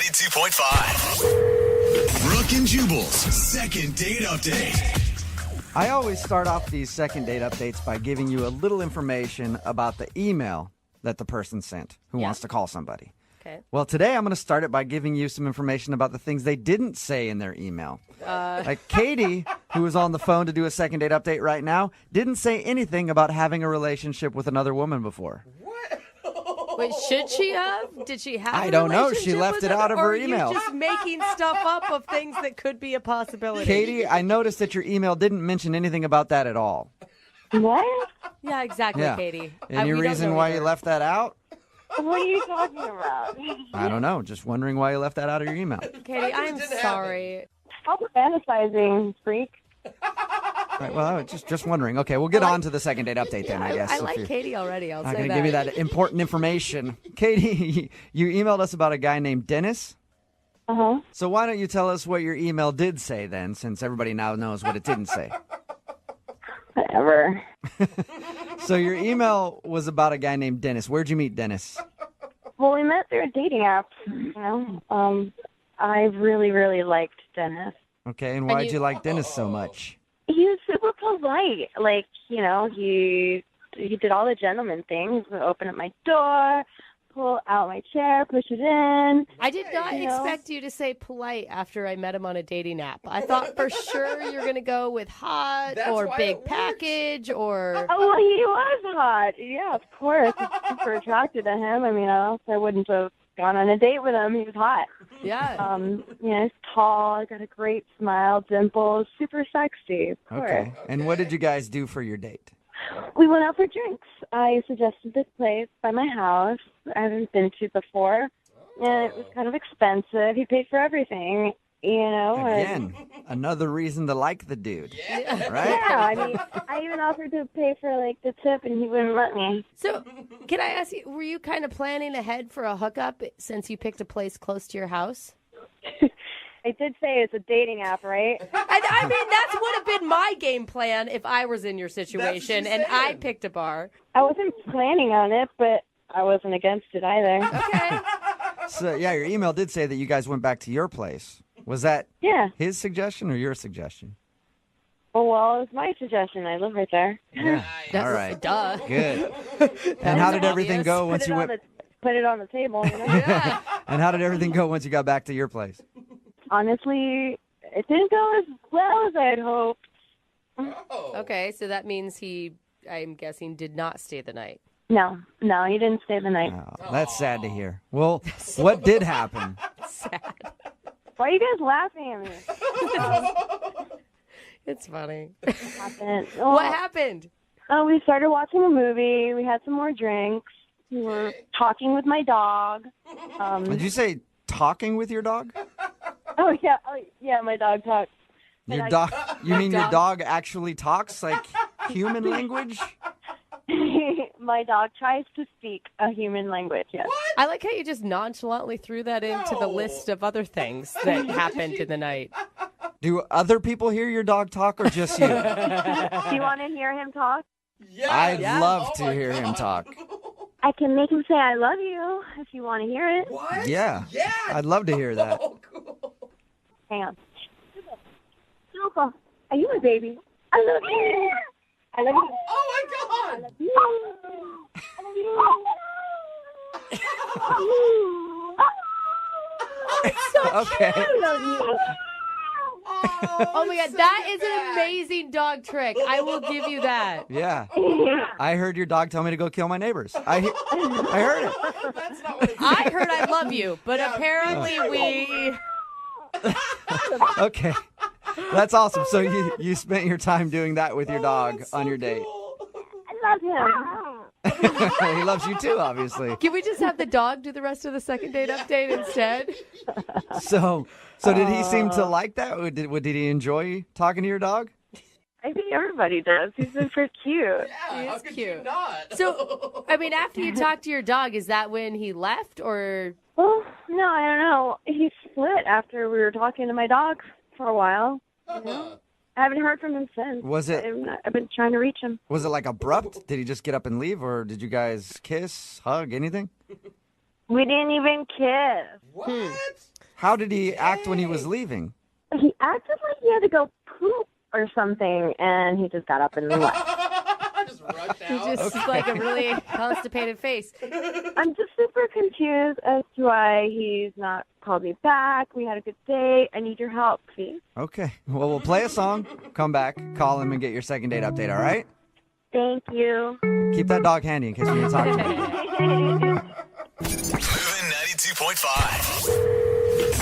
92.5. Brooke and Jubal's second date update. I always start off these second date updates by giving you a little information about the email that the person sent who wants to call somebody. Okay. Well, today I'm going to start it by giving you some information about the things they didn't say in their email. Like Katie, who is on the phone to do a second date update right now, didn't say anything about having a relationship with another woman before. Wait, should she have? Did she have? I don't know. She left it out of her Or email. are you just making stuff up of things that could be a possibility? Katie, I noticed that your email didn't mention anything about that at all. What? Yeah, exactly, Yeah. Katie. Any We don't reason know why you either. left that out? What are you talking about? I don't know. Just wondering why you left that out of your email. Katie, I'm sorry. Stop fantasizing, freak. Right, well, I was just wondering. Okay, we'll get on to the second date update then, I guess. I if like you're Katie already. I'll not say going to that. give you that important information. Katie, you emailed us about a guy named Dennis. Uh-huh. So why don't you tell us what your email did say then, since everybody now knows what it didn't say. Whatever. So your email was about a guy named Dennis. Where'd you meet Dennis? Well, we met through a dating app, you know. I really, really liked Dennis. Okay, and why'd you like Dennis so much? He was super polite. Like, you know, he did all the gentleman things. Open up my door, pull out my chair, push it in. I did not You know? expect you to say polite after I met him on a dating app. I thought for sure you're going to go with hot or big package or... Oh, well, he was hot. Yeah, of course. I was super attracted to him. I mean, I wouldn't have gone on a date with him. He was hot. Yeah. You know, he's tall, got a great smile, dimples, super sexy, of course. Okay, and what did you guys do for your date? We went out for drinks. I suggested this place by my house I haven't been to before, and it was kind of expensive. He paid for everything, you know. Again, another reason to like the dude, right? Yeah, I mean, I even offered to pay for, like, the tip, and he wouldn't let me. So, can I ask you, were you kind of planning ahead for a hookup since you picked a place close to your house? I did say it's a dating app, right? I mean, that's would have been my game plan if I was in your situation and I picked a bar. I wasn't planning on it, but I wasn't against it either. Okay. So, yeah, your email did say that you guys went back to your place. Was that Yeah. his suggestion or your suggestion? Well, it was my suggestion. I live right there. Yeah. That's, All right. Duh. Good. And how did everything go once you went? Put it on the table, you know? Yeah. And how did everything go once you got back to your place? Honestly, it didn't go as well as I had hoped. Okay, so that means he, I'm guessing, did not stay the night. No, he didn't stay the night. Oh, that's sad to hear. Well, what did happen? Sad. Why are you guys laughing at me? It's funny. Happened. What happened? We started watching a movie. We had some more drinks. We were talking with my dog. Did you say talking with your dog? Oh yeah, my dog talks. Your dog? You mean your dog actually talks like human language? My dog tries to speak a human language, yes. I like how you just nonchalantly threw that into the list of other things that happened in the night. Do other people hear your dog talk or just you? Do you want to hear him talk? I'd love to hear him talk. I can make him say I love you if you want to hear it. What? Yeah. I'd love to hear that. Oh, cool. Hang on. Super, are you a baby? I love you. I love you. Oh, my God. I love you. Okay. I love you. Oh my God, that is an amazing dog trick. I will give you that. Yeah. I heard your dog tell me to go kill my neighbors. I heard it. That's not what it I heard I love you, but apparently we... Okay. That's awesome. So you spent your time doing that with your dog on your date. I love him. He loves you too, obviously. Can we just have the dog do the rest of the second date update instead? So did he seem to like that? Did he enjoy talking to your dog? I think everybody does. He's super cute. Yeah, how It's could cute. you not? So, I mean, after you talked to your dog, is that when he left or... Well, no, I don't know. He split after we were talking to my dog for a while. You know? I haven't heard from him since. I've been trying to reach him. Was it like abrupt? Did he just get up and leave, or did you guys kiss, hug, anything? We didn't even kiss. What? How did he act when he was leaving? He acted like he had to go poop or something, and he just got up and left. Just rushed He's out. just like a really constipated face. I'm just super confused as to why he's not called me back. We had a good date. I need your help, please. Okay. Well, we'll play a song, come back, call him, and get your second date update, all right? Thank you. Keep that dog handy in case we need to talk to him. Moving 92.5.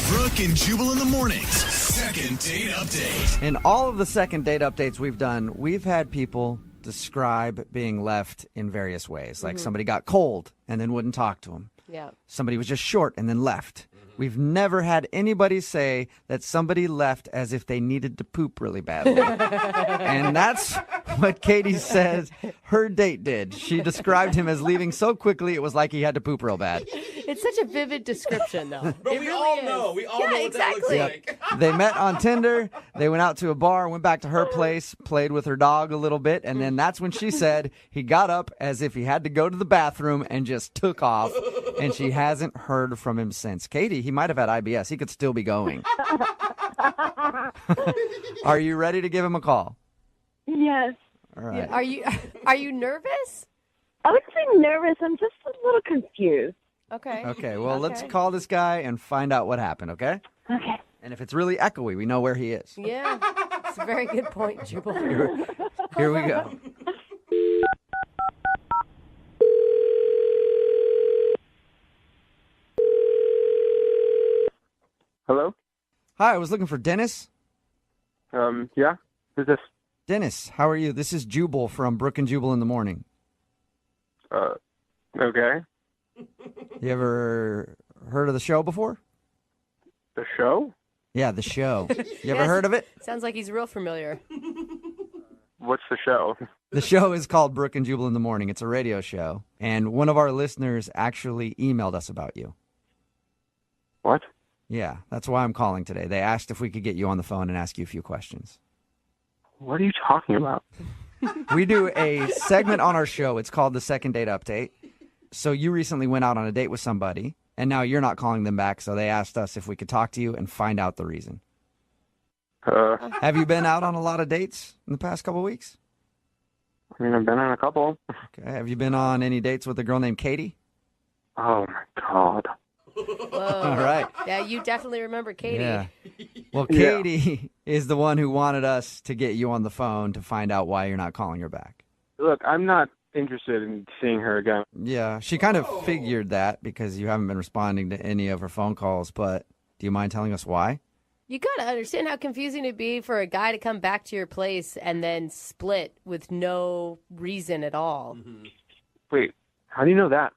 Brooke and Jubal in the mornings. Second date update. In all of the second date updates we've done, we've had people describe being left in various ways. Like somebody got cold and then wouldn't talk to him. Yeah. Somebody was just short and then left. We've never had anybody say that somebody left as if they needed to poop really badly. And that's what Katie says her date did. She described him as leaving so quickly it was like he had to poop real bad. It's such a vivid description, though. But It we really all is. know. We all Yeah, know what exactly. that looks like. They met on Tinder. They went out to a bar, went back to her place, played with her dog a little bit, and then that's when she said he got up as if he had to go to the bathroom and just took off, and she hasn't heard from him since. Katie, he might have had IBS. He could still be going. Are you ready to give him a call? Yes. All right. Are you nervous? I wouldn't say nervous. I'm just a little confused. Okay. Okay, well, let's call this guy and find out what happened, okay? Okay. And if it's really echoey, we know where he is. Yeah. It's a very good point, Jubal. Here we go. Hello? Hi, I was looking for Dennis. Yeah? Who's this? Dennis, how are you? This is Jubal from Brooke and Jubal in the morning. Okay. You ever heard of the show before? The show? Yeah, the show. You ever Yes. heard of it? Sounds like he's real familiar. What's the show? The show is called Brooke and Jubal in the Morning. It's a radio show. And one of our listeners actually emailed us about you. What? Yeah, that's why I'm calling today. They asked if we could get you on the phone and ask you a few questions. What are you talking about? We do a segment on our show. It's called the Second Date Update. So you recently went out on a date with somebody, and now you're not calling them back, so they asked us if we could talk to you and find out the reason. Have you been out on a lot of dates in the past couple of weeks? I mean, I've been on a couple. Okay. Have you been on any dates with a girl named Katie? Oh, my God. Whoa. All right. Yeah, you definitely remember Katie. Yeah. Well, Yeah. Katie is the one who wanted us to get you on the phone to find out why you're not calling her back. Look, I'm not interested in seeing her again. Yeah, she kind of figured that because you haven't been responding to any of her phone calls, but do you mind telling us why? You gotta understand how confusing it'd be for a guy to come back to your place and then split with no reason at all. Wait, how do you know that?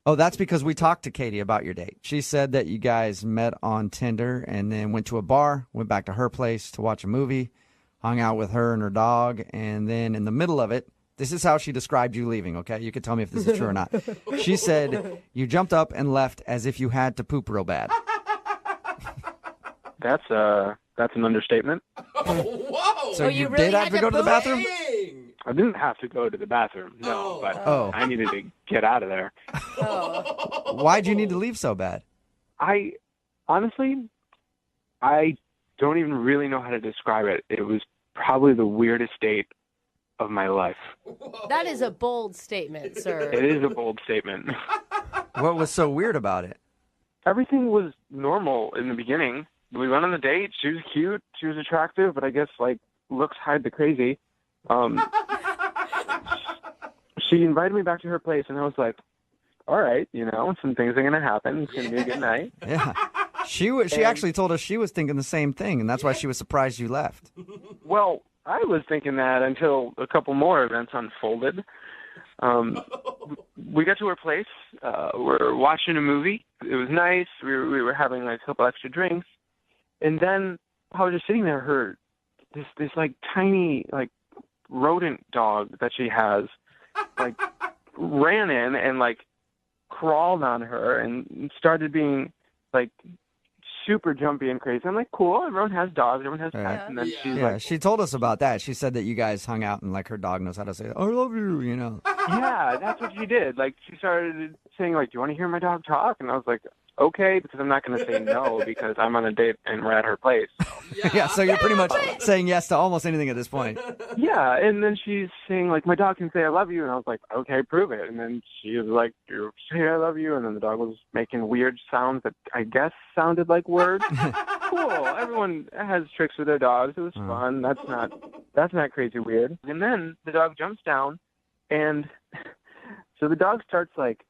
Oh, that's because we talked to Katie about your date. She said that you guys met on Tinder and then went to a bar, went back to her place to watch a movie, hung out with her and her dog, and then in the middle of it, this is how she described you leaving, okay? You could tell me if this is true or not. She said you jumped up and left as if you had to poop real bad. That's an understatement. Whoa! So you you really did have had to to go to the poop? bathroom? Dang. I didn't have to go to the bathroom, no, but I needed to get out of there. Oh. Why'd you need to leave so bad? I honestly don't even really know how to describe it. It was probably the weirdest date of my life. That is a bold statement, sir. It is a bold statement. What was so weird about it? Everything was normal in the beginning. We went on the date. She was cute. She was attractive, but I guess like looks hide the crazy. She invited me back to her place, and I was like, all right, some things are going to happen. It's going to be a good night. Yeah. She actually told us she was thinking the same thing, and that's why she was surprised you left. Well, I was thinking that until a couple more events unfolded. We got to her place. We're watching a movie. It was nice. We were having like a couple extra drinks. And then I was just sitting there, this like tiny like rodent dog that she has like ran in and like crawled on her and started being like super jumpy and crazy. I'm like, cool, everyone has dogs, everyone has pets. Right. And then she's Yeah, like, she told us about that. She said that you guys hung out and like her dog knows how to say, I love you, yeah, that's what she did. Like she started saying like, do you want to hear my dog talk? And I was like, okay, because I'm not going to say no because I'm on a date and we're at her place. Yeah, so you're pretty much saying yes to almost anything at this point. Yeah, and then she's saying, like, my dog can say I love you, and I was like, okay, prove it. And then she was like, you say I love you, and then the dog was making weird sounds that I guess sounded like words. Cool. Everyone has tricks with their dogs. It was fun. That's not crazy weird. And then the dog jumps down, and so the dog starts, like,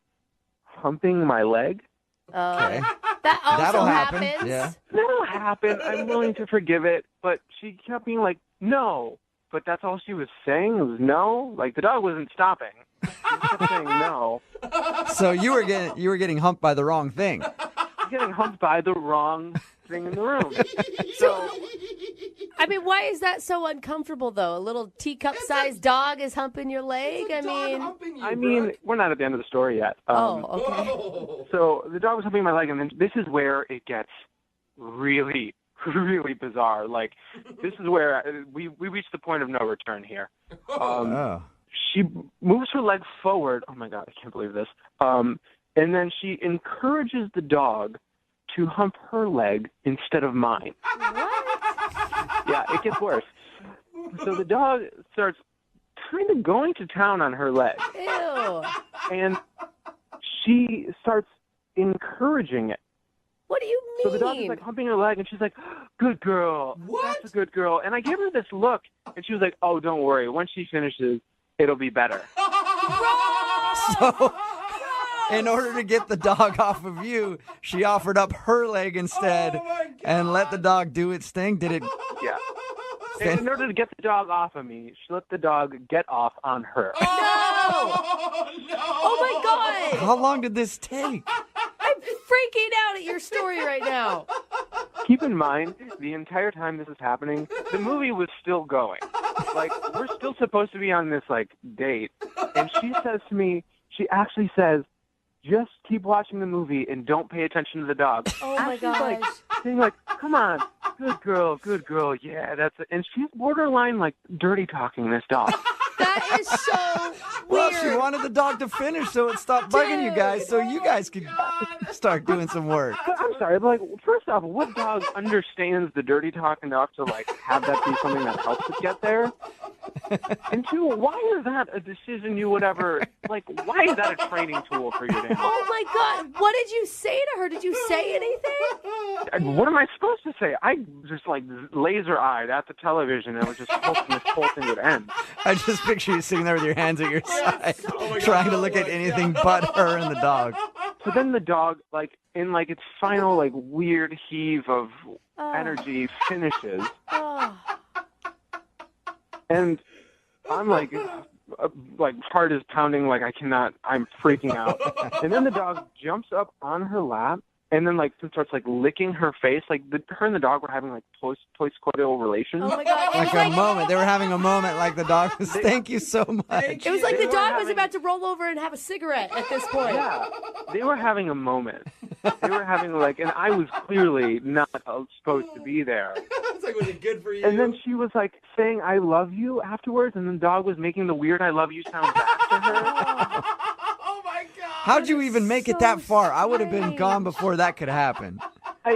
humping my leg. Okay. That also That'll happen. happens. Yeah. That'll happen. I'm willing to forgive it, but she kept being like, no. But that's all she was saying was no. Like, the dog wasn't stopping. She kept saying no. So you were getting humped by the wrong thing. Getting humped by the wrong thing in the room. So, I mean, why is that so uncomfortable, though? A little teacup-sized dog is humping your leg? I mean, we're not at the end of the story yet. Okay. So the dog was humping my leg, and then this is where it gets really, really bizarre. Like, this is where we reached the point of no return here. She moves her leg forward. Oh, my God, I can't believe this. And then she encourages the dog to hump her leg instead of mine. What? Yeah, it gets worse. So the dog starts kind of going to town on her leg. Ew. And she starts encouraging it. What do you mean? So the dog is like humping her leg, and she's like, good girl. What? That's a good girl. And I gave her this look, and she was like, oh, don't worry. Once she finishes, it'll be better. So, in order to get the dog off of you, she offered up her leg instead and let the dog do its thing. Did it? Yeah. And in order to get the dog off of me, she let the dog get off on her. No! Oh, my God! How long did this take? I'm freaking out at your story right now. Keep in mind, the entire time this is happening, the movie was still going. Like, we're still supposed to be on this, like, date. And she says to me, she actually says, just keep watching the movie and don't pay attention to the dog. Oh, my She's like, gosh. saying like, come on, good girl, yeah, that's it. And she's borderline, like, dirty talking this dog. That is so Well, weird. she wanted the dog to finish so it stopped bugging you guys so you guys could start doing some work. I'm sorry, but, like, first off, what dog understands the dirty talk enough to, like, have that be something that helps it get there? And two, why is that a decision you would ever, like, why is that a training tool for your animal? Oh, my God. What did you say to her? Did you say anything? What am I supposed to say? I just, like, laser-eyed at the television and was just hoping this whole thing would end. I just picture you sitting there with your hands at your side, trying to look at anything but her and the dog. So then the dog, like, in, like, its final, like, weird heave of energy finishes. Oh. And I'm like heart is pounding, like I cannot, I'm freaking out. And then the dog jumps up on her lap and then like starts like licking her face. Like her and the dog were having like post-coital relations. Oh, my God. Like a moment. They were having a moment like the dog was, thank you so much. It was like They the were dog was having- about to roll over and have a cigarette at this point. Yeah, they were having a moment. They were having like, and I was clearly not supposed to be there. It's like, was it good for you? And then she was like saying "I love you" afterwards, and then the dog was making the weird "I love you" sound back to her. Oh, my God. How'd you even make it that far? I would have been gone before that could happen.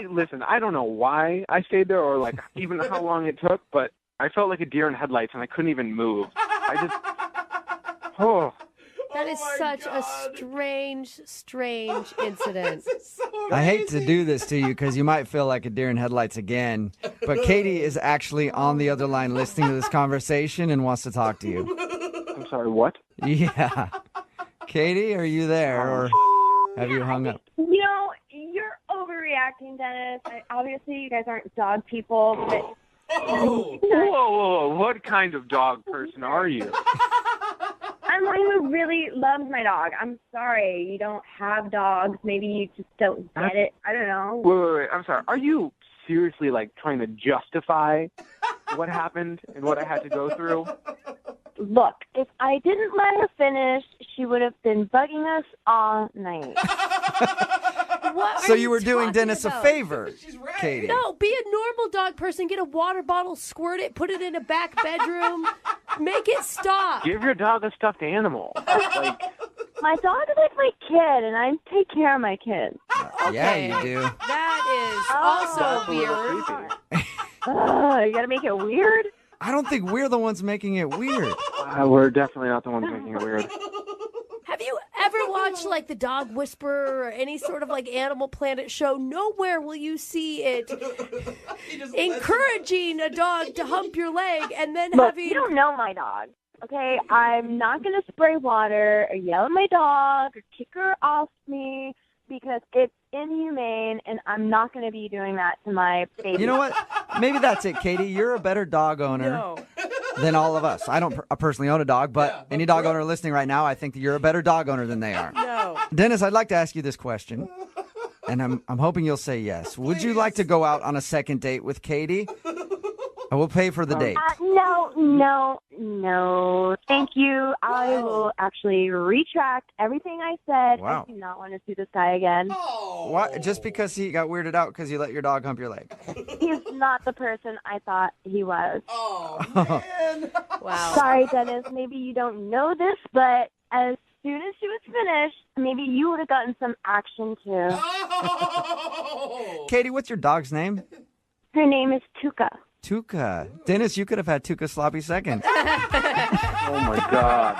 Listen, I don't know why I stayed there or like even how long it took, but I felt like a deer in headlights and I couldn't even move. That is such a strange incident. I hate to do this to you because you might feel like a deer in headlights again, but Katie is actually on the other line listening to this conversation and wants to talk to you. I'm sorry, what? Yeah. Katie, are you there or have you hung up? You know, you're overreacting, Dennis. Obviously, you guys aren't dog people, but Whoa, what kind of dog person are you? I'm one who really loves my dog. I'm sorry, you don't have dogs. Maybe you just don't get it. I don't know. Wait, I'm sorry. Are you seriously like trying to justify what happened and what I had to go through? Look, if I didn't let her finish, she would have been bugging us all night. What So are you were doing talking Dennis about? a favor, She's right. Katie. No, be a normal dog person. Get a water bottle, squirt it, put it in a back bedroom. Make it stop. Give your dog a stuffed animal. Like, My dog is like my kid, and I take care of my kids. Yeah, you do. That is also That's a little weird. creepy. You gotta make it weird? I don't think we're the ones making it weird. We're definitely not the ones making it weird. Have you ever watched like the Dog Whisperer or any sort of like Animal Planet show? Nowhere will you see it encouraging a dog to hump your leg and then Look, having. you don't know my dog, okay? I'm not gonna spray water or yell at my dog or kick her off me because it's inhumane, and I'm not gonna be doing that to my baby. You know what? Maybe that's it, Katie. You're a better dog owner No. than all of us. I don't personally own a dog, but any dog owner listening right now, I think that you're a better dog owner than they are. No. Dennis, I'd like to ask you this question, and I'm hoping you'll say yes. Would you like to go out on a second date with Katie? I will pay for the date. No. Thank you. I will actually retract everything I said. Wow. I do not want to see this guy again. Why? Just because he got weirded out because you let your dog hump your leg? He's not the person I thought he was. Oh, man. Wow. Sorry, Dennis. Maybe you don't know this, but as soon as she was finished, maybe you would have gotten some action too. Oh. Katie, what's your dog's name? Her name is Tuka. Tuka. Dennis, you could have had Tuka sloppy seconds. Oh, my God.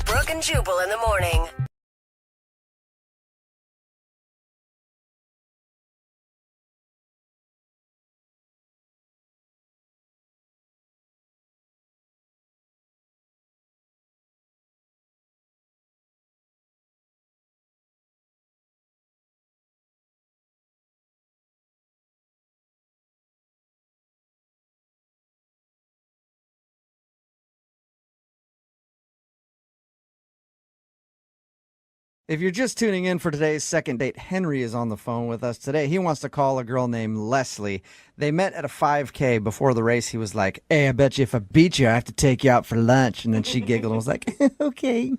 Brooke and Jubal in the morning. If you're just tuning in for today's second date, Henry is on the phone with us today. He wants to call a girl named Leslie. They met at a 5K. Before the race, he was like, "Hey, I bet you if I beat you, I have to take you out for lunch." And then she giggled and was like, "Okay."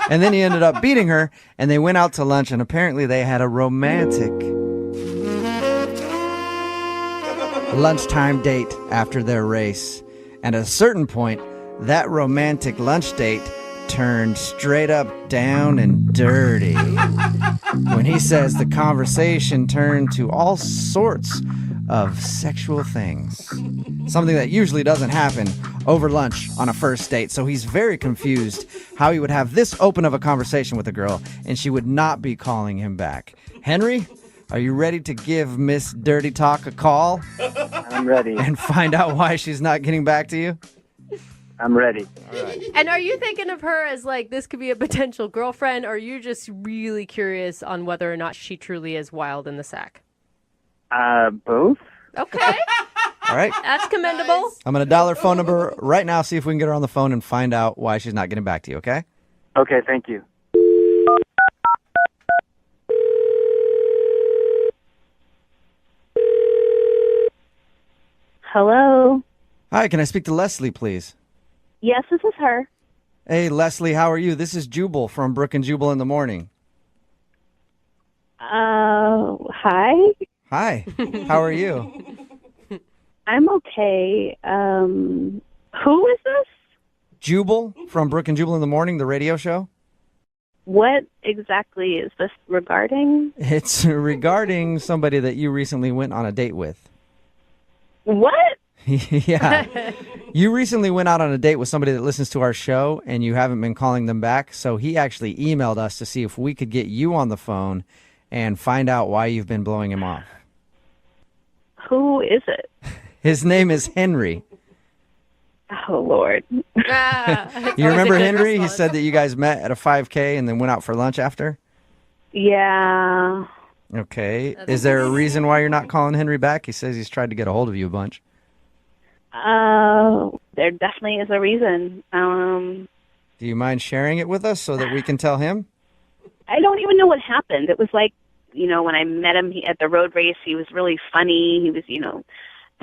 And then he ended up beating her, and they went out to lunch, and apparently they had a romantic lunchtime date after their race. And at a certain point, that romantic lunch date turned straight up down and dirty. When he says the conversation turned to all sorts of sexual things. Something that usually doesn't happen over lunch on a first date. So he's very confused how he would have this open of a conversation with a girl and she would not be calling him back. Henry, are you ready to give Miss Dirty Talk a call I'm ready. and find out why she's not getting back to you? I'm ready. And are you thinking of her as like this could be a potential girlfriend, or are you just really curious on whether or not she truly is wild in the sack? Both? Okay. All right. That's commendable. I'm going to dial her phone number right now, see if we can get her on the phone and find out why she's not getting back to you, okay? Okay, thank you. Hello. Hi, can I speak to Leslie, please? Yes, this is her. Hey, Leslie, how are you? This is Jubal from Brooke and Jubal in the morning. Hi. Hi, how are you? I'm okay. Who is this? Jubal from Brooke and Jubal in the morning, the radio show. What exactly is this regarding? It's regarding somebody that you recently went on a date with. What? Yeah. You recently went out on a date with somebody that listens to our show and you haven't been calling them back. So he actually emailed us to see if we could get you on the phone and find out why you've been blowing him off. Who is it? His name is Henry. Oh, Lord. You remember Henry? He said that you guys met at a 5K and then went out for lunch after? Yeah. Okay. Is there a reason why you're not calling Henry back? He says he's tried to get a hold of you a bunch. There definitely is a reason. Do you mind sharing it with us so that we can tell him? I don't even know what happened. It was like, when I met him at the road race, he was really funny. He was,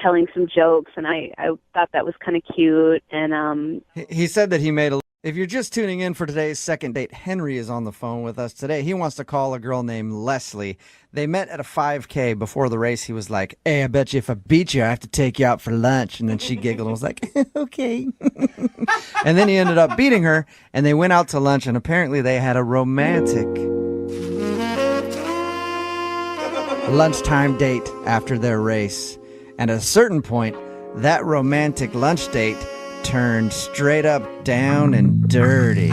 telling some jokes, and I thought that was kind of cute. And He said that he made a... If you're just tuning in for today's second date, Henry is on the phone with us today. He wants to call a girl named Leslie. They met at a 5K. Before the race, he was like, "Hey, I bet you if I beat you, I have to take you out for lunch." And then she giggled and was like, "Okay." And then he ended up beating her, and they went out to lunch, and apparently they had a romantic lunchtime date after their race. And at a certain point, that romantic lunch date turned straight up down and dirty.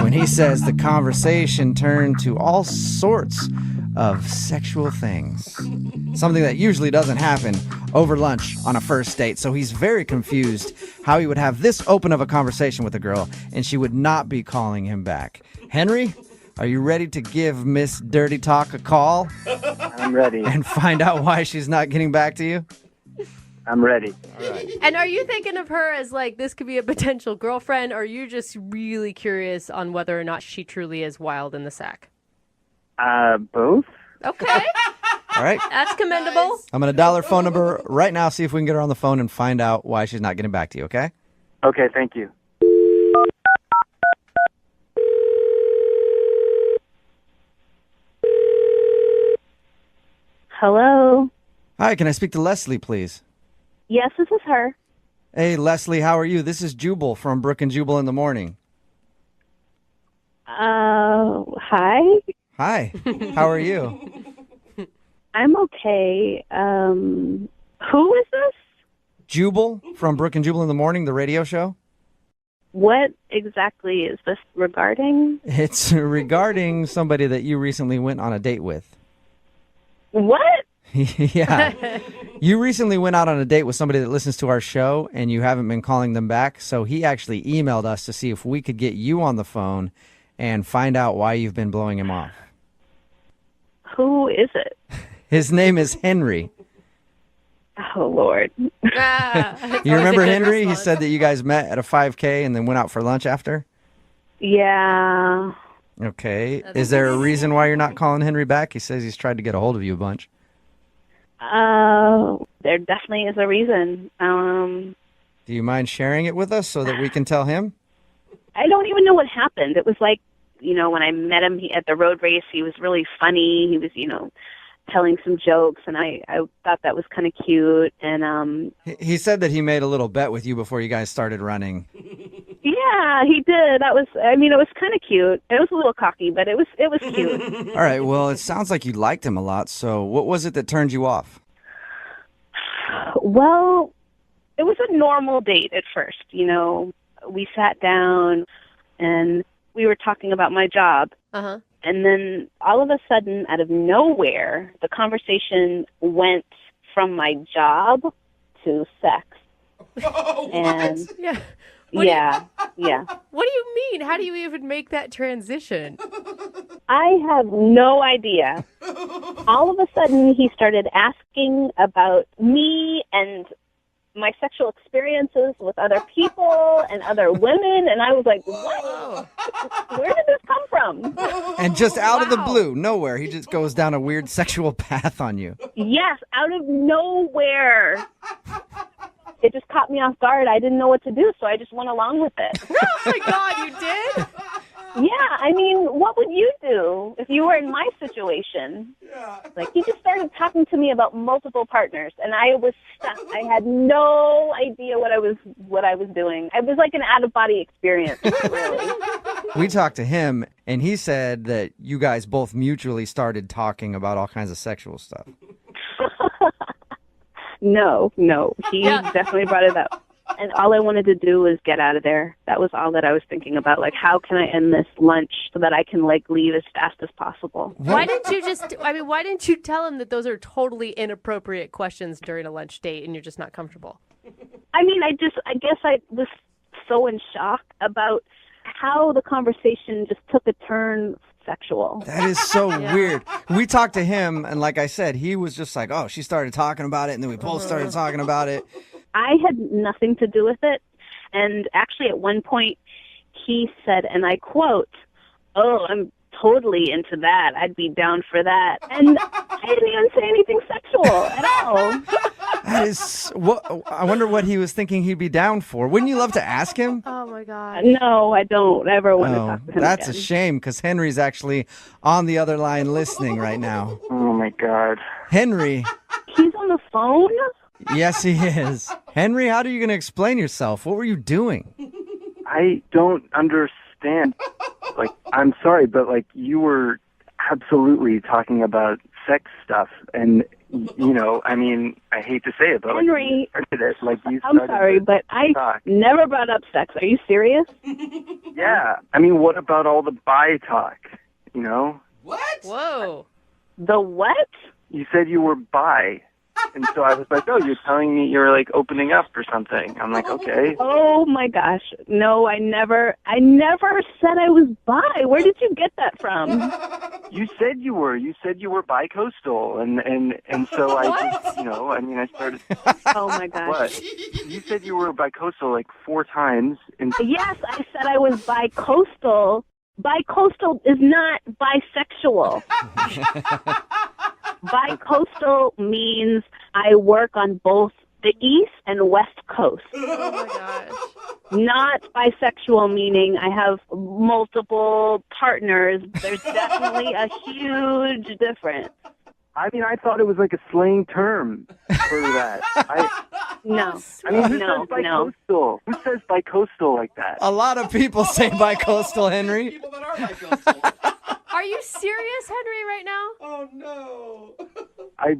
When he says the conversation turned to all sorts of sexual things. Something that usually doesn't happen over lunch on a first date. So he's very confused how he would have this open of a conversation with a girl and she would not be calling him back. Henry, are you ready to give Miss Dirty Talk a call? I'm ready. And find out why she's not getting back to you? I'm ready. And are you thinking of her as like this could be a potential girlfriend, or are you just really curious on whether or not she truly is wild in the sack? Both? Okay. All right. That's commendable. I'm going to dial her phone number right now, see if we can get her on the phone and find out why she's not getting back to you, okay? Okay, thank you. Hello. Hi, can I speak to Leslie, please? Yes, this is her. Hey, Leslie, how are you? This is Jubal from Brooke And Jubal in the morning. Hi. Hi, how are you? I'm okay. Who is this? Jubal from Brooke and Jubal in the morning, the radio show. What exactly is this regarding? It's regarding somebody that you recently went on a date with. What? Yeah. You recently went out on a date with somebody that listens to our show and you haven't been calling them back. So he actually emailed us to see if we could get you on the phone and find out why you've been blowing him off. Who is it? His name is Henry. Oh, Lord. You remember Henry? He said that you guys met at a 5K and then went out for lunch after? Yeah. Okay. Is there a reason why you're not calling Henry back? He says he's tried to get a hold of you a bunch. There definitely is a reason. Do you mind sharing it with us so that we can tell him? I don't even know what happened. It was like, when I met him at the road race, he was really funny. He was, telling some jokes, and I thought that was kind of cute. And He said that he made a little bet with you before you guys started running. yeah, he did. It was kind of cute. It was a little cocky, but it was cute. All right, well, it sounds like you liked him a lot, so what was it that turned you off? Well, it was a normal date at first. We sat down and we were talking about my job. Uh-huh. And then all of a sudden, out of nowhere, the conversation went from my job to sex. And Yeah. yeah. What do you mean? How do you even make that transition? I have no idea. All of a sudden, he started asking about me and my sexual experiences with other people and other women, and I was like, what? Where did this come from? And just out of the blue, nowhere, he just goes down a weird sexual path on you. Yes, out of nowhere. It just caught me off guard. I didn't know what to do, so I just went along with it. Oh my God, you did? Yeah, what would you do if you were in my situation? Like, he just started talking to me about multiple partners, and I was stuck. I had no idea what I was doing. It was like an out-of-body experience, really. We talked to him, and he said that you guys both mutually started talking about all kinds of sexual stuff. No. He definitely brought it up. And all I wanted to do was get out of there. That was all that I was thinking about. Like, how can I end this lunch so that I can, leave as fast as possible? Why didn't you tell him that those are totally inappropriate questions during a lunch date and you're just not comfortable? I guess I was so in shock about how the conversation just took a turn sexual. That is so weird. We talked to him, and like I said, he was just like, oh, she started talking about it, and then we both started talking about it. I had nothing to do with it. And actually, at one point, he said, and I quote, "Oh, I'm totally into that. I'd be down for that." And I didn't even say anything sexual at all. That is I wonder what he was thinking he'd be down for. Wouldn't you love to ask him? Oh my God. No, I don't ever want to talk to him that's again. a shame, because Henry's actually on the other line listening right now. Oh, my God. Henry. He's on the phone? Yes, he is. Henry, how are you going to explain yourself? What were you doing? I don't understand. I'm sorry, but, you were absolutely talking about sex stuff, and I mean, I hate to say it, but Henry, you I'm sorry, but I talk. never brought up sex. Are you serious? Yeah, I mean, what about all the bi talk? What? Whoa. The what? You said you were bi. And so I was like, oh, you're telling me you're like opening up or something. I'm like, okay. Oh my gosh. No, I never said I was bi. Where did you get that from? You said you were. You said you were bi-coastal. And so I just, I started. Oh my gosh. What? You said you were bi-coastal like 4 times. And Yes, I said I was bi-coastal. Bi-coastal is not bisexual. Bi-coastal means I work on both the East and West Coast. Oh my gosh. Not bisexual, meaning I have multiple partners. There's definitely a huge difference. I mean, I thought it was like a slang term for that. No. I mean, who No, says bi-coastal? Who says bi-coastal like that? A lot of people say bi-coastal, Henry. People that are bi-coastal. Are you serious, Henry, right now? Oh, no. I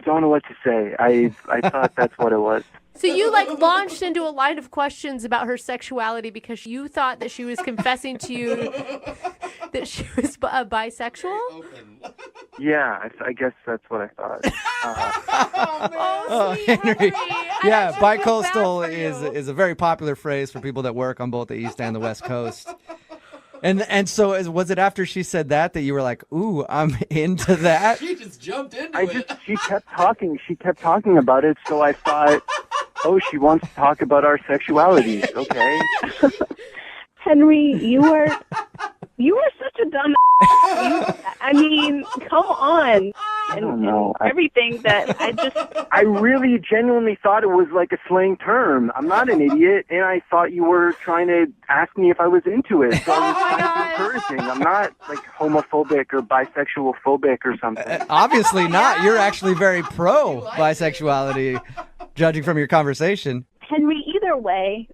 don't know what to say. I thought that's what it was. So you launched into a line of questions about her sexuality because you thought that she was confessing to you that she was bisexual? Open. Yeah, I guess that's what I thought. Oh, sweet Henry. I Yeah, actually feel bad bi-coastal for you. is a very popular phrase for people that work on both the East and the West Coast. And so was it after she said that you were like, ooh, I'm into that? She just jumped into it. She kept talking. She kept talking about it, so I thought, oh, she wants to talk about our sexualities. Okay. Henry, you are such a dumb. I mean, come on. I don't know. Everything that I really genuinely thought it was like a slang term. I'm not an idiot, and I thought you were trying to ask me if I was into it. So I was trying to be encouraging. I'm not like homophobic or bisexual phobic or something. Obviously not. You're actually very pro bisexuality, judging from your conversation. Henry, either way,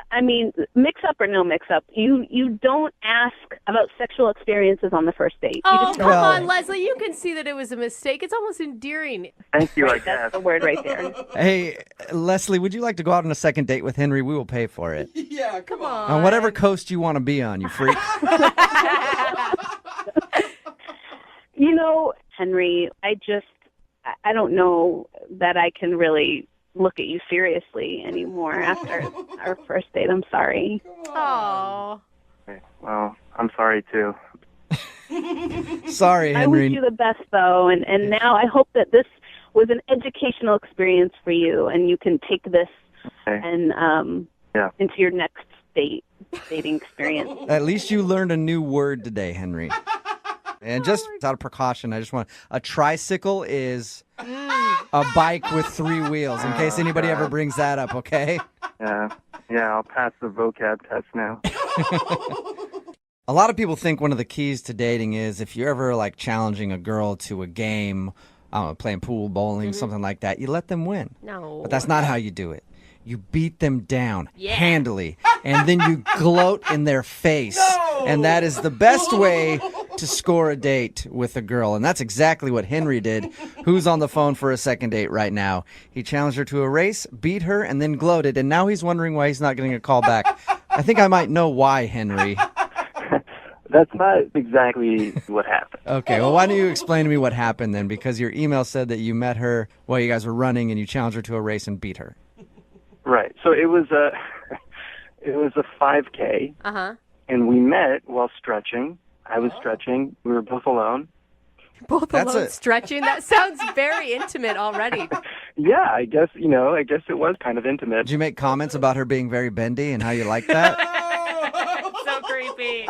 I mean, mix up or no mix up, you don't ask about sexual experiences on the first date. You Oh, just come Well- on, Leslie. You can see that it was a mistake. It's almost endearing. Thank you, I That's guess. the word right there. Hey, Leslie, would you like to go out on a second date with Henry? We will pay for it. Yeah, come on. On whatever coast you want to be on, you freak. Henry, I don't know that I can really look at you seriously anymore after our first date. I'm sorry. Oh. Okay, well, I'm sorry too. Sorry, I wish Henry. you the best, though, and now I hope that this was an educational experience for you, and you can take this Okay. and Yeah. into your next dating experience. At least you learned a new word today, Henry. And just out of precaution, I just want a tricycle is a bike with 3 wheels. In case anybody ever brings that up, okay? Yeah, I'll pass the vocab test now. A lot of people think one of the keys to dating is if you're ever challenging a girl to a game, I don't know, playing pool, bowling, something like that, you let them win. No. But that's not how you do it. You beat them down Yeah. handily, and then you gloat in their face. And that is the best way to score a date with a girl. And that's exactly what Henry did, who's on the phone for a second date right now. He challenged her to a race, beat her, and then gloated. And now he's wondering why he's not getting a call back. I think I might know why, Henry. That's not exactly what happened. Okay, well, why don't you explain to me what happened then? Because your email said that you met her while you guys were running and you challenged her to a race and beat her. Right. So it was a 5K, Uh-huh. and we met while stretching. I was stretching. We were both alone. Both That's alone a- stretching. That sounds very intimate already. Yeah, I guess it was kind of intimate. Did you make comments about her being very bendy and how you like that? So creepy.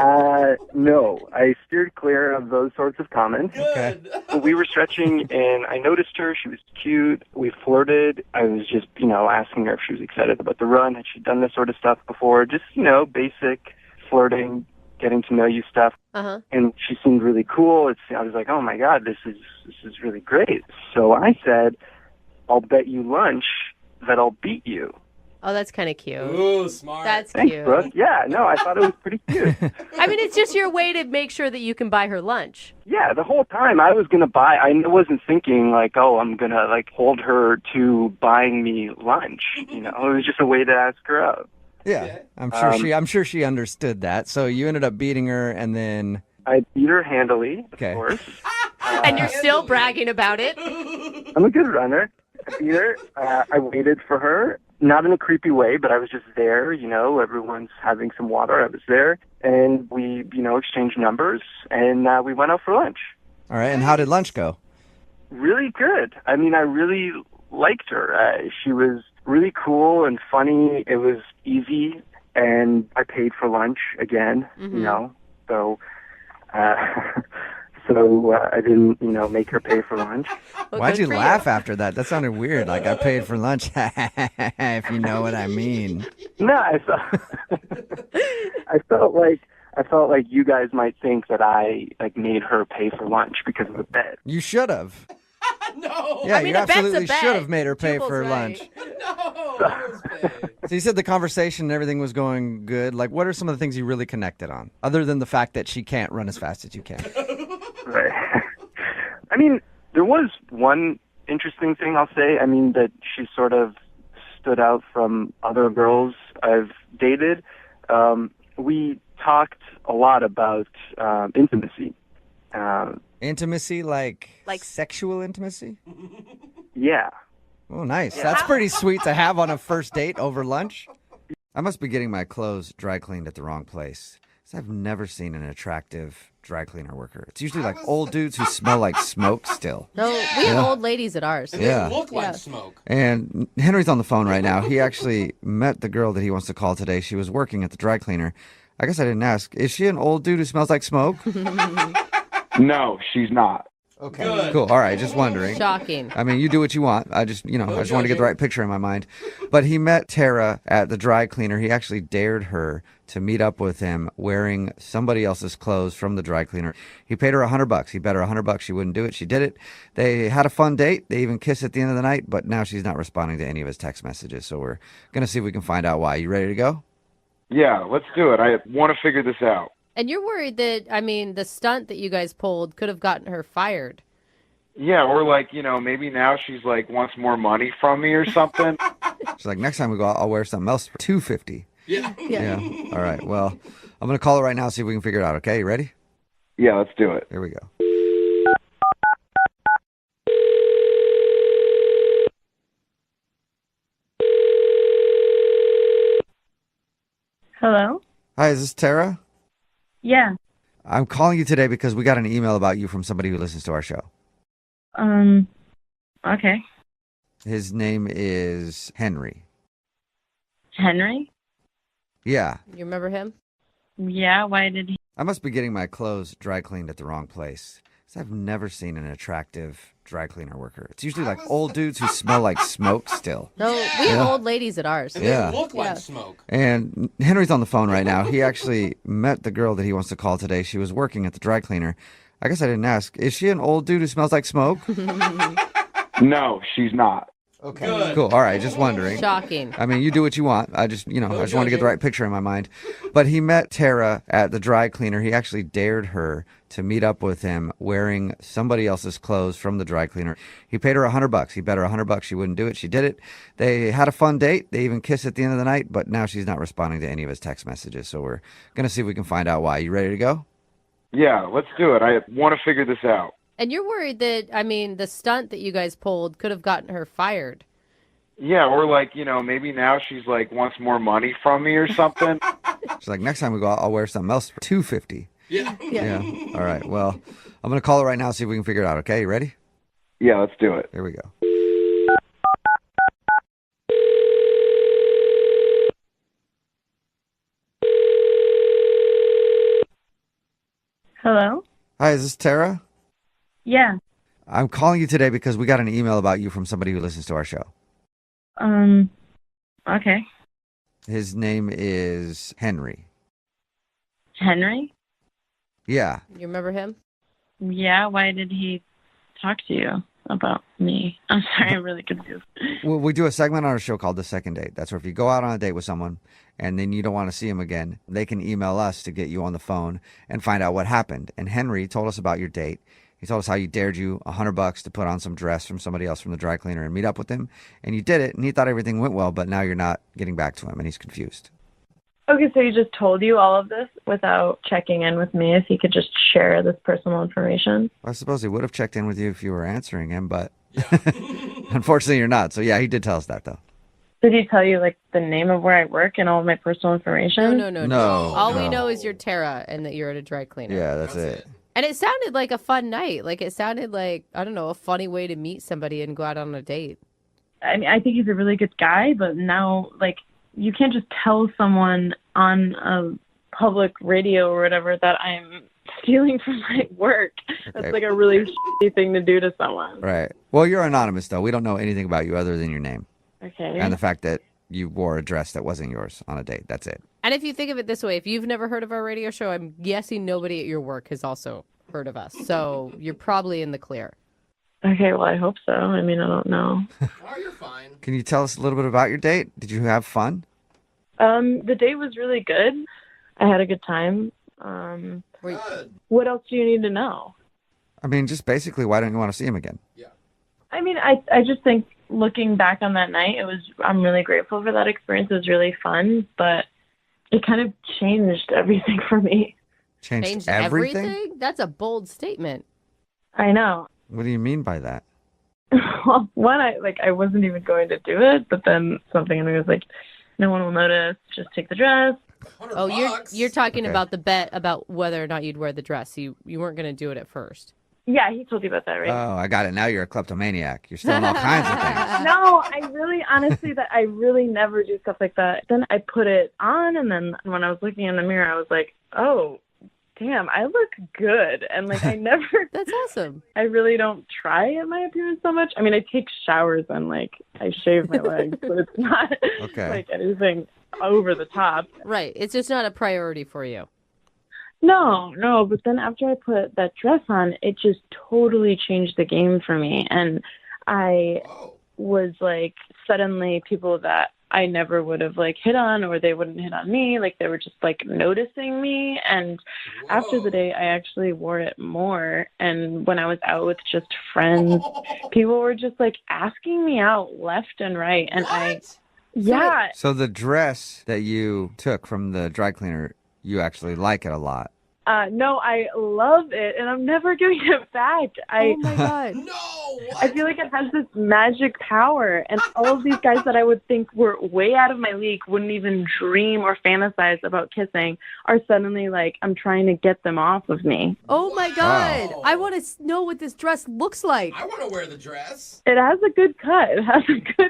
No, I steered clear of those sorts of comments. Okay. But we were stretching, and I noticed her. She was cute. We flirted. I was just, asking her if she was excited about the run. Had she done this sort of stuff before? Just, basic flirting, getting to know you stuff. Uh-huh. And she seemed really cool. I was like, oh my God, this is really great. So I said, I'll bet you lunch that I'll beat you. Oh, that's kind of cute. Ooh, smart. That's Thanks, cute. Brooke. Yeah, no, I thought it was pretty cute. I mean, it's just your way to make sure that you can buy her lunch. Yeah, the whole time I was gonna buy. I wasn't thinking like, oh, I'm gonna like hold her to buying me lunch. You know, it was just a way to ask her out. Yeah, I'm sure she understood that. So you ended up beating her, and then I beat her handily, of Okay. course. And you're still bragging about it. I'm a good runner. I beat her. I waited for her, not in a creepy way, but I was just there. You know, everyone's having some water. I was there, and we, exchanged numbers, and we went out for lunch. all right. And how did lunch go? Really good. I mean, I really liked her. She was really cool and funny. It was easy, and I paid for lunch again. So. So I didn't, make her pay for lunch. Well, Why'd good you for laugh after that? That sounded weird. Like I paid for lunch, if you know what I mean. No, I felt like you guys might think that I made her pay for lunch because of the bet. You should have. No. Yeah, I mean, you a bet's a absolutely bet. should have made her pay Jubal's for right. lunch. No. That was bad. So you said the conversation and everything was going good. Like, what are some of the things you really connected on, other than the fact that she can't run as fast as you can? Right. I mean, there was one interesting thing I'll say. I mean, that she sort of stood out from other girls I've dated. We talked a lot about intimacy. Intimacy, like Like- sexual intimacy? Yeah. Oh, nice. That's pretty sweet to have on a first date over lunch. I must be getting my clothes dry cleaned at the wrong place. 'Cause I've never seen an attractive dry cleaner worker. It's usually like old dudes who smell like smoke still. No, we have old ladies at ours. And Yeah. they look like Yeah. smoke. And Henry's on the phone right now. He actually met the girl that he wants to call today. She was working at the dry cleaner. I guess I didn't ask. Is she an old dude who smells like smoke? No, she's not. Okay. Good. Cool. All right. Just wondering. Shocking. I mean, you do what you want. I just want to get the judging. right picture in my mind. But he met Tara at the dry cleaner. He actually dared her to meet up with him wearing somebody else's clothes from the dry cleaner. He paid her $100. He bet her $100 she wouldn't do it. She did it. They had a fun date. They even kissed at the end of the night, but now she's not responding to any of his text messages. So we're going to see if we can find out why. You ready to go? Yeah, let's do it. I want to figure this out. And you're worried that, I mean, the stunt that you guys pulled could have gotten her fired. Yeah, or maybe now she's wants more money from me or something. She's like, next time we go, I'll wear something else for $250. Yeah. Yeah. All right. Well, I'm going to call her right now, see if we can figure it out. Okay. You ready? Yeah, let's do it. Here we go. Hello? Hi, is this Tara? Yeah. I'm calling you today because we got an email about you from somebody who listens to our show. Okay. His name is Henry. Henry? Yeah. You remember him? Yeah, why did he? I must be getting my clothes dry cleaned at the wrong place. 'Cause I've never seen an attractive dry cleaner worker. It's usually like old dudes who smell like smoke still. No, we have old ladies at ours. And Yeah. they look Yeah. like smoke. And Henry's on the phone right now. He actually met the girl that he wants to call today. She was working at the dry cleaner. I guess I didn't ask. Is she an old dude who smells like smoke? No, she's not. Okay. Good. Cool. All right. Just wondering. Shocking. I mean, you do what you want. I just want to get the judging. right picture in my mind. But he met Tara at the dry cleaner. He actually dared her to meet up with him wearing somebody else's clothes from the dry cleaner. He paid her $100. He bet her $100 she wouldn't do it. She did it. They had a fun date. They even kissed at the end of the night, but now she's not responding to any of his text messages. So we're going to see if we can find out why. You ready to go? Yeah, let's do it. I want to figure this out. And you're worried that, I mean, the stunt that you guys pulled could have gotten her fired. Yeah, or maybe now she's wants more money from me or something. She's like, next time we go, I'll wear something else for $250. Yeah. Yeah. All right. Well, I'm going to call her right now, see if we can figure it out. Okay. You ready? Yeah, let's do it. Here we go. Hello? Hi, is this Tara? Yeah. I'm calling you today because we got an email about you from somebody who listens to our show. Okay. His name is Henry. Henry? Yeah. You remember him? Yeah, why did he talk to you? about me? I'm sorry, I'm really confused. Well, we do a segment on our show called The Second Date. That's where if you go out on a date with someone and then you don't want to see them again, they can email us to get you on the phone and find out what happened. And Henry told us about your date. He told us how you dared you $100 to put on some dress from somebody else from the dry cleaner and meet up with him. And you did it, and he thought everything went well, but now you're not getting back to him, and he's confused. Okay, so he just told you all of this without checking in with me if he could just share this personal information? I suppose he would have checked in with you if you were answering him, but unfortunately you're not. So, yeah, he did tell us that, though. Did he tell you, like, the name of where I work and all of my personal information? No. All we know is you're Tara and that you're at a dry cleaner. Yeah, that's it. And it sounded like a fun night. Like, it sounded like, I don't know, a funny way to meet somebody and go out on a date. I mean, I think he's a really good guy, but now, like, you can't just tell someone on a public radio or whatever that I'm stealing from my work. Okay. That's like a really shitty thing to do to someone. Right. Well, you're anonymous, though. We don't know anything about you other than your name. Okay. And the fact that you wore a dress that wasn't yours on a date. That's it. And if you think of it this way, if you've never heard of our radio show, I'm guessing nobody at your work has also heard of us. So you're probably in the clear. Okay, well, I hope so. I mean, I don't know. Oh, you're fine. Can you tell us a little bit about your date? Did you have fun? The date was really good. I had a good time. Good. What else do you need to know? I mean, just basically, why don't you want to see him again? Yeah. I mean, I just think looking back on that night, I'm really grateful for that experience. It was really fun, but it kind of changed everything for me. Changed everything? That's a bold statement. I know. What do you mean by that? Well, one, I wasn't even going to do it, but then something in me was like, no one will notice. Just take the dress. Oh, you're talking Okay. about the bet about whether or not you'd wear the dress. You weren't going to do it at first. Yeah, he told you about that, right? Oh, I got it. Now you're a kleptomaniac. You're stealing all kinds of things. No, I really never do stuff like that. Then I put it on, and then when I was looking in the mirror, I was like, oh, damn, I look good. And like, That's awesome. I really don't try at my appearance so much. I mean, I take showers and like, I shave my legs, but it's not Okay. like anything over the top. Right. It's just not a priority for you. No, but then after I put that dress on, it just totally changed the game for me. And I was like, suddenly people that I never would have like hit on, or they wouldn't hit on me, like they were just like noticing me. And after the day, I actually wore it more. And when I was out with just friends, people were just like asking me out left and right. And yeah. So the dress that you took from the dry cleaner, you actually like it a lot. No, I love it, and I'm never giving it back. Oh my God. No. What? I feel like it has this magic power, and all of these guys that I would think were way out of my league, wouldn't even dream or fantasize about kissing, are suddenly like, I'm trying to get them off of me. Oh my God. Wow. I want to know what this dress looks like. I want to wear the dress. It has a good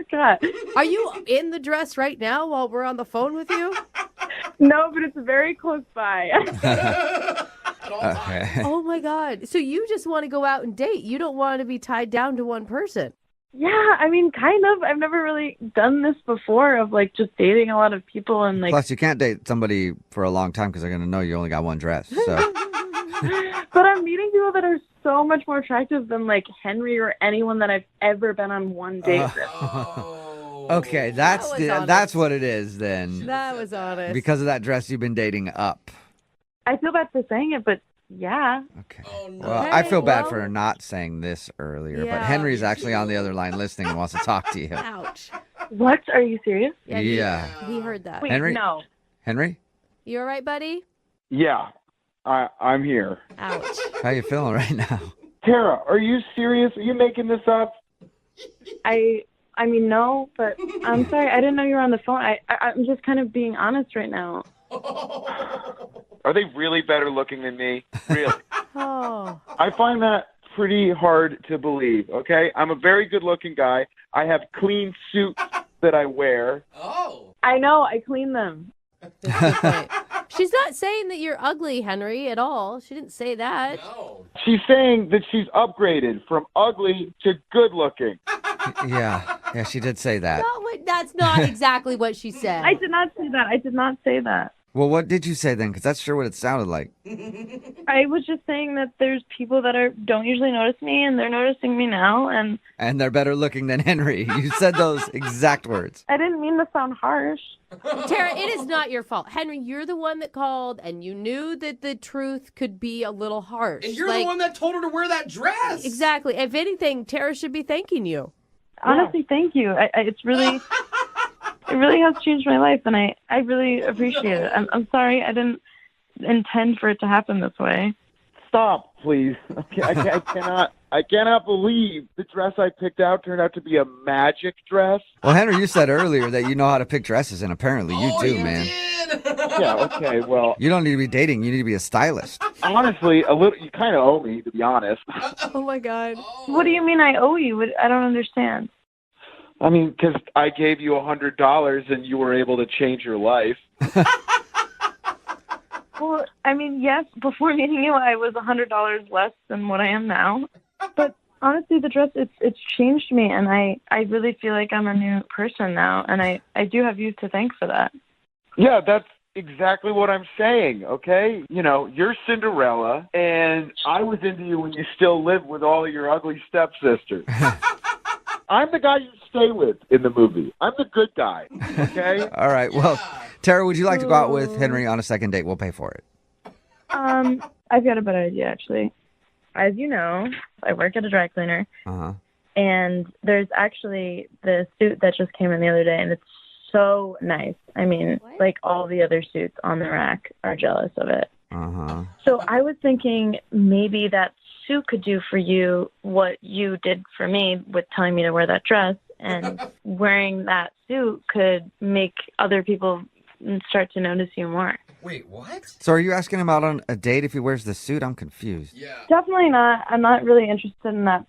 cut. Are you in the dress right now while we're on the phone with you? No, but it's very close by. At all times. Okay. Oh my God. So you just want to go out and date. You don't want to be tied down to one person. Yeah, I mean, kind of. I've never really done this before of like just dating a lot of people and like. Plus, you can't date somebody for a long time because they're going to know you only got one dress. So But I'm meeting people that are so much more attractive than like Henry or anyone that I've ever been on one date with. Oh. okay, that's That was honest. that's what it is then. That was honest. Because of that dress, you've been dating up. I feel bad for saying it, but yeah. Okay. Oh, no. Well, I feel bad well- for not saying this earlier, but Yeah. Henry's actually on the other line listening and wants to talk to you. Ouch. What? Are you serious? Yeah. He heard that. Wait, Henry? no. Henry, You all right, buddy? Yeah, I'm here. Ouch. how you feeling right now? Tara, are you serious? Are you making this up? I mean, no, but I'm sorry. I didn't know you were on the phone. I'm just kind of being honest right now. Are they really better looking than me? Really? Oh. I find that pretty hard to believe, okay? I'm a very good-looking guy. I have clean suits that I wear. Oh. I know. I clean them. That's a good point. She's not saying that you're ugly, Henry, at all. She didn't say that. No. She's saying that she's upgraded from ugly to good-looking. Yeah, she did say that. That's not exactly what she said. I did not say that. Well, what did you say then? Because that's sure what it sounded like. I was just saying that there's people that don't usually notice me, and they're noticing me now, and And they're better looking than Henry. You said those exact words. I didn't mean to sound harsh. Tara, it is not your fault. Henry, you're the one that called, and you knew that the truth could be a little harsh. And you're the one that told her to wear that dress. Exactly. If anything, Tara should be thanking you. Honestly, thank you. It's really, it really has changed my life, and I really appreciate it. I'm sorry I didn't intend for it to happen this way. Stop, please. Okay, I cannot believe the dress I picked out turned out to be a magic dress. Well, Henry, you said earlier that you know how to pick dresses, and apparently you do, man. Yeah, okay, well, You don't need to be dating. You need to be a stylist. honestly, you kind of owe me, to be honest. Oh, my God. What do you mean I owe you? I don't understand. I mean, because I gave you $100 and you were able to change your life. Well, I mean, yes, before meeting you, I was $100 less than what I am now. But honestly, the dress, it's changed me, and I really feel like I'm a new person now, and I do have you to thank for that. Yeah, that's exactly what I'm saying, okay? You know, you're Cinderella, and I was into you when you still lived with all your ugly stepsisters. I'm the guy you stay with in the movie. I'm the good guy, okay? All right. Well, Tara, would you like to go out with Henry on a second date? We'll pay for it. I've got a better idea, actually. As you know, I work at a dry cleaner, Uh-huh. and there's actually the suit that just came in the other day, and it's so nice. I mean, like all the other suits on the rack are jealous of it. Uh-huh. So I was thinking maybe that suit could do for you what you did for me with telling me to wear that dress, and wearing that suit could make other people start to notice you more. Wait, what? So are you asking him out on a date if he wears the suit? I'm confused. Yeah. Definitely not. I'm not really interested in that,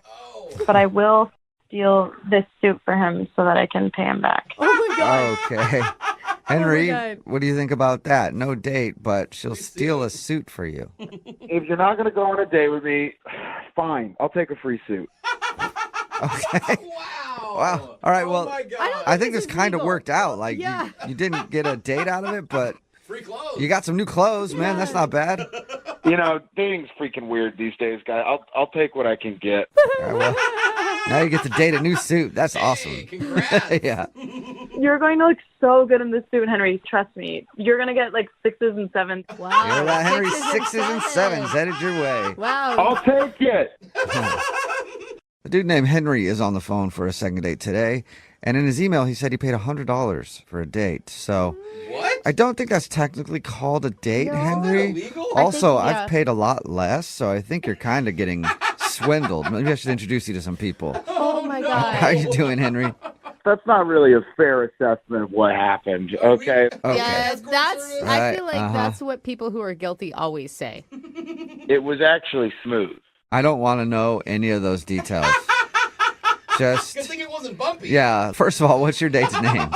but I will steal this suit for him so that I can pay him back. Oh, my God. Okay. Henry, God. what do you think about that? No date, but she'll steal a suit for you. If you're not going to go on a date with me, fine. I'll take a free suit. Okay. Wow. Wow. All right, well, Oh my God. I think this is kind of legal. worked out. Like, Yeah. you didn't get a date out of it, but Free clothes. you got some new clothes, man. That's not bad. You know, dating's freaking weird these days, guys. I'll take what I can get. All right, well, now you get to date a new suit. That's Hey, awesome. congrats. Yeah. You're going to look so good in this suit, Henry. Trust me. You're going to get like 6s and 7s. Wow. You're right, Henry. 6s and 7s headed your way. Wow. I'll take it. A dude named Henry is on the phone for a second date today, and in his email he said he paid $100 for a date. So What? I don't think that's technically called a date, No. Henry. Is that illegal? Also, yeah. I've paid a lot less, so I think you're kind of getting swindled. Maybe I should introduce you to some people. Oh, my God. How you doing, Henry? That's not really a fair assessment of what happened, okay? Okay. Yeah, that's. I Right, feel like uh-huh. that's what people who are guilty always say. It was actually smooth. I don't want to know any of those details. Good Just, thing it wasn't bumpy. yeah. First of all, what's your date's name?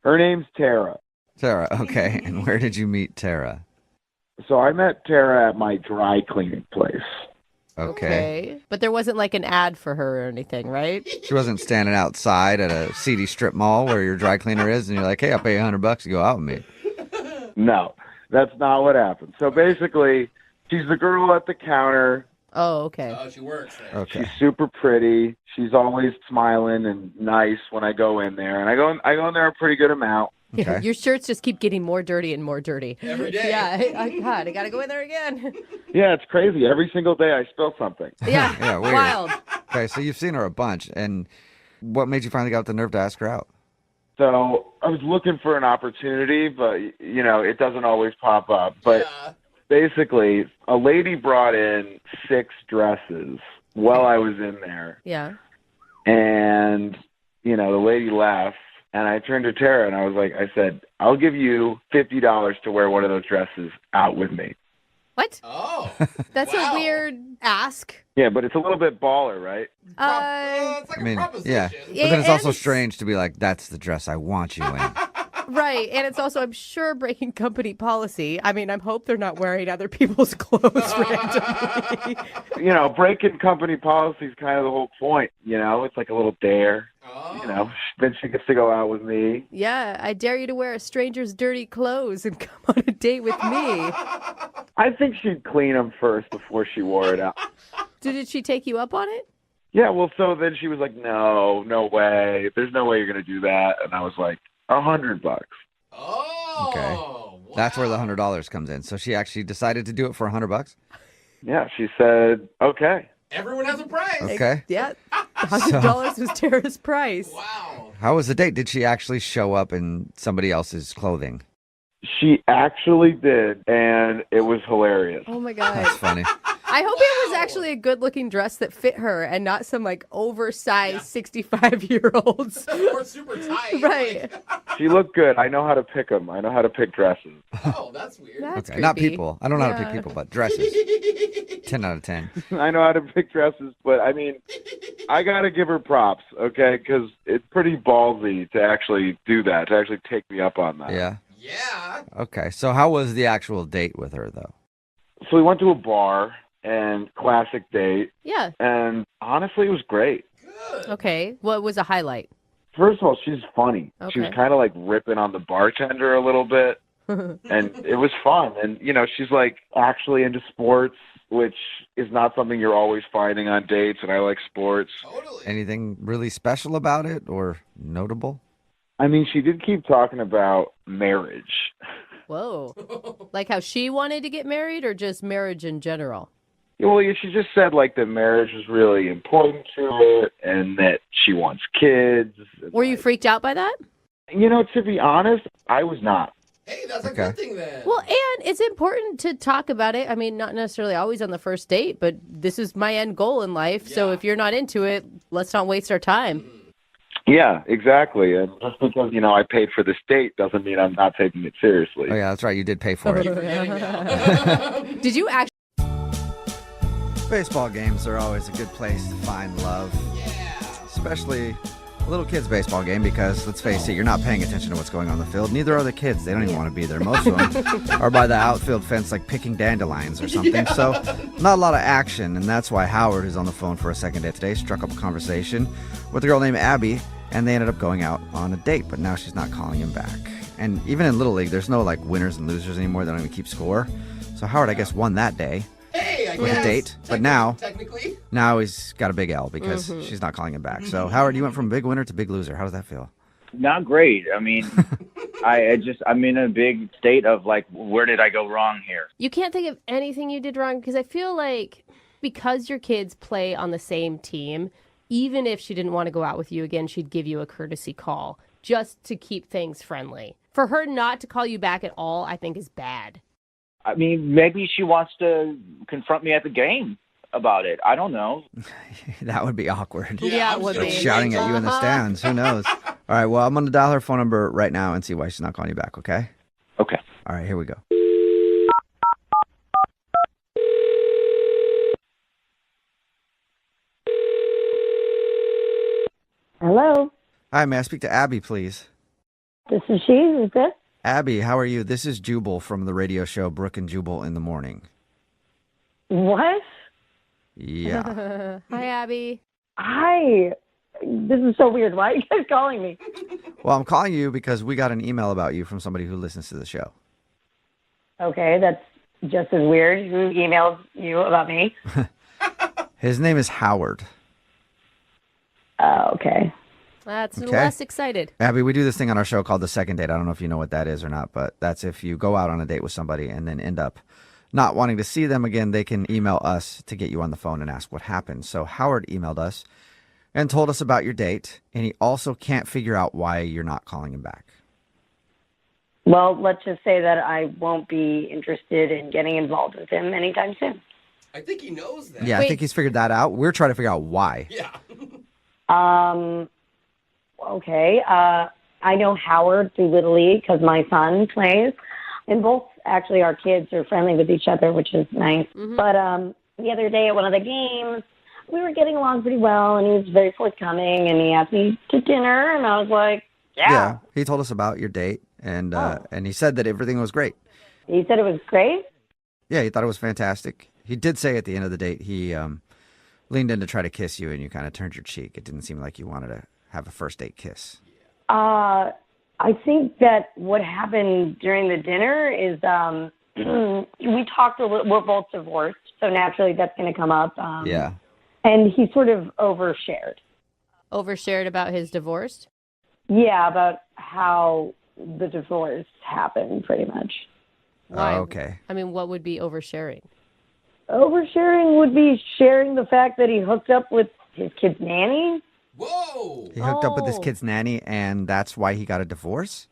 Her name's Tara. Tara. Okay. And where did you meet Tara? So I met Tara at my dry cleaning place. Okay. But there wasn't like an ad for her or anything, right? She wasn't standing outside at a seedy strip mall where your dry cleaner is, and you're like, "Hey, I'll pay you $100 to go out with me." No, that's not what happened. So basically, she's the girl at the counter. Oh, okay. Oh, she works there. Okay. She's super pretty. She's always smiling and nice when I go in there, and I go in there a pretty good amount. Okay. Your shirts just keep getting more dirty and more dirty. Every day. Yeah, God, I gotta go in there again. Yeah, it's crazy. Every single day I spill something. Yeah, Yeah, weird. wild. Okay, so you've seen her a bunch, and what made you finally got the nerve to ask her out? So I was looking for an opportunity, but you know it doesn't always pop up. But Yeah. basically, a lady brought in 6 dresses while I was in there, Yeah. and you know the lady left. And I turned to Tara and I said, I'll give you $50 to wear one of those dresses out with me. What? Oh. That's wow. a weird ask. Yeah, but it's a little bit baller, right? It's like I mean, a proposition. yeah. But Yeah, then it's also and- strange to be like, "That's the dress I want you in." Right. And it's also, I'm sure, breaking company policy. I mean, I hope they're not wearing other people's clothes randomly. You know, breaking company policy is kind of the whole point. You know, it's like a little dare. You know, then she gets to go out with me. Yeah, I dare you to wear a stranger's dirty clothes and come on a date with me. I think she'd clean them first before she wore it out. Did she take you up on it? Yeah, well, so then she was like, no way. There's no way you're going to do that. And I was like, $100. Oh. Okay. Wow. That's where the $100 comes in. So she actually decided to do it for $100? Yeah, she said, okay. Everyone has a price. Okay. Yeah. $100 was Tara's price. Wow. How was the date? Did she actually show up in somebody else's clothing? She actually did, and it was hilarious. Oh, my God. That's funny. I hope it was actually a good-looking dress that fit her and not some, like, oversized 65-year-olds. Or super tight. Right. She looked good. I know how to pick them. I know how to pick dresses. Oh, that's weird. That's Okay, not creepy. people. I don't know how to pick Yeah. people, but dresses. 10 out of 10. I know how to pick dresses, but I mean, I got to give her props, okay? Because it's pretty ballsy to actually do that, to actually take me up on that. Yeah. Yeah. Okay. So how was the actual date with her, though? So we went to a bar, and classic date, Yeah. and honestly, it was great. Okay. What was a highlight? First of all, she's funny. She was Okay. kind of like ripping on the bartender a little bit, and it was fun. And, you know, she's like actually into sports, which is not something you're always finding on dates, and I like sports. Totally. Anything really special about it or notable? I mean, she did keep talking about marriage. Whoa. Like how she wanted to get married or just marriage in general? Well, yeah, she just said like that marriage was really important to her and that she wants kids. Were you freaked out by that? You know, to be honest, I was not. Hey, that's a Okay. good thing then. Well, and it's important to talk about it. I mean, not necessarily always on the first date, but this is my end goal in life. So Yeah. if you're not into it, let's not waste our time. Yeah, exactly. And just because, you know, I paid for this date doesn't mean I'm not taking it seriously. Oh, yeah, that's right. You did pay for it. Forgetting now. Did you actually? Baseball games are always a good place to find love. Yeah. Especially a little kids' baseball game because, let's face it, you're not paying attention to what's going on in the field. Neither are the kids. They don't even want to be there. Most of them are by the outfield fence like picking dandelions or something. So not a lot of action, and that's why Howard, who's on the phone for a second date today, struck up a conversation with a girl named Abby, and they ended up going out on a date, but now she's not calling him back. And even in Little League, there's no like winners and losers anymore. They don't even keep score. So Howard, I guess, won that day Hey, I with guess. a date, but now Technically. he's got a big L because she's not calling him back. So Howard, you went from big winner to big loser. How does that feel? Not great. I mean, I'm in a big state of like, where did I go wrong here? You can't think of anything you did wrong because I feel like because your kids play on the same team, even if she didn't want to go out with you again, she'd give you a courtesy call just to keep things friendly. For her not to call you back at all, I think is bad. I mean, maybe she wants to confront me at the game about it. I don't know. That would be awkward. Yeah, I'm it would just be. gonna Shouting wait at you in the Uh-huh. stands. Who knows? All right, well, I'm going to dial her phone number right now and see why she's not calling you back, okay? Okay. All right, here we go. Hello, Hi, may I speak to Abby, please? this is she. Who's this? Abby, how are you? This is Jubal from the radio show Brooke and Jubal in the Morning. What? Yeah. Hi, Abby. Hi. This is so weird. Why are you guys calling me? Well, I'm calling you because we got an email about you from somebody who listens to the show. Okay, that's just as weird. Who emailed you about me? His name is Howard. Okay. That's Okay. less excited. Abby, we do this thing on our show called the second date. I don't know if you know what that is or not, but that's if you go out on a date with somebody and then end up not wanting to see them again, they can email us to get you on the phone and ask what happened. So Howard emailed us and told us about your date, and he also can't figure out why you're not calling him back. Well, let's just say that I won't be interested in getting involved with him anytime soon. I think he knows that. Yeah, I Wait. think he's figured that out. We're trying to figure out why. Yeah. Okay. I know Howard through Little League because my son plays, and both actually our kids are friendly with each other, which is nice. But the other day at one of the games, we were getting along pretty well, and he was very forthcoming, and he asked me to dinner, and I was like, yeah. He told us about your date, and he said that everything was great. He said it was great? Yeah, he thought it was fantastic. He did say at the end of the date he leaned in to try to kiss you, and you kind of turned your cheek. It didn't seem like you wanted to have a first date kiss. I think that what happened during the dinner is we talked a little. We're both divorced, so naturally that's going to come up. Yeah. And he sort of overshared. Overshared about his divorce? Yeah, about how the divorce happened, pretty much. Why? Okay. I mean, what would be oversharing? Oversharing would be sharing the fact that he hooked up with his kid's nanny. Whoa! He hooked up with his kid's nanny, and that's why he got a divorce?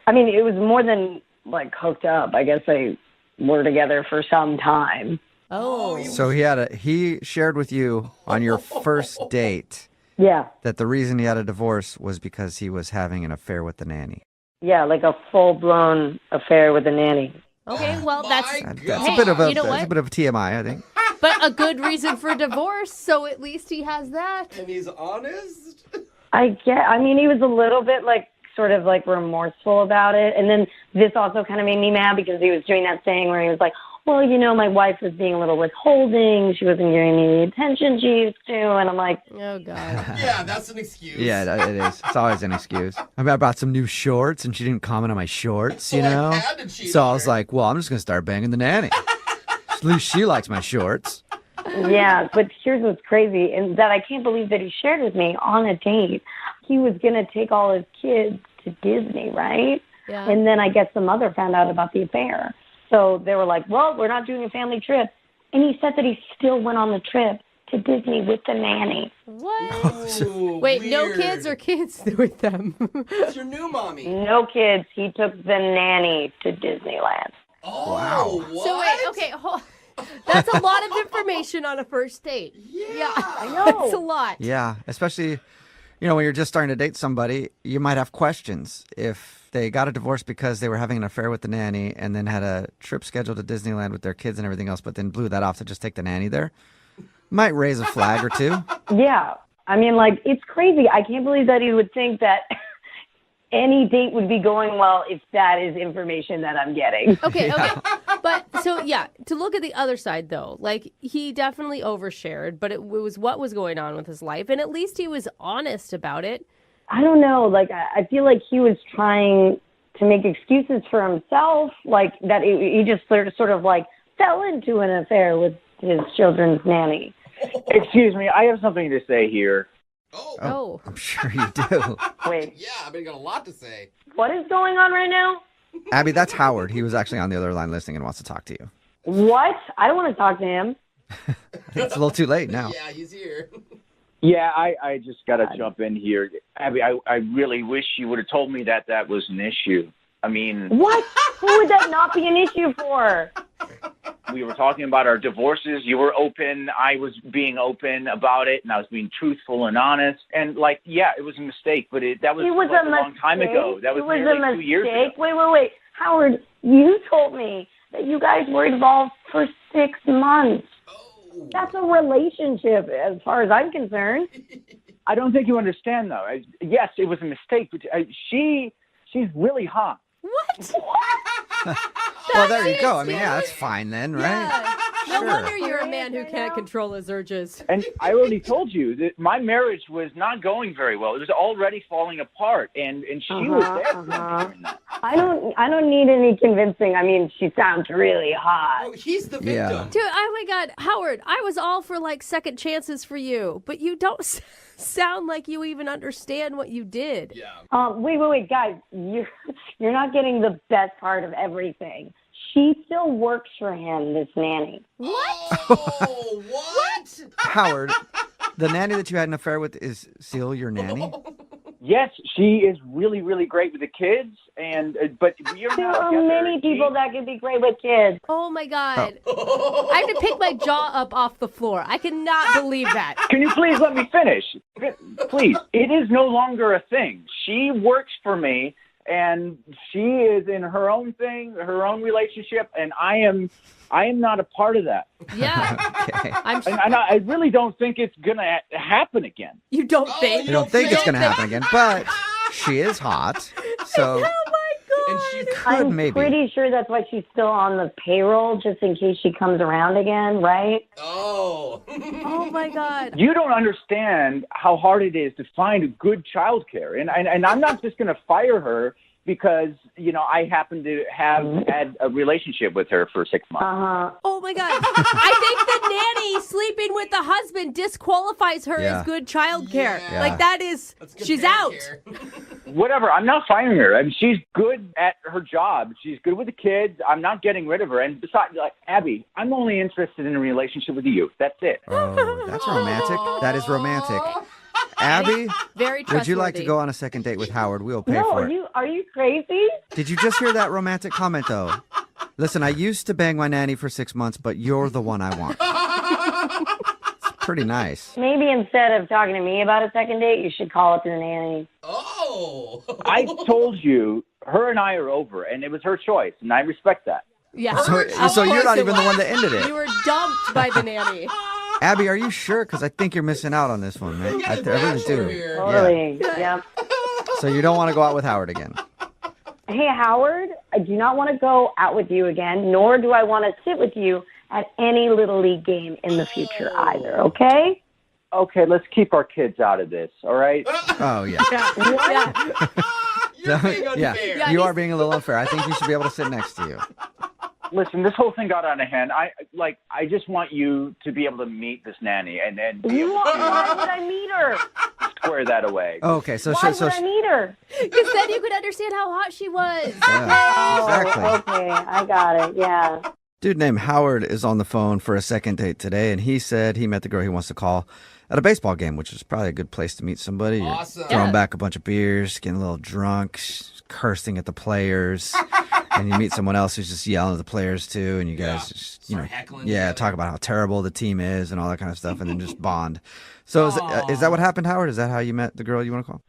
I mean, it was more than, like, hooked up. I guess they were together for some time. Oh. So he shared with you on your first date Yeah. that the reason he had a divorce was because he was having an affair with the nanny. Yeah, like a full-blown affair with a nanny. Okay, well, that's That's a bit of a you know that's a what? bit of a TMI, I think. But a good reason for divorce, so at least he has that. And he's honest? I mean, he was a little bit, like, sort of, like, remorseful about it. And then this also kind of made me mad because he was doing that thing where he was like, well, you know, my wife was being a little withholding. She wasn't giving me the attention she used to. And I'm like, oh, God. Yeah, that's an excuse. Yeah, it is. It's always an excuse. I mean, I bought some new shorts, and she didn't comment on my shorts, you know? I had to cheat So on I was her. like, well, I'm just going to start banging the nanny. At least she likes my shorts. yeah, but here's what's crazy, and that I can't believe that he shared with me on a date. He was going to take all his kids to Disney, right? Yeah. And then I guess the mother found out about the affair. So they were like, well, we're not doing a family trip. And he said that he still went on the trip to Disney with the nanny. What? Ooh, Wait, no weird. kids or kids with them? It's your new mommy. No kids. He took the nanny to Disneyland. Oh, Wow. what? So wait, okay, that's a lot of information on a first date. Yeah. I know. That's a lot. Yeah, especially, when you're just starting to date somebody, you might have questions. If they got a divorce because they were having an affair with the nanny and then had a trip scheduled to Disneyland with their kids and everything else, but then blew that off to just take the nanny there, might raise a flag or two. Yeah. I mean, like, it's crazy. I can't believe that he would think that any date would be going well if that is information that I'm getting. Okay. But so, yeah, to look at the other side, though, like, he definitely overshared, but it was what was going on with his life, and at least he was honest about it. I don't know. Like, I feel like he was trying to make excuses for himself, like that he just sort of like fell into an affair with his children's nanny. Excuse me, I have something to say here. Oh. I'm sure you do. Wait, Yeah, I mean, you got a lot to say. what is going on right now? Abby, that's Howard. He was actually on the other line listening and wants to talk to you. What? I don't want to talk to him. I think it's a little too late now. Yeah, he's here. Yeah, I just got to jump in here. Abby, I really wish you would have told me that was an issue. I mean, What? Who would that not be an issue for? we were talking about our divorces. You were open. I was being open about it, and I was being truthful and honest. And, like, yeah, it was a mistake, but that was, It was like, a a long time ago. That was It was nearly a 2 years ago. mistake. Wait. Howard, you told me that you guys were involved for 6 months. That's a relationship as far as I'm concerned. I don't think you understand, though. Yes, it was a mistake, but she's really hot. What? Well, there you go. I mean, yeah, that's fine then, right? Yeah. No Sure. wonder you're a man who can't control his urges. And I already told you that my marriage was not going very well. It was already falling apart, and she was there for me during that. I don't need any convincing. I mean, she sounds really hot. Oh, he's the victim. Yeah. Dude, oh my God, Howard, I was all for like second chances for you, but you don't sound like you even understand what you did. Yeah. Wait, guys, you're not getting the best part of everything. She still works for him, this nanny. What? Oh, what? Howard, the nanny that you had an affair with is still your nanny? Yes, she is really, really great with the kids, but you're There not are together. many people that could be great with kids. Oh my God. I have to pick my jaw up off the floor. I cannot believe that. Can you please let me finish? Please. It is no longer a thing. She works for me, and she is in her own thing, her own relationship, and I am not a part of that. Yeah. Okay. And I really don't think it's going to happen again. You don't think? I don't think it's going to happen again, but she is hot. So Oh my And she's Could I'm maybe. pretty sure that's why she's still on the payroll, just in case she comes around again, right? oh. Oh my God. You don't understand how hard it is to find good childcare. And I'm not just going to fire her because, I happen to have had a relationship with her for 6 months. Oh my God. I think the nanny sleeping with the husband disqualifies her Yeah. as good childcare. Yeah. Like that is, That's good she's parent out. care. Whatever. I'm not firing her. I mean, she's good at her job. She's good with the kids. I'm not getting rid of her. And besides, Abby, I'm only interested in a relationship with you. That's it. Oh, that's romantic. That is romantic. Abby, Very trustworthy. would you like to go on a second date with Howard? We'll pay No, for it. are you crazy? Did you just hear that romantic comment, though? Listen, I used to bang my nanny for 6 months, but you're the one I want. It's pretty nice. Maybe instead of talking to me about a second date, you should call up to the nanny. Oh. I told you, her and I are over, and it was her choice, and I respect that. Yeah. So Of you're course not it even the was. one that ended it. You were dumped by the nanny. Abby, are you sure? Because I think you're missing out on this one, man. I really do. Here. Totally. Yeah. So you don't want to go out with Howard again? Hey, Howard, I do not want to go out with you again, nor do I want to sit with you at any Little League game in the future either, okay? Okay, let's keep our kids out of this, all right? Oh, yeah. Yeah. You're being Yeah, unfair. you are being a little unfair. I think you should be able to sit next to you. Listen, this whole thing got out of hand. I just want you to be able to meet this nanny and be able Why would I meet her? to square that away. Okay, so Why would I meet her? Because then you could understand how hot she was. yeah, exactly. Oh, okay, I got it, yeah. Dude named Howard is on the phone for a second date today, and he said he met the girl he wants to call at a baseball game, which is probably a good place to meet somebody. You're Awesome. throwing Yeah. back a bunch of beers, getting a little drunk, cursing at the players, and you meet someone else who's just yelling at the players too, and you guys just, Start heckling yeah, together. talk about how terrible the team is and all that kind of stuff, and then just bond. So is that what happened, Howard? Is that how you met the girl you want to call?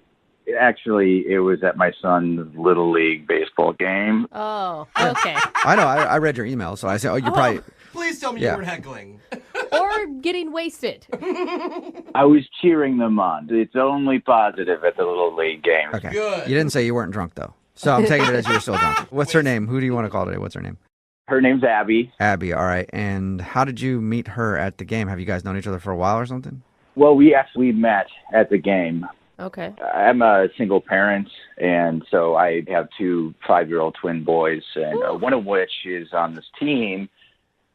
Actually, it was at my son's Little League baseball game. Oh, okay. I know. I read your email, so I said, you're probably. Please tell me Yeah. you weren't heckling. Or getting wasted. I was cheering them on. It's only positive at the Little League game. Okay. Good. You didn't say you weren't drunk, though. So I'm taking it as you were still drunk. What's her name? Who do you want to call today? What's her name? Her name's Abby. Abby. All right. And how did you meet her at the game? Have you guys known each other for a while or something? Well, we actually met at the game. Okay. I'm a single parent, and so I have 2 5-year-old twin boys, and one of which is on this team.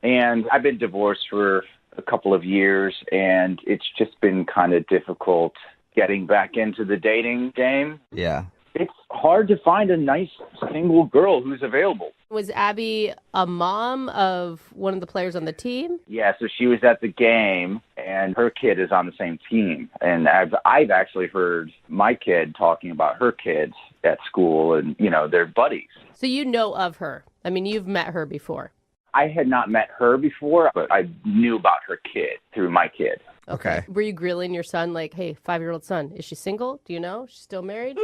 And I've been divorced for a couple of years, and it's just been kind of difficult getting back into the dating game. Yeah. It's hard to find a nice single girl who's available. Was Abby a mom of one of the players on the team? Yeah, so she was at the game, and her kid is on the same team. And I've actually heard my kid talking about her kids at school, and, they're buddies. So you know of her. I mean, you've met her before. I had not met her before, but I knew about her kid through my kid. Okay. Were you grilling your son like, hey, 5-year-old son, is she single? Do you know? She's still married?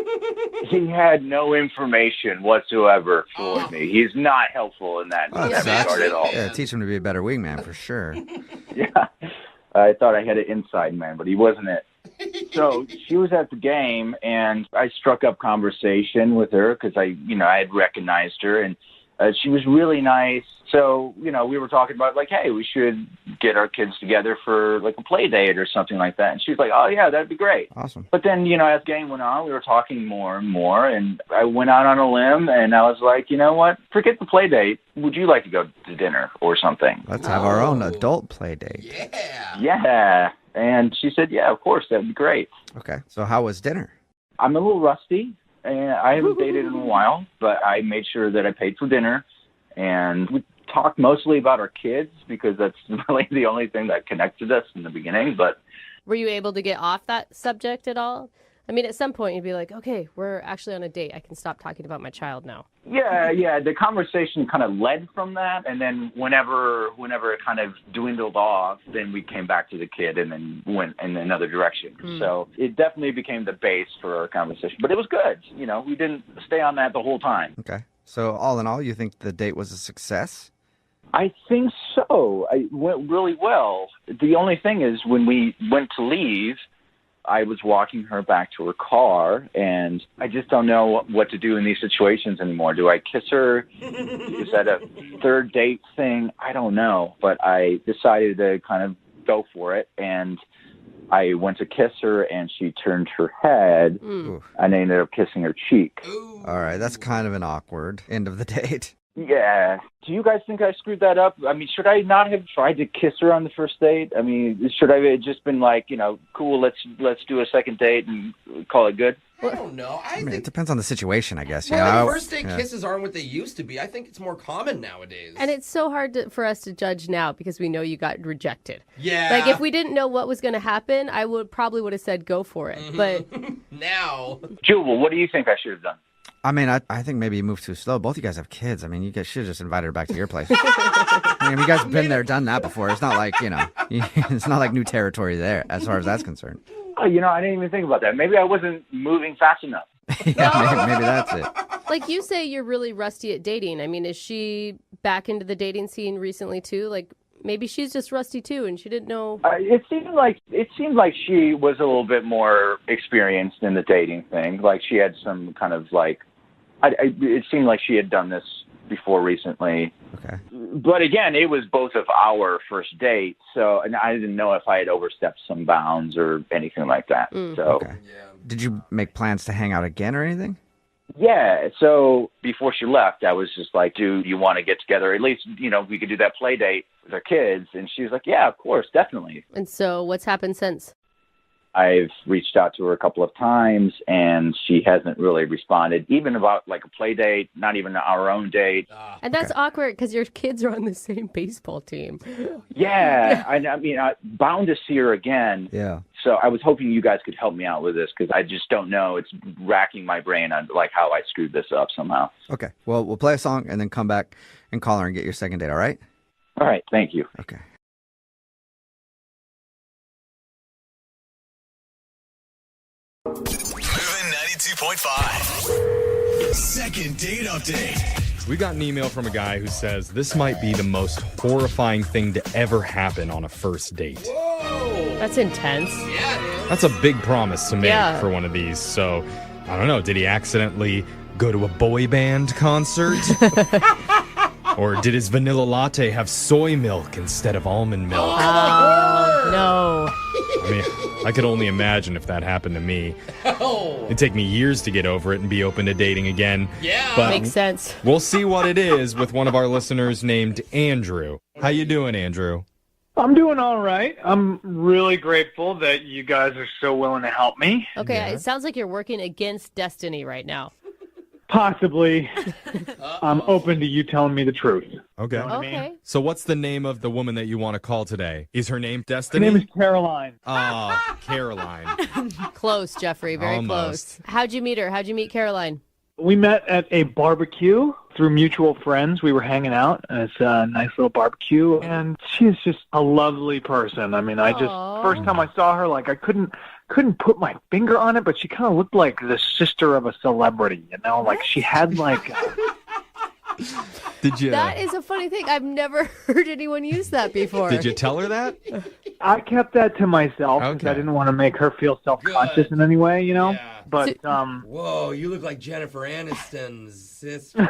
He had no information whatsoever for me. He's not helpful in that, Oh, that that regard at all. Yeah, teach him to be a better wingman for sure. Yeah. I thought I had an inside man, but he wasn't it. So she was at the game, and I struck up conversation with her because I had recognized her, and she was really nice. So, we were talking about, hey, we should get our kids together for, a play date or something like that. And she was like, oh, yeah, that'd be great. Awesome. But then, as the game went on, we were talking more and more. And I went out on a limb, and I was like, you know what? Forget the play date. Would you like to go to dinner or something? Let's have our own adult play date. Yeah. Yeah. And she said, yeah, of course, that'd be great. Okay. So how was dinner? I'm a little rusty, and I haven't dated in a while, but I made sure that I paid for dinner. And we talked mostly about our kids because that's really the only thing that connected us in the beginning. But Were you able to get off that subject at all? I mean, at some point you'd be like, okay, we're actually on a date. I can stop talking about my child now. yeah, the conversation kind of led from that. And then whenever it kind of dwindled off, then we came back to the kid and then went in another direction. So it definitely became the base for our conversation. But it was good. We didn't stay on that the whole time. Okay. So all in all, you think the date was a success? I think so. It went really well. The only thing is when we went to leave, I was walking her back to her car, and I just don't know what to do in these situations anymore. Do I kiss her? Is that a third date thing? I don't know. But I decided to kind of go for it, and I went to kiss her, and she turned her head, and I ended up kissing her cheek. All right, that's kind of an awkward end of the date. Yeah. Do you guys think I screwed that up? I mean, should I not have tried to kiss her on the first date? I mean, should I have just been like, cool, let's do a second date and call it good? I don't know. I mean, it depends on the situation, I guess. Well, first date kisses aren't what they used to be. I think it's more common nowadays. And it's so hard for us to judge now because we know you got rejected. Yeah. Like, if we didn't know what was going to happen, I probably would have said go for it. But now. Jubal, what do you think I should have done? I mean, I think maybe you moved too slow. Both of you guys have kids. I mean, you guys should have just invited her back to your place. I mean, you guys have been there, done that before. It's not like, it's not like new territory there as far as that's concerned. I didn't even think about that. Maybe I wasn't moving fast enough. Yeah, maybe that's it. like you say, you're really rusty at dating. I mean, is she back into the dating scene recently too? Like, maybe she's just rusty too, and she didn't know. It seemed like she was a little bit more experienced in the dating thing. Like she had some kind of like, it seemed like she had done this before recently. Okay. But again, it was both of our first date, and I didn't know if I had overstepped some bounds or anything like that. So. Okay. Did you make plans to hang out again or anything? Yeah, so before she left, I was just like, do you want to get together? At least, we could do that play date with our kids. And she was like, yeah, of course, definitely. And so what's happened since? I've reached out to her a couple of times, and she hasn't really responded, even about like a play date, not even our own date. And that's awkward because your kids are on the same baseball team. Yeah, I mean, I'm bound to see her again. Yeah. So I was hoping you guys could help me out with this because I just don't know. It's racking my brain on like how I screwed this up somehow. Okay. Well, we'll play a song and then come back and call her and get your second date, all right? All right. Thank you. Okay. Moving 92.5. Second date update. We got an email from a guy who says this might be the most horrifying thing to ever happen on a first date. Whoa. That's intense. Yeah, it is. That's a big promise to make Yeah. for one of these. So, I don't know. Did he accidentally go to a boy band concert? Or did his vanilla latte have soy milk instead of almond milk? Oh, no. I mean, I could only imagine if that happened to me. Oh. It'd take me years to get over it and be open to dating again. Yeah. But Makes sense. we'll see what it is with one of our listeners named Andrew. How you doing, Andrew? I'm doing all right. I'm really grateful that you guys are so willing to help me. Okay, It sounds like you're working against destiny right now. Possibly. I'm open to you telling me the truth. Okay. You know what I mean? Okay. So what's the name of the woman that you want to call today? Is her name Her Destiny? name is Caroline. Caroline. Close, Jeffrey. Very Almost. close. How'd you meet her? How'd you meet Caroline? We met at a barbecue through mutual friends. We were hanging out, and it's a nice little barbecue, and she's just a lovely person. I mean, first time I saw her, like I couldn't put my finger on it, but she kind of looked like the sister of a celebrity, like she had like... Did you? That is a funny thing. I've never heard anyone use that before. Did you tell her that? I kept that to myself because I didn't want to make her feel self-conscious in any way, Yeah. But, Whoa, you look like Jennifer Aniston's sister.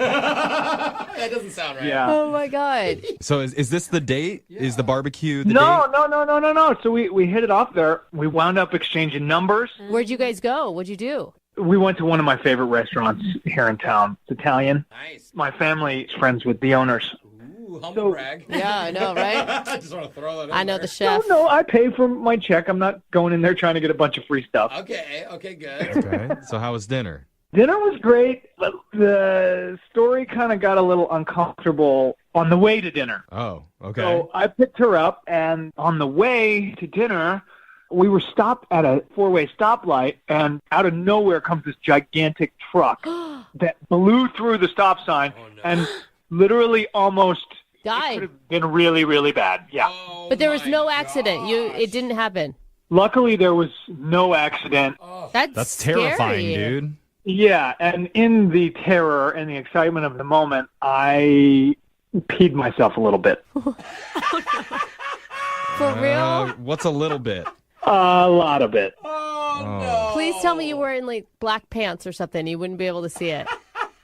That doesn't sound right. Yeah. Oh, my God. So is this the date? Yeah. Is the barbecue the No. date? So we hit it off there. We wound up exchanging numbers. Where'd you guys go? What'd you do? We went to one of my favorite restaurants here in town. It's Italian. Nice. My family's friends with the owners. Ooh, humble brag. Yeah, I know, right? I just want to throw that in I know there. the chef. No, I pay for my check. I'm not going in there trying to get a bunch of free stuff. Okay, good. Okay. So how was dinner? Dinner was great, but the story kind of got a little uncomfortable on the way to dinner. Oh, okay. So I picked her up, and on the way to dinner, we were stopped at a four-way stoplight, and out of nowhere comes this gigantic truck that blew through the stop sign and literally almost died. It could have been really, really bad. Yeah. Oh, But there was no accident. It didn't happen. Luckily, there was no accident. That's terrifying, scary. dude. Yeah, and in the terror and the excitement of the moment, I peed myself a little bit. For real? What's a little bit? A lot of it. Please tell me you're wearing like black pants or something. You wouldn't be able to see it.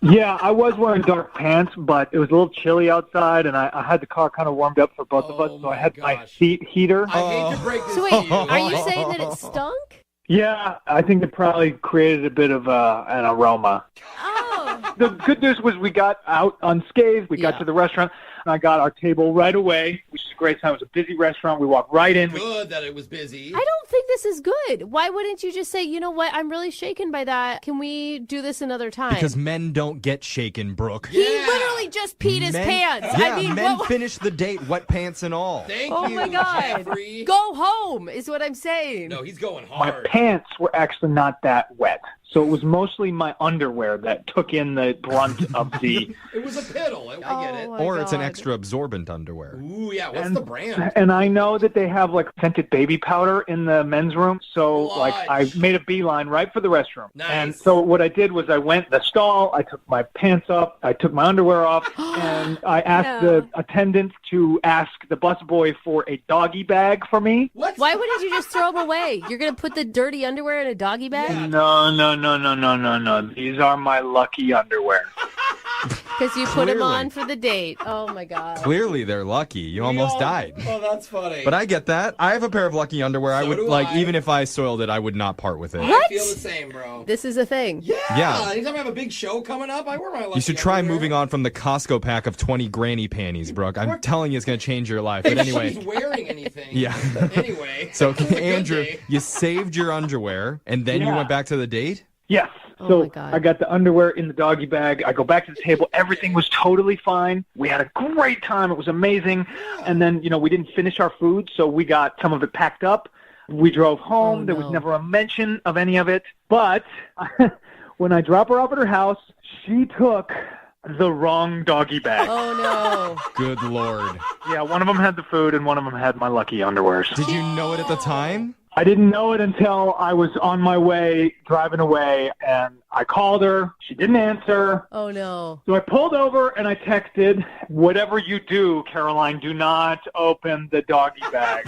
Yeah, I was wearing dark pants, but it was a little chilly outside, and I had the car kind of warmed up for both of us, so I had my heater. I hate to break this So wait, to you. are you saying that it stunk? Yeah, I think it probably created a bit of an aroma. Oh. The good news was we got out unscathed. We got to the restaurant, and I got our table right away, which is a great time. It was a busy restaurant. We walked right in. Good that it was busy. I don't think this is good. Why wouldn't you just say, you know what, I'm really shaken by that. Can we do this another time? Because men don't get shaken, Brooke. He literally just peed his pants. Yeah, I mean, men finish the date wet pants and all. Thank oh you, my God. Jeffrey. Go home is what I'm saying. No, he's going My hard. pants were actually not that wet, so it was mostly my underwear that took in the brunt of the... It was a piddle. I get it. Or it's an extra absorbent underwear. Ooh, yeah. What's the brand? And I know that they have like scented baby powder in the men's room, so like I made a beeline right for the restroom. Nice. And so what I did was I went in the stall, I took my pants off, I took my underwear off, and I asked the attendant to ask the busboy for a doggy bag for me. What? Why wouldn't you just throw them away? You're going to put the dirty underwear in a doggy bag? No. These are my lucky underwear. Because you put them Clearly. on for the date. Oh, my God. Clearly, they're lucky. You almost died. Oh, that's funny. But I get that. I have a pair of lucky underwear. I would do like, I. even if I soiled it, I would not part with it. I feel the same, bro. This is a thing. Yeah. Anytime I have a big show coming up, I wear my lucky You should try underwear. moving on from the Costco pack of 20 granny panties, Brooke. I'm telling you, it's going to change your life. But If anyway. she's wearing anything. Yeah. Anyway. So, it was a good Andrew, day. you saved your underwear, and then you Yeah. went back to the date? Yes. Oh So my God. I got the underwear in the doggy bag. I go back to the table. Everything was totally fine. We had a great time. It was amazing. And then, we didn't finish our food, so we got some of it packed up. We drove home. There was never a mention of any of it. But when I drop her off at her house, she took the wrong doggy bag. Oh, no. Good Lord. Yeah, one of them had the food, and one of them had my lucky underwears. Did you know it at the time? I didn't know it until I was on my way, driving away, and I called her. She didn't answer. Oh, no. So I pulled over and I texted, "Whatever you do, Caroline, do not open the doggy bag."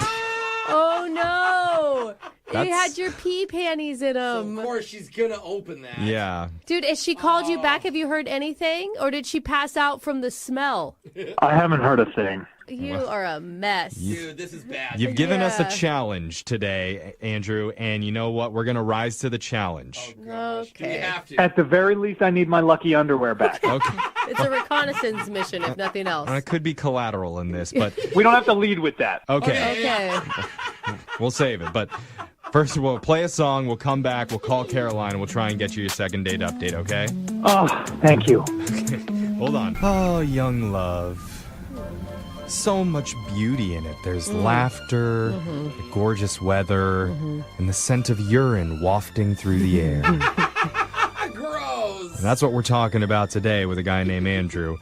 Oh, no. You That's- had your pee panties in them. Of course, she's going to open that. Yeah. Dude, has she called you back? Have you heard anything? Or did she pass out from the smell? I haven't heard a thing. You are a mess. Dude, this is bad. You've given us a Yeah. challenge today, Andrew, and you know what? We're going to rise to the challenge. Do we Okay. have to? At the very least, I need my lucky underwear back. Okay. It's a reconnaissance mission, if nothing else. It could be collateral in this, but We don't have to lead with that. okay. Okay. We'll save it. But first, we'll play a song, we'll come back, we'll call Caroline, and we'll try and get you your second date update, okay? Oh, thank you. Hold on. Oh, young love. So much beauty in it. There's laughter, the gorgeous weather, and the scent of urine wafting through the air. And Gross. that's what we're talking about today with a guy named Andrew.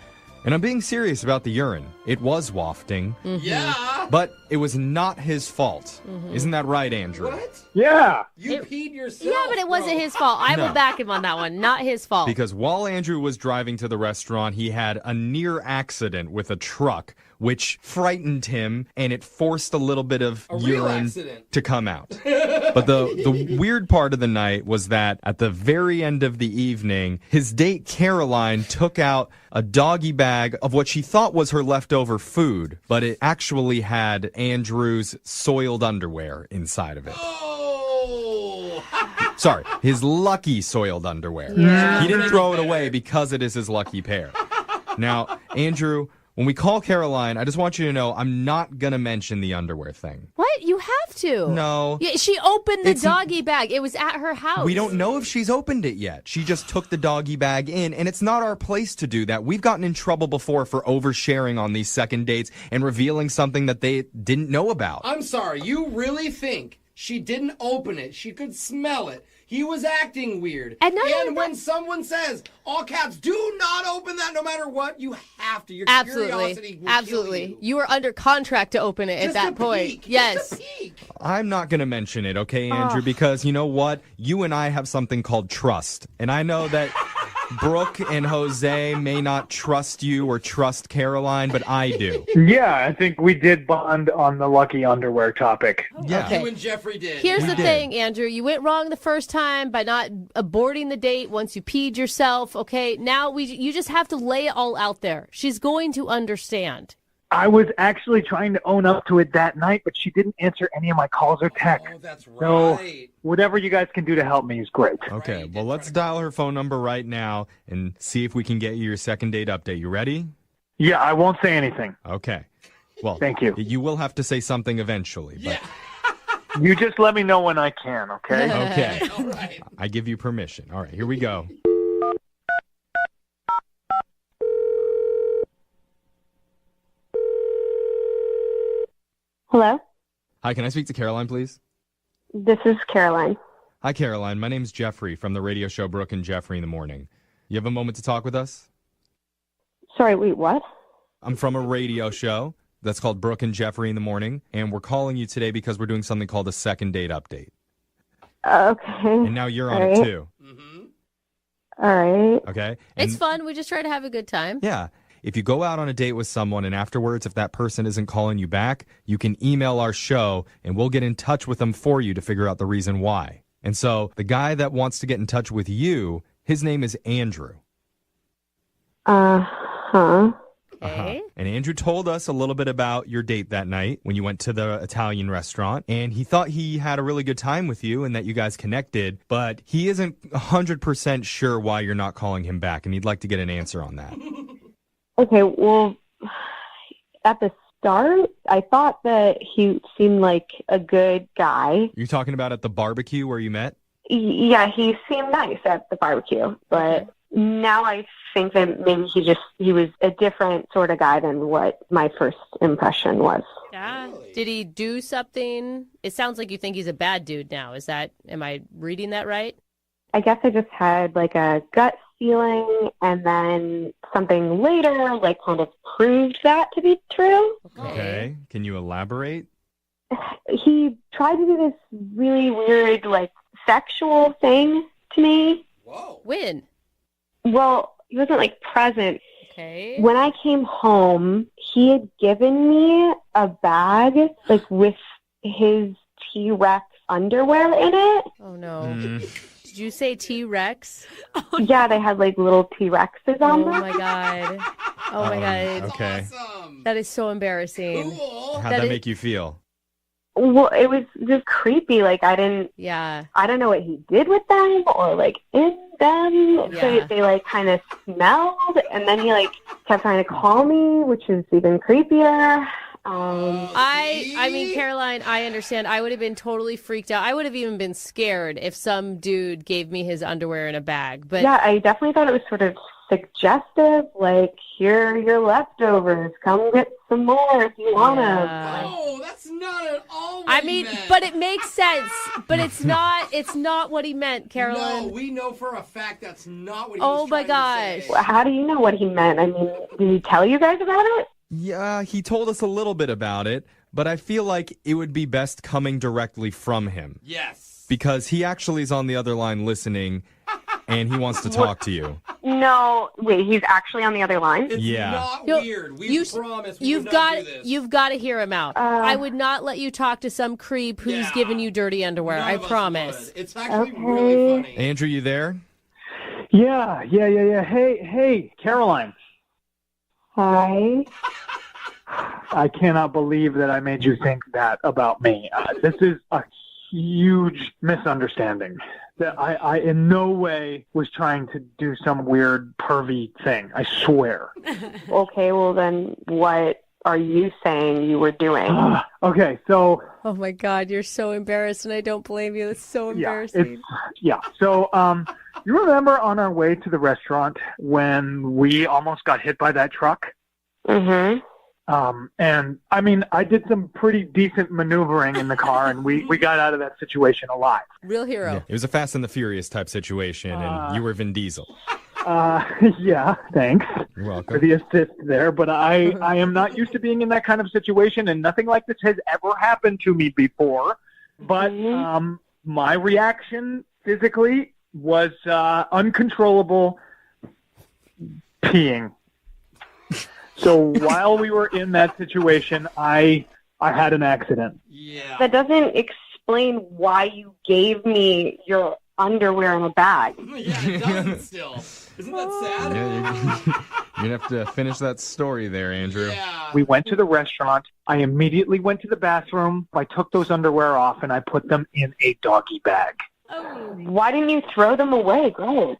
And I'm being serious about the urine. It was wafting, Yeah. but it was not his fault. Isn't that right, Andrew? What? Yeah. You peed yourself. Yeah, but it wasn't bro. his fault. I No. will back him on that one. Not his fault. Because while Andrew was driving to the restaurant, he had a near accident with a truck, which frightened him, and it forced a little bit of A real urine accident. to come out. But the weird part of the night was that at the very end of the evening, his date Caroline took out a doggy bag of what she thought was her leftover food, but it actually had Andrew's soiled underwear inside of it. Oh. Sorry, his lucky soiled underwear. Yeah. He didn't throw it away because it is his lucky pair. Now, Andrew, when we call Caroline, I just want you to know I'm not going to mention the underwear thing. What? You have to. No. Yeah, she opened the It's- doggy bag. It was at her house. We don't know if she's opened it yet. She just took the doggy bag in, and it's not our place to do that. We've gotten in trouble before for oversharing on these second dates and revealing something that they didn't know about. I'm sorry. You really think she didn't open it? She could smell it. He was acting weird. And not only when someone says, all caps, do not open that no matter what, you have to. Your curiosity Absolutely. will Absolutely. kill you. You were under contract to open it at Just that a point. peek. Yes. Just a peek. I'm not going to mention it, okay, Andrew, because you know what? You and I have something called trust. And I know that Brooke and Jose may not trust you or trust Caroline, but I do. Yeah, I think we did bond on the lucky underwear topic. Yeah. Okay. You and Jeffrey did. Here's We the did. thing, Andrew. You went wrong the first time by not aborting the date once you peed yourself. Okay, now you just have to lay it all out there. She's going to understand. I was actually trying to own up to it that night, but she didn't answer any of my calls or texts. Oh, that's right. So whatever you guys can do to help me is great. Okay, well, let's dial her phone number right now and see if we can get you your second date update. You ready? Yeah, I won't say anything. Okay. Well, Thank you. You will have to say something eventually. But You just let me know when I can, okay? Okay. All right. I give you permission. All right, here we go. Hello? Hi, can I speak to Caroline, please? This is Caroline. Hi, Caroline. My name's Jeffrey from the radio show Brooke and Jeffrey in the Morning. You have a moment to talk with us? Sorry, wait, what? I'm from a radio show that's called Brooke and Jeffrey in the Morning, and we're calling you today because we're doing something called a second date update. Okay. And now you're on it, All right. too. All right. Okay? It's And- fun. We just try to have a good time. Yeah. If you go out on a date with someone and afterwards, if that person isn't calling you back, you can email our show and we'll get in touch with them for you to figure out the reason why. And so the guy that wants to get in touch with you, his name is Andrew. Uh-huh. Okay. And Andrew told us a little bit about your date that night when you went to the Italian restaurant. And he thought he had a really good time with you and that you guys connected, but he isn't 100% sure why you're not calling him back. And he'd like to get an answer on that. Okay, well, at the start, I thought that he seemed like a good guy. You're talking about at the barbecue where you met? Yeah, he seemed nice at the barbecue, but now I think that maybe he was a different sort of guy than what my first impression was. Yeah. Did he do something? It sounds like you think he's a bad dude now. Am I reading that right? I guess I just had like a gut feeling, and then something later like kind of proved that to be true. Okay. Can you elaborate? He tried to do this really weird like sexual thing to me. Whoa. When? Well, he wasn't like present. Okay. When I came home, he had given me a bag like with his T-Rex underwear in it. Oh, no. Did you say T-Rex? Yeah, they had like little T-Rexes on Oh, them. my God. Oh, my God. Okay. Awesome. That is so embarrassing. Cool. How'd that make you feel? Well, it was just creepy. Like I don't know what he did with them or like in them. Yeah. So they like kind of smelled, and then he like kept trying to call me, which is even creepier. I mean, Caroline, I understand. I would have been totally freaked out. I would have even been scared if some dude gave me his underwear in a bag. But yeah, I definitely thought it was sort of suggestive, like, here are your leftovers. Come get some more if you want to. Oh, that's not at all what I he mean, meant. but it makes sense. But it's not what he meant, Caroline. No, we know for a fact that's not what he Oh was my trying to gosh. say. How do you know what he meant? I mean, did he tell you guys about it? Yeah, he told us a little bit about it, but I feel like it would be best coming directly from him. Yes. Because he actually is on the other line listening, and he wants to talk to you. No, wait, he's actually on the other line? It's Yeah. not You'll- weird. We you- promise we You've would got not do this. you've got to hear him out. I would not let you talk to some creep who's Yeah. giving you dirty underwear. None I of us promise. would. It's actually really funny. Andrew, you there? Yeah. Hey, Caroline. Hi. I cannot believe that I made you think that about me. This is a huge misunderstanding. That I in no way was trying to do some weird pervy thing. I swear. Okay, well then what are you saying you were doing? Okay, so Oh my God, you're so embarrassed, and I don't blame you. It's so embarrassing. So you remember on our way to the restaurant when we almost got hit by that truck? Mm-hmm. And I mean, I did some pretty decent maneuvering in the car, and we got out of that situation alive. Real hero. Yeah, it was a Fast and the Furious type situation, and you were Vin Diesel. Yeah, thanks You're for welcome. the assist there, but I am not used to being in that kind of situation, and nothing like this has ever happened to me before. But my reaction physically was uncontrollable, peeing. So while we were in that situation, I had an accident. Yeah. That doesn't explain why you gave me your underwear in a bag. Yeah, it doesn't still. Isn't that sad? Yeah, you're going to have to finish that story there, Andrew. Yeah. We went to the restaurant. I immediately went to the bathroom. I took those underwear off, and I put them in a doggy bag. Why didn't you throw them away? Great.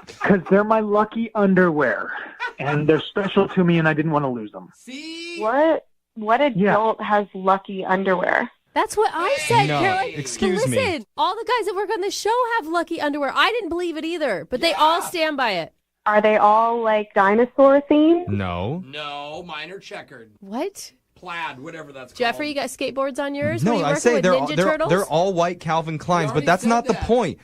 Because they're my lucky underwear, and they're special to me, and I didn't want to lose them. See? What adult has lucky underwear? That's what I said, No, Caroline. excuse but me. listen, all the guys that work on the show have lucky underwear. I didn't believe it either, but they all stand by it. Are they all like dinosaur themed? No. No, mine are checkered. What? Plaid, whatever that's called. Jeffrey, you got skateboards on yours? Were No, you I working say with Ninja Turtles? they're all white Calvin Kleins, but already that's said not the that. point.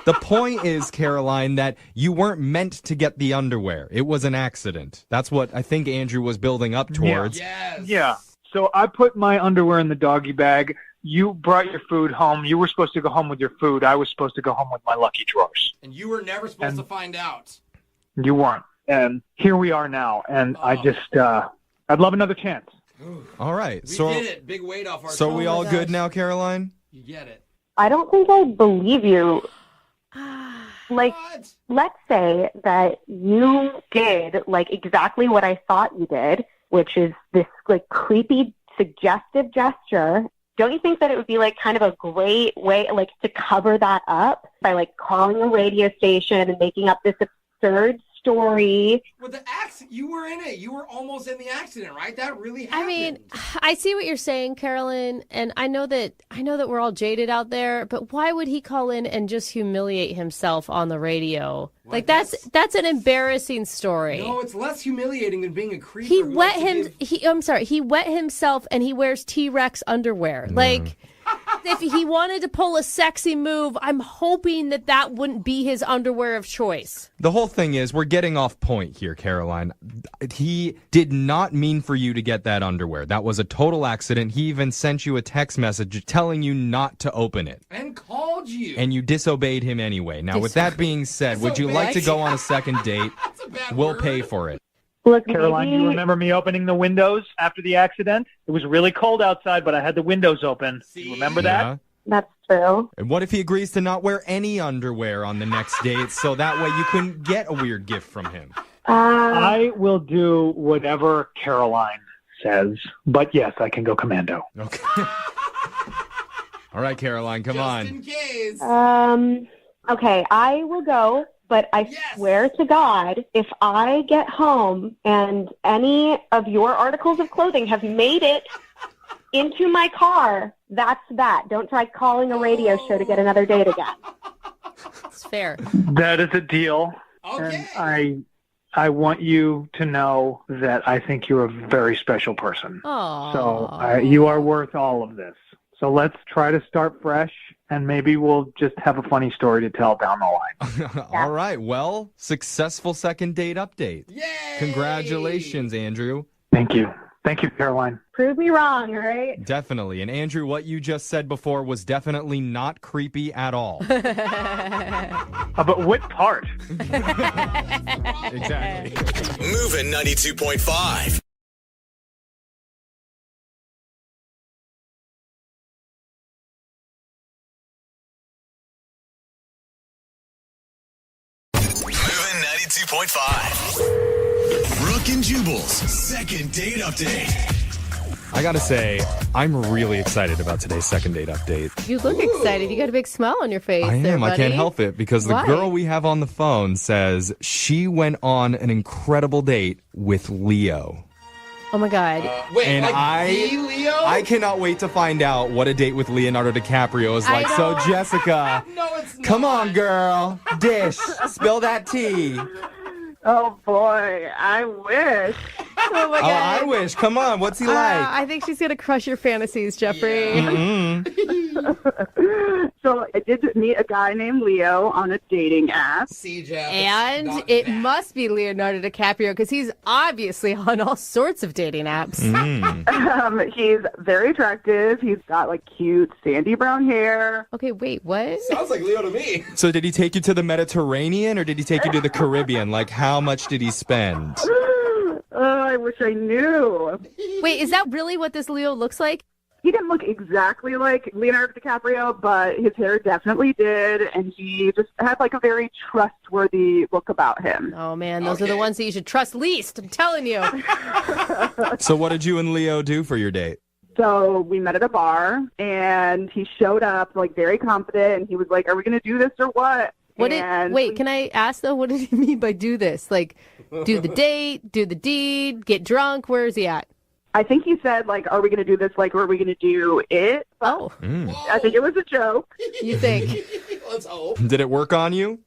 The point is, Caroline, that you weren't meant to get the underwear. It was an accident. That's what I think Andrew was building up towards. Yes. Yeah. So I put my underwear in the doggy bag. You brought your food home. You were supposed to go home with your food. I was supposed to go home with my lucky drawers. And you were never supposed to find out. You weren't. And here we are now. And I just, I'd love another chance. All right. We so did it. Big weight off our So shoulders. we all good now, Caroline? You get it. I don't think I believe you. Like, let's say that you did like exactly what I thought you did, which is this like creepy, suggestive gesture. Don't you think that it would be like kind of a great way like to cover that up by like calling a radio station and making up this absurd story? Well, the accident, you were in it. You were almost in the accident, right? That really happened. I mean, I see what you're saying, Carolyn, and I know that we're all jaded out there, but why would he call in and just humiliate himself on the radio? Well, like that's an embarrassing story. No, it's less humiliating than being a creeper. He who wet likes to him. He wet himself, and he wears T-Rex underwear. Like, if he wanted to pull a sexy move, I'm hoping that wouldn't be his underwear of choice. The whole thing is, we're getting off point here, Caroline. He did not mean for you to get that underwear. That was a total accident. He even sent you a text message telling you not to open it. And called you. And you disobeyed him anyway. Now, with that being said, would you like to go on a second date? We'll pay for it. Look, Caroline, maybe... you remember me opening the windows after the accident? It was really cold outside, but I had the windows open. You remember that? That's true. And what if he agrees to not wear any underwear on the next date, so that way you couldn't get a weird gift from him? I will do whatever Caroline says, but yes, I can go commando. Okay. All right, Caroline, come on. in case. Okay, I will go. But I swear to God, if I get home and any of your articles of clothing have made it into my car, that's that. Don't try calling a radio show to get another date again. It's fair. That is a deal. Okay. And I want you to know that I think you're a very special person. Aww. So you are worth all of this. So let's try to start fresh, and maybe we'll just have a funny story to tell down the line. All right. Well, successful second date update. Yay! Congratulations, Andrew. Thank you. Thank you, Caroline. Prove me wrong, all right? Definitely. And Andrew, what you just said before was definitely not creepy at all. But what part? Exactly. Moving 92.5. Moving 92.5. Brooke and Jubal's second date update. I gotta say, I'm really excited about today's second date update. You look excited. You got a big smile on your face. I there, am. I buddy. can't help it because the Why? girl we have on the phone says she went on an incredible date with Leo. Oh my God. Wait, And like the Leo? I cannot wait to find out what a date with Leonardo DiCaprio is like. So, Jessica, No, it's not. come on, girl. Dish. Spill that tea. Oh, boy. I wish. Oh my Oh, God. I wish. Come on. What's he like? I think she's going to crush your fantasies, Jeffrey. Mm-mm. So I did meet a guy named Leo on a dating app. See, Jeff. And it must be Leonardo DiCaprio because he's obviously on all sorts of dating apps. He's very attractive. He's got like cute sandy brown hair. Okay, wait, what? Sounds like Leo to me. So did he take you to the Mediterranean or did he take you to the Caribbean? Like, how much did he spend? I wish I knew. Wait, is that really what this Leo looks like? He didn't look exactly like Leonardo DiCaprio, but his hair definitely did, and he just had like a very trustworthy look about him. Oh man, those are the ones that you should trust least, I'm telling you. So what did you and Leo do for your date? So we met at a bar, and he showed up like very confident, and he was like, "Are we going to do this or what?" Wait, can I ask though, what did he mean by do this? Like, do the date, do the deed, get drunk? Where is he at? I think he said, like, are we going to do this, like, or are we going to do it? Oh. I think it was a joke. You think? Let's hope. Did it work on you?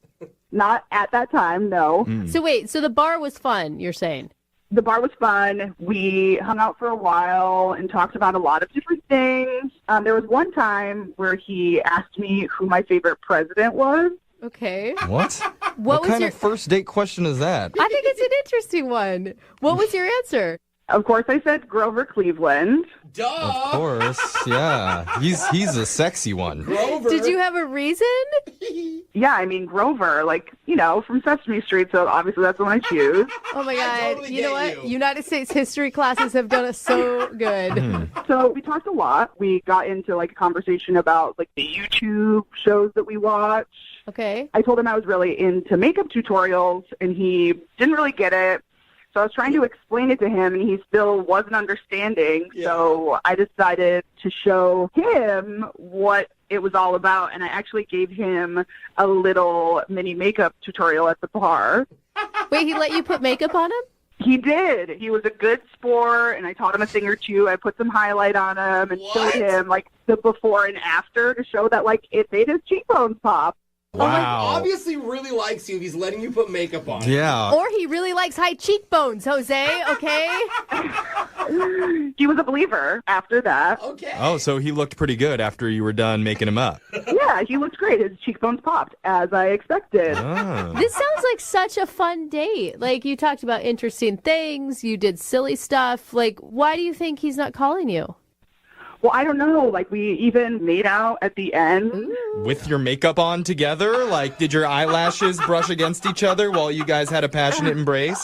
Not at that time, no. So wait, so the bar was fun, you're saying? The bar was fun. We hung out for a while and talked about a lot of different things. There was one time where he asked me who my favorite president was. Okay. What? What was kind your of first date question is that? I think it's an interesting one. What was your answer? Of course, I said Grover Cleveland. Duh! Of course, yeah. He's a sexy one. Grover. Did you have a reason? Yeah, I mean, Grover, like, you know, from Sesame Street, so obviously that's the one I choose. Oh my God. totally You know get what? you. United States history classes have done us so good. So we talked a lot. We got into, like, a conversation about, like, the YouTube shows that we watch. Okay. I told him I was really into makeup tutorials, and he didn't really get it. So I was trying to explain it to him, and he still wasn't understanding. Yeah. So I decided to show him what it was all about, and I actually gave him a little mini makeup tutorial at the bar. Wait, he let you put makeup on him? He did. He was a good sport, and I taught him a thing or two. I put some highlight on him and showed him, like, the before and after to show that, like, it made his cheekbones pop. Wow. Obviously really likes you if he's letting you put makeup on. Yeah. Or he really likes high cheekbones, Jose, okay? He was a believer after that. Okay. Oh, so he looked pretty good after you were done making him up. Yeah, he looked great. His cheekbones popped, as I expected. Oh. This sounds like such a fun date. Like, you talked about interesting things, you did silly stuff. Like, why do you think he's not calling you? Well, I don't know. Like, we even made out at the end. With your makeup on together? Like, did your eyelashes brush against each other while you guys had a passionate embrace?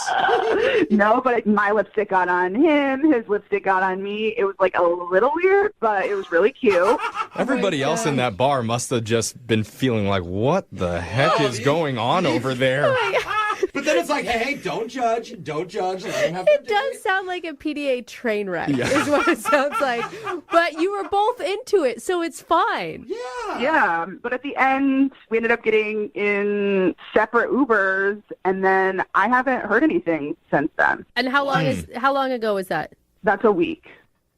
No, but my lipstick got on him. His lipstick got on me. It was, like, a little weird, but it was really cute. Everybody else in that bar must have just been feeling like, what the heck is going on over there? But then it's like, hey, don't judge. Let him have It does sound like a PDA train wreck, is what it sounds like. But you were both into it, so it's fine. Yeah, but at the end, we ended up getting in separate Ubers, and then I haven't heard anything since then. And how long ago was that? That's a week.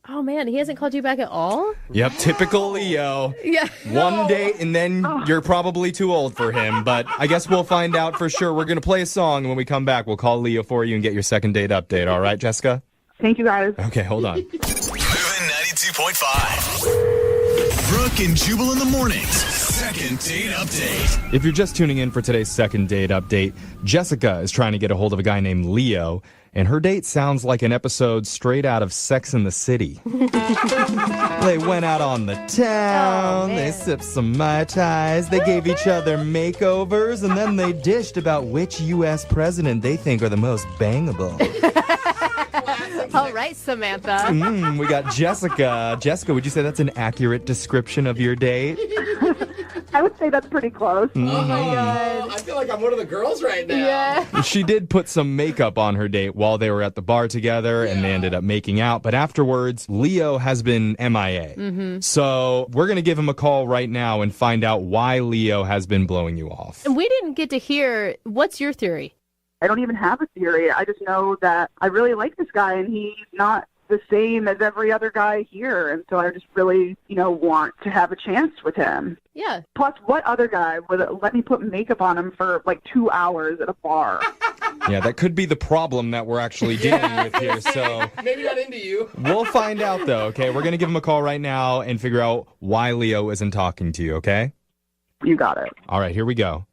Oh man, he hasn't called you back at all? Yep, typical Leo. Yeah. One date and then you're probably too old for him, but I guess we'll find out for sure. We're going to play a song, and when we come back, we'll call Leo for you and get your second date update. All right, Jessica? Thank you, guys. Okay, hold on. Moving 92.5. Brooke and Jubal in the mornings. Second date update. If you're just tuning in for today's second date update, Jessica is trying to get a hold of a guy named Leo, and her date sounds like an episode straight out of Sex and the City. They went out on the town, they sipped some Mai Tais, they gave each other makeovers, and then they dished about which U.S. president they think are the most bangable. All right, Samantha. We got Jessica. Jessica, would you say that's an accurate description of your date? I would say that's pretty close. Oh my God. I feel like I'm one of the girls right now. Yeah. She did put some makeup on her date while they were at the bar together, and they ended up making out. But afterwards, Leo has been MIA. So we're going to give him a call right now and find out why Leo has been blowing you off. And we didn't get to hear, what's your theory? I don't even have a theory. I just know that I really like this guy, and he's not the same as every other guy here. And so I just really, want to have a chance with him. Yeah. Plus, what other guy would let me put makeup on him for like 2 hours at a bar? Yeah, that could be the problem that we're actually dealing with here. So Maybe not into you. we'll find out, though, okay? We're going to give him a call right now and figure out why Leo isn't talking to you, okay? You got it. All right, here we go.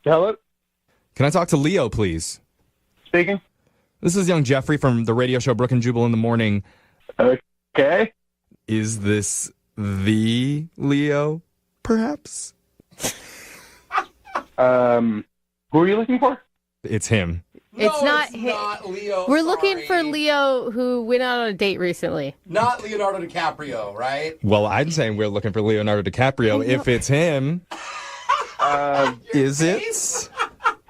Hello? Can I talk to Leo, please? Speaking. This is young Jeffrey from the radio show Brooke and Jubal in the Morning. Okay. Is this the Leo, perhaps? Who are you looking for? It's him. It's not Leo. We're looking for Leo who went out on a date recently. Not Leonardo DiCaprio, right? Well, I'm saying we're looking for Leonardo DiCaprio. If it's him, is it?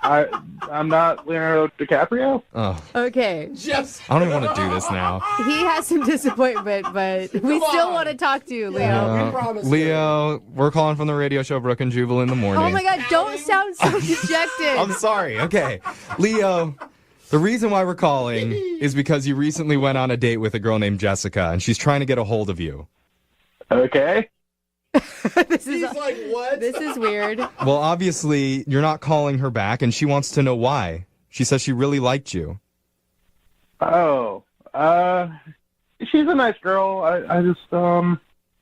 I'm not Leonardo DiCaprio. Oh, Okay. I don't even want to do this now. He has some disappointment, but we still want to talk to you, Leo. Leo, we're calling from the radio show Brooke and Jubal in the Morning. Oh my God, don't sound so dejected. I'm sorry. Okay. Leo, the reason why we're calling is because you recently went on a date with a girl named Jessica, and she's trying to get a hold of you. Okay. He's like, what? This is weird. Well, obviously, you're not calling her back, and she wants to know why. She says she really liked you. Oh. She's a nice girl. I just,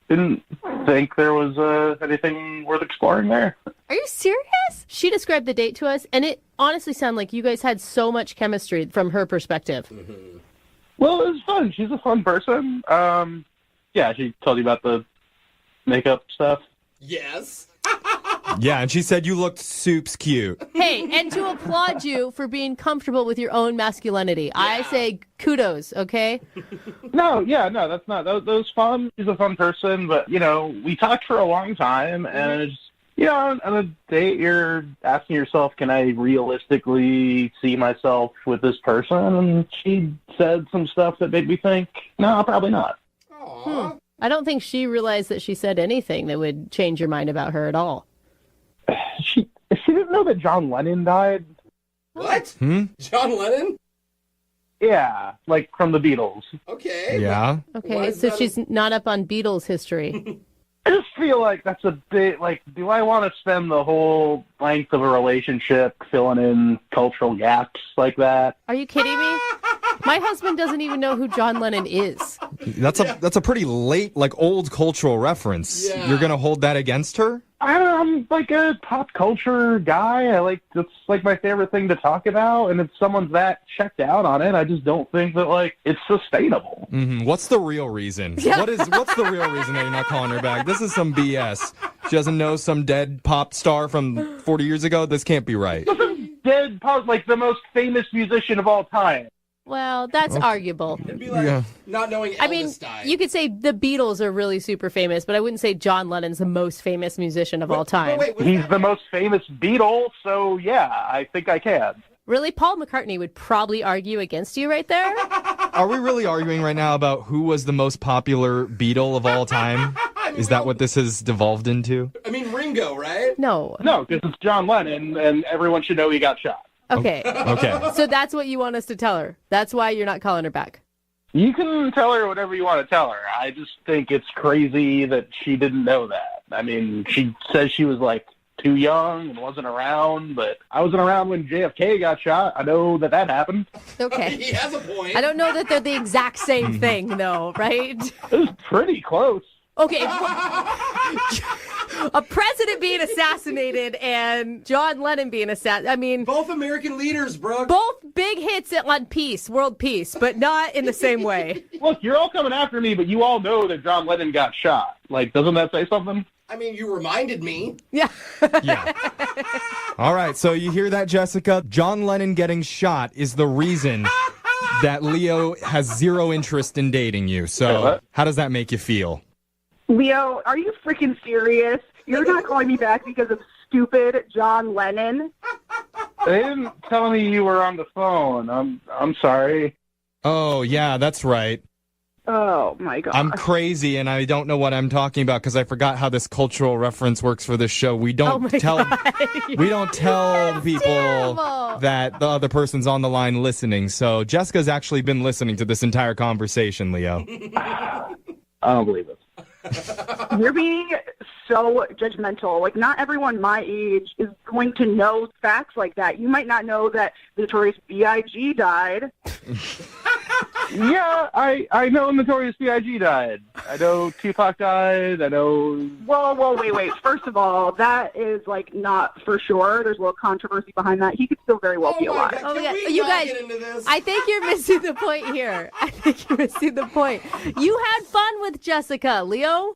didn't think there was, anything worth exploring there. Are you serious? She described the date to us, and it honestly sounded like you guys had so much chemistry from her perspective. Mm-hmm. Well, it was fun. She's a fun person. Yeah, she told you about the makeup stuff. Yes. Yeah, and she said you looked soups cute. Hey, and to applaud you for being comfortable with your own masculinity. I say kudos, okay? No, that's not. That was fun. She's a fun person, but, we talked for a long time, and it's, on a date, you're asking yourself, can I realistically see myself with this person? And she said some stuff that made me think, no, probably not. I don't think she realized that she said anything that would change your mind about her at all. She didn't know that John Lennon died. What? John Lennon? Yeah, like from the Beatles. Okay. Yeah. Okay, so she's not up on Beatles history. I just feel like that's a bit, do I want to spend the whole length of a relationship filling in cultural gaps like that? Are you kidding me? My husband doesn't even know who John Lennon is. That's a pretty late, old cultural reference. Yeah. You're going to hold that against her? I'm like a pop culture guy. That's like my favorite thing to talk about. And if someone's that checked out on it, I just don't think that it's sustainable. Mm-hmm. What's the real reason? What's the real reason that you're not calling her back? This is some BS. She doesn't know some dead pop star from 40 years ago? This can't be right. Dead pop, the most famous musician of all time. Well, that's arguable. It'd be like not knowing Elvis died. You could say the Beatles are really super famous, but I wouldn't say John Lennon's the most famous musician of all time. He's the most famous Beatle, so yeah, I think I can. Really? Paul McCartney would probably argue against you right there? Are we really arguing right now about who was the most popular Beatle of all time? Is that what this has devolved into? I mean, Ringo, right? No. No, because it's John Lennon, and everyone should know he got shot. Okay. Okay. So that's what you want us to tell her. That's why you're not calling her back. You can tell her whatever you want to tell her. I just think it's crazy that she didn't know that. I mean, she says she was too young and wasn't around, but I wasn't around when JFK got shot. I know that happened. Okay. He has a point. I don't know that they're the exact same thing, though, right? It was pretty close. Okay. A president being assassinated and John Lennon being assassinated. I mean, both American leaders, Brooke. Both big hits on peace, world peace, but not in the same way. Look, you're all coming after me, but you all know that John Lennon got shot. Doesn't that say something? I mean, you reminded me. Yeah. All right, so you hear that, Jessica? John Lennon getting shot is the reason that Leo has zero interest in dating you. So how does that make you feel? Leo, are you freaking serious? You're not calling me back because of stupid John Lennon? They didn't tell me you were on the phone. I'm sorry. Oh, yeah, that's right. Oh, my God. I'm crazy, and I don't know what I'm talking about because I forgot how this cultural reference works for this show. We don't tell people that the other person's on the line listening. So Jessica's actually been listening to this entire conversation, Leo. I don't believe it. You're being so judgmental. Not everyone my age is going to know facts like that. You might not know that the Notorious B.I.G. died. Yeah, I know Notorious B.I.G. died. I know Tupac died. I know. Whoa, wait. First of all, that is like not for sure. There's a little controversy behind that. He could still very well be alive. Oh my God. You guys, I think you're missing the point here. I think you're missing the point. You had fun with Jessica, Leo.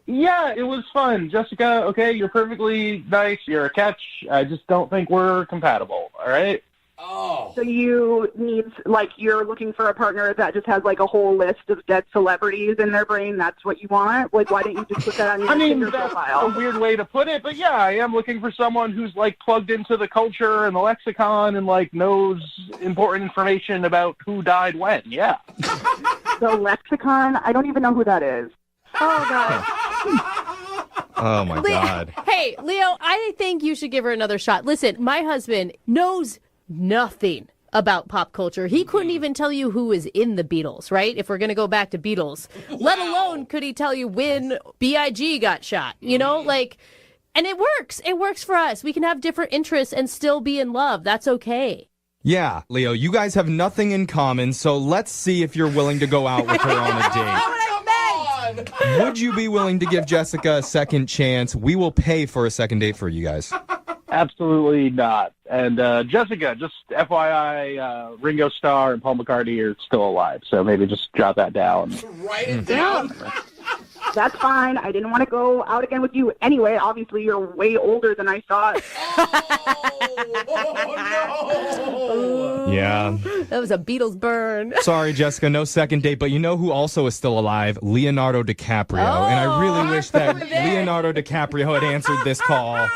Yeah, it was fun. Jessica, okay, you're perfectly nice. You're a catch. I just don't think we're compatible, all right? Oh. So you need, like, you're looking for a partner that just has, like, a whole list of dead celebrities in their brain. That's what you want? Like, why didn't you just put that on your Tinder that's profile? a weird way to put it, but yeah, I am looking for someone who's, like, plugged into the culture and the lexicon and, like, knows important information about who died when, yeah. The lexicon? I don't even know who that is. Oh, God. Oh, my God. Hey, Leo, I think you should give her another shot. Listen, my husband knows nothing about pop culture. He couldn't even tell you who is in the Beatles, right? If we're going to go back to Beatles. Wow. Let alone could he tell you when B.I.G. got shot, you know? Like, and it works. It works for us. We can have different interests and still be in love. That's okay. Yeah, Leo, you guys have nothing in common, so let's see if you're willing to go out with her on a date. Would you be willing to give Jessica a second chance? We will pay for a second date for you guys. Absolutely not. And Jessica, just FYI, Ringo Starr and Paul McCartney are still alive, so maybe just jot that down. Write it down. That's fine. I didn't want to go out again with you anyway. Obviously, you're way older than I thought. Oh, no. Yeah. That was a Beatles burn. Sorry, Jessica, no second date, but you know who also is still alive? Leonardo DiCaprio. And I really wish that Leonardo DiCaprio had answered this call.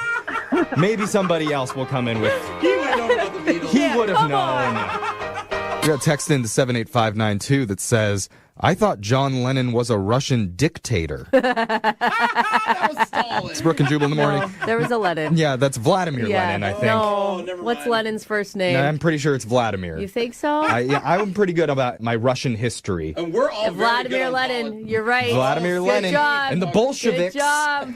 Maybe somebody else will come in with... He would have known about the Beatles. He would have known. We got a text into 78592 that says, I thought John Lennon was a Russian dictator. That was Stalin. It's Brooke and Jubal in the morning. No, there was a Lennon. Yeah, that's Vladimir Lenin, I think. No, what's Lenin's first name? No, I'm pretty sure it's Vladimir. You think so? I'm pretty good about my Russian history. And we're all Vladimir Lenin. You're right. Vladimir Lenin. Good job. And the Bolsheviks. Good job.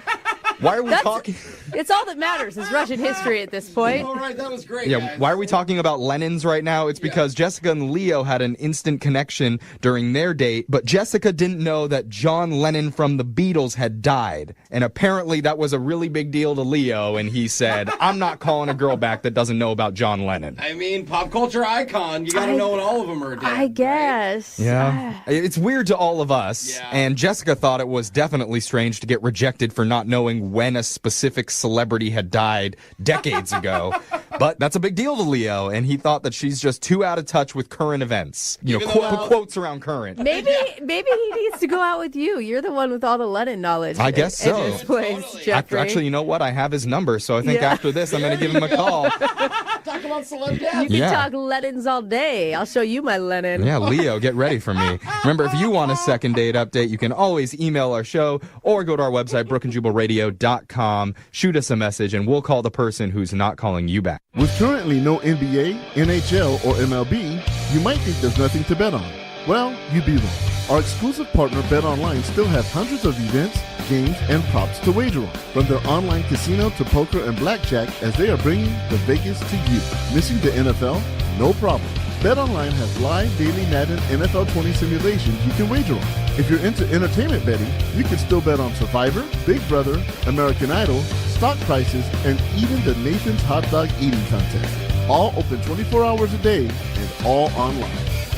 Why are we talking? It's all that matters is Russian history at this point. All right, that was great. Yeah, guys. why are we talking about Lenins right now? It's because Jessica and Leo had an instant connection during their date, but Jessica didn't know that John Lennon from the Beatles had died. And apparently that was a really big deal to Leo, and he said, I'm not calling a girl back that doesn't know about John Lennon. I mean, pop culture icon. You got to know when all of them are dead. I guess. Right? Yeah. It's weird to all of us, and Jessica thought it was definitely strange to get rejected for not knowing when a specific celebrity had died decades ago. But that's a big deal to Leo, and he thought that she's just too out of touch with current events. You know, quotes around current. Maybe he needs to go out with you. You're the one with all the Lennon knowledge. I guess so. In this place, Jeffrey. Actually, you know what? I have his number, so I think after this, I'm going to give him a call. Talk about celeb death. You can talk Lennons all day. I'll show you my Lennon. Yeah, Leo, get ready for me. Remember, if you want a second date update, you can always email our show or go to our website, brookandjubalradio.com. Shoot us a message, and we'll call the person who's not calling you back. With currently no NBA, NHL, or MLB, you might think there's nothing to bet on. Well, you'd be wrong. Our exclusive partner BetOnline still has hundreds of events, games, and props to wager on. From their online casino to poker and blackjack, as they are bringing the Vegas to you. Missing the NFL? No problem. BetOnline has live daily Madden NFL 20 simulations you can wager on. If you're into entertainment betting, you can still bet on Survivor, Big Brother, American Idol, stock prices, and even the Nathan's Hot Dog Eating Contest. All open 24 hours a day and all online.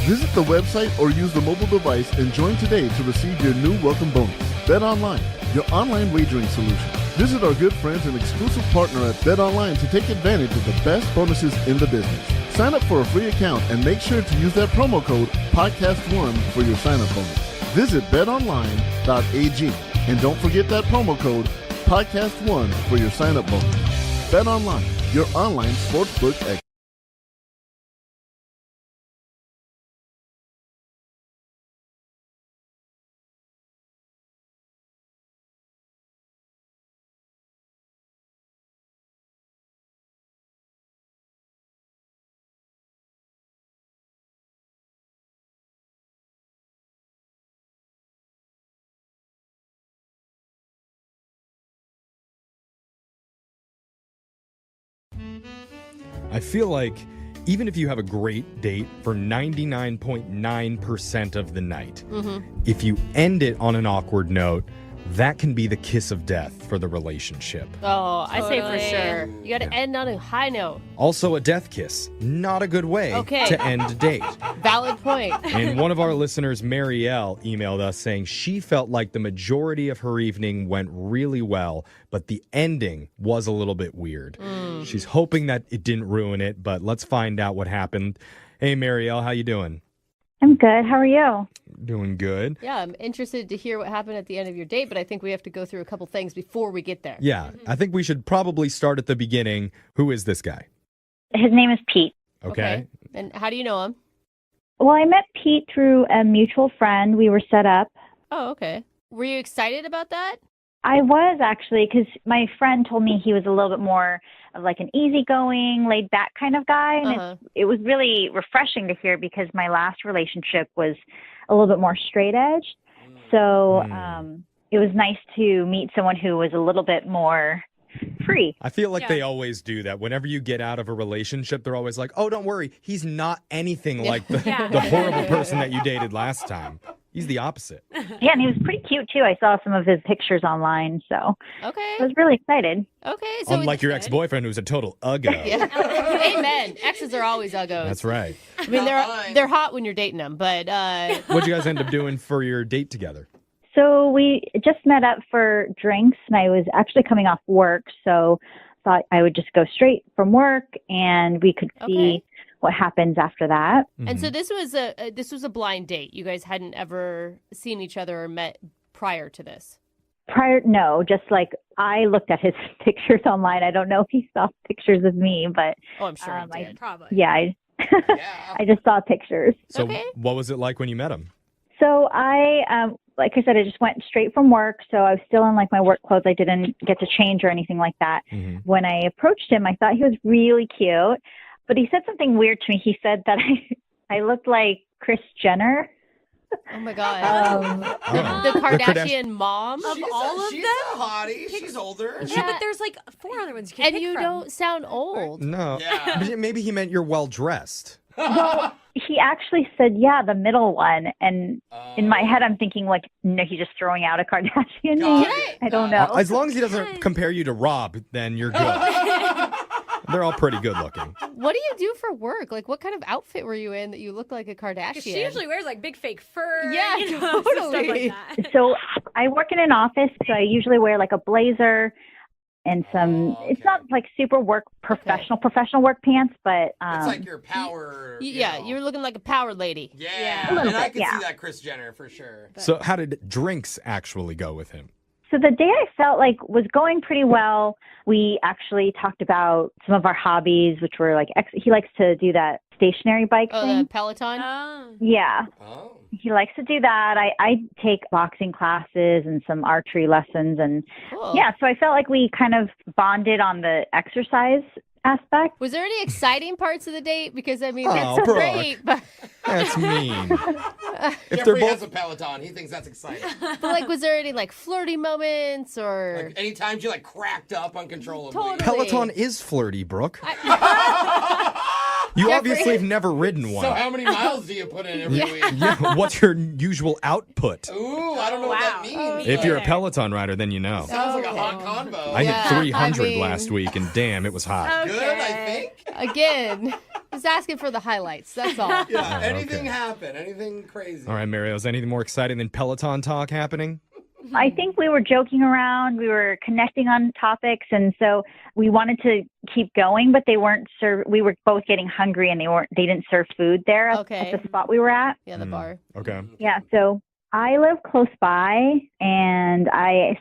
Visit the website or use the mobile device and join today to receive your new welcome bonus. BetOnline, your online wagering solution. Visit our good friends and exclusive partner at BetOnline to take advantage of the best bonuses in the business. Sign up for a free account and make sure to use that promo code PODCAST1 for your sign-up bonus. Visit betonline.ag and don't forget that promo code PODCAST1 for your sign-up bonus. BetOnline, your online sportsbook expert. I feel like even if you have a great date for 99.9% of the night, if you end it on an awkward note, that can be the kiss of death for the relationship. Oh, I say for Totally. sure. You got to end on a high note. Also, a death kiss. Not a good way to end a date. Valid point. And one of our listeners, Marielle, emailed us saying she felt like the majority of her evening went really well, but the ending was a little bit weird. She's hoping that it didn't ruin it, but let's find out what happened. Hey, Marielle, how you doing? I'm good. How are you? Doing good. Yeah, I'm interested to hear what happened at the end of your date, but I think we have to go through a couple things before we get there. Yeah, I think we should probably start at the beginning. Who is this guy? His name is Pete. Okay. And how do you know him? Well, I met Pete through a mutual friend. We were set up. Oh, okay. Were you excited about that? I was actually, because my friend told me he was a little bit more of like an easygoing, laid back kind of guy. And it was really refreshing to hear because my last relationship was a little bit more straight edge. So it was nice to meet someone who was a little bit more free. I feel like they always do that. Whenever you get out of a relationship, they're always like, oh, don't worry. He's not anything like the horrible person that you dated last time. He's the opposite. Yeah, and he was pretty cute too. I saw some of his pictures online, so okay. I was really excited. Okay, so unlike your ex-boyfriend who's a total uggo. Amen. Exes are always uggos. That's right. I mean, they're hot when you're dating them, but What'd you guys end up doing for your date together? So we just met up for drinks, and I was actually coming off work, so thought I would just go straight from work, and we could see what happens after that. And so this was a blind date. You guys hadn't ever seen each other or met prior to this. No, just like I looked at his pictures online. I don't know if he saw pictures of me, but oh, I'm sure he did. Probably. Yeah, I just saw pictures. So what was it like when you met him? So I, like I said, I just went straight from work. So I was still in like my work clothes. I didn't get to change or anything like that. When I approached him, I thought he was really cute, but he said something weird to me. He said that I looked like Kris Jenner. Oh my God. The Kardashian mom of all of she's them? a hottie. She's older. Yeah, but there's like 4 other ones you can And pick you from. don't sound old. No. Maybe he meant you're well-dressed. Well, he actually said, yeah, the middle one. And in my head, I'm thinking like, no, he's just throwing out a Kardashian name. I don't know. As long as he doesn't compare you to Rob, then you're good. They're all pretty good looking. What do you do for work? Like, what kind of outfit were you in that you look like a Kardashian? 'Cause she usually wears like big fake fur. Yeah, you know, stuff like that. So I work in an office, so I usually wear like a blazer and some, it's not like super professional work pants, but It's like your power. You're looking like a power lady. Yeah. A little And I bit, can yeah. see that Kris Jenner for sure. So how did drinks actually go with him? So the day I felt like was going pretty well. We actually talked about some of our hobbies, which were like, he likes to do that stationary bike thing. The Peloton? Yeah. He likes to do that. I take boxing classes and some archery lessons. And yeah, so I felt like we kind of bonded on the exercise aspect. Was there any exciting parts of the date? Because, I mean, Oh, that's Brooke. great. But That's mean. Jeffrey has a Peloton. He thinks that's exciting. But, like, was there any, like, flirty moments or... Like, anytime you, like, cracked up uncontrollably. Totally. Peloton is flirty, Brooke. You obviously have never ridden one. So how many miles do you put in every week? Yeah, what's your usual output? Ooh, I don't know what that means. If you're a Peloton rider, then you know. Sounds like a hot convo. I hit 300 I mean- last week, and damn, it was hot. Good, I think. Again, just asking for the highlights. That's all. Yeah, Oh, anything okay. happen, anything crazy. All right, Mario, is anything more exciting than Peloton talk happening? I think we were joking around. We were connecting on topics, and so we wanted to keep going, but they weren't we were both getting hungry, and they didn't serve food there at the spot we were at. Yeah, the bar. Okay. Yeah, so I live close by, and I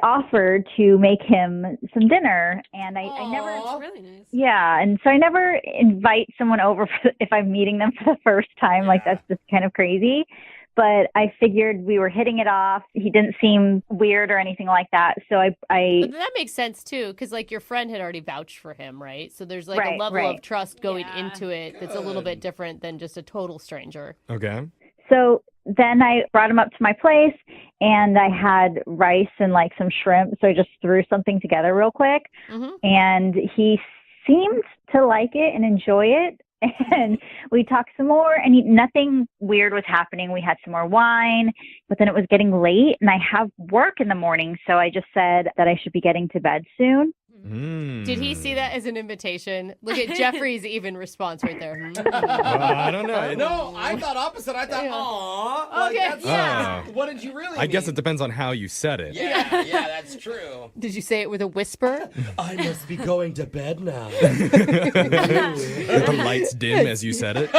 offered to make him some dinner, and I never. That's really nice. Yeah, and so I never invite someone over if I'm meeting them for the first time. Like, that's just kind of crazy. But I figured we were hitting it off. He didn't seem weird or anything like that. So I But that makes sense, too, because, like, your friend had already vouched for him, right? So there's, like, a level of trust going into it that's a little bit different than just a total stranger. Okay. So then I brought him up to my place, and I had rice and, like, some shrimp. So I just threw something together real quick. And he seemed to like it and enjoy it. And we talked some more, and nothing weird was happening. We had some more wine, but then it was getting late, and I have work in the morning, so I just said that I should be getting to bed soon. Did he see that as an invitation? Look at Jeffrey's even response right there. I don't know. No, I thought opposite. I thought, aw. Okay. What did you really mean? I guess it depends on how you said it. Yeah, that's true. Did you say it with a whisper? I must be going to bed now. The lights dim as you said it.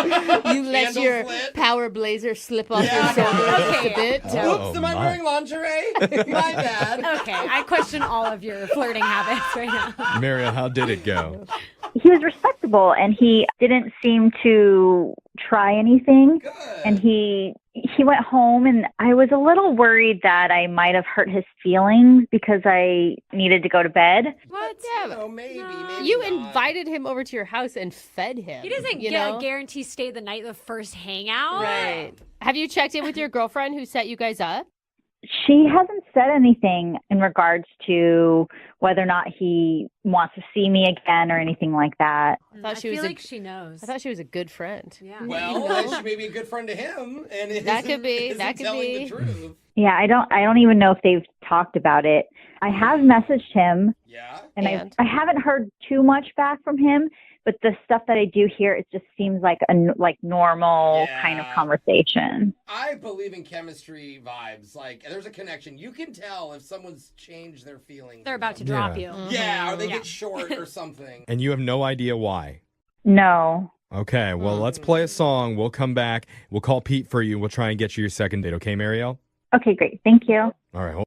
You let your power blazer slip off your shoulder just a bit. Oops, am I wearing lingerie? My bad. Okay, I question all of your flirting habits right now. Mariel, how did it go? He was respectable, and he didn't seem to try anything. And he went home, and I was a little worried that I might have hurt his feelings because I needed to go to bed. What? Yeah, maybe you invited him over to your house and fed him. He doesn't guarantee stay the night the first hangout. Right. Have you checked in with your girlfriend who set you guys up? She hasn't said anything in regards to whether or not he wants to see me again or anything like that. I thought feel like she knows. I thought she was a good friend. Yeah. Well, then she may be a good friend to him, and that could be. That could be the truth. Yeah, I don't even know if they've talked about it. I have messaged him. Yeah. And I haven't heard too much back from him, but the stuff that I do hear, it just seems like a normal kind of conversation. I believe in chemistry vibes. Like, there's a connection. You can tell if someone's changed their feelings. They're about to drop you. Yeah, or they get short or something. And you have no idea why? No. Okay, well, let's play a song. We'll come back. We'll call Pete for you. We'll try and get you your second date. Okay, Mariel? Okay, great. Thank you. All right,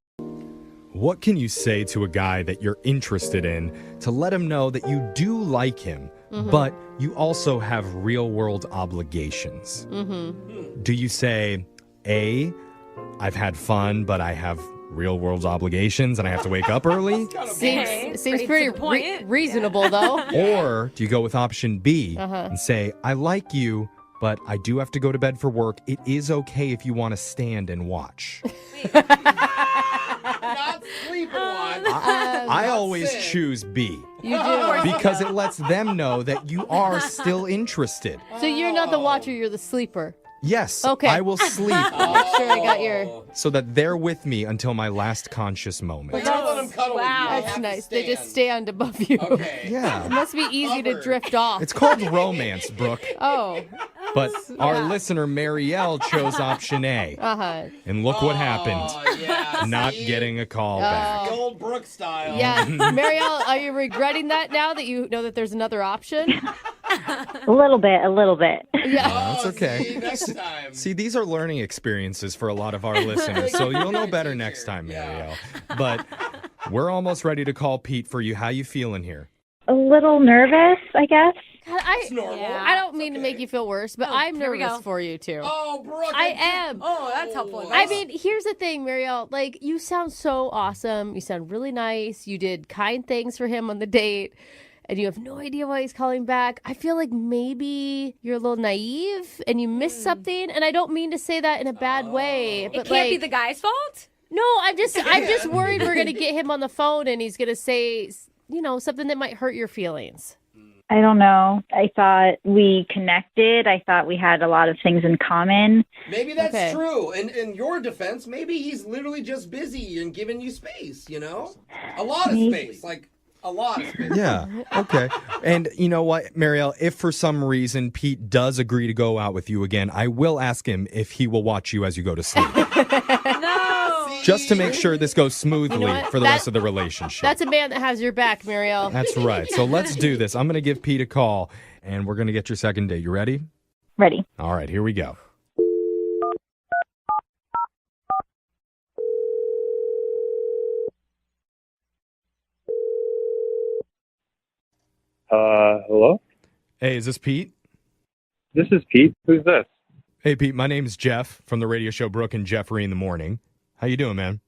what can you say to a guy that you're interested in to let him know that you do like him, but you also have real-world obligations? Do you say, A, I've had fun, but I have real-world obligations and I have to wake up early? Seems pretty reasonable, though. Or do you go with option B and say, I like you, but I do have to go to bed for work. It is okay if you want to stand and watch. Not sleep and watch. I always choose B. You do. Because it lets them know that you are still interested. So you're not the watcher, you're the sleeper. Yes, Okay. I will sleep Make sure I got your... so that they're with me until my last conscious moment. Don't let them cuddle with you. You That's have to nice. They just stand. stand above you. Okay. Yeah. It must be easy to drift off. It's called romance, Brooke. Oh. But our listener, Marielle, chose option A. Uh-huh. And look what happened. Yeah, Not see? getting a call back. The old Brooke style. Yeah. Marielle, are you regretting that now that you know that there's another option? A little bit. Yeah. That's okay. See, next time. See, these are learning experiences for a lot of our listeners, so you'll know better next time, Marielle. But we're almost ready to call Pete for you. How you feeling here? A little nervous, I guess. God, I don't mean to make you feel worse, but I'm here we nervous go. for you too. Oh, Brooke. I am. Oh, that's helpful. I mean, here's the thing, Marielle. Like, you sound so awesome. You sound really nice. You did kind things for him on the date, and you have no idea why he's calling back. I feel like maybe you're a little naive and you missed something. And I don't mean to say that in a bad way. But It can't be the guy's fault? No, I'm just worried we're gonna get him on the phone and he's gonna say, something that might hurt your feelings. I don't know. I thought we connected. I thought we had a lot of things in common. Maybe that's true. In your defense, maybe he's literally just busy and giving you space, A lot of space. Like, a lot of space. Yeah, okay. And you know what, Marielle, if for some reason Pete does agree to go out with you again, I will ask him if he will watch you as you go to sleep. No. Just to make sure this goes smoothly for the rest of the relationship. That's a man that has your back, Marielle. That's right. So let's do this. I'm going to give Pete a call, and we're going to get your second date. You ready? Ready. All right, here we go. Hello? Hey, is this Pete? This is Pete. Who's this? Hey, Pete, my name's Jeff from the radio show Brooke and Jeffrey in the Morning. How you doing, man?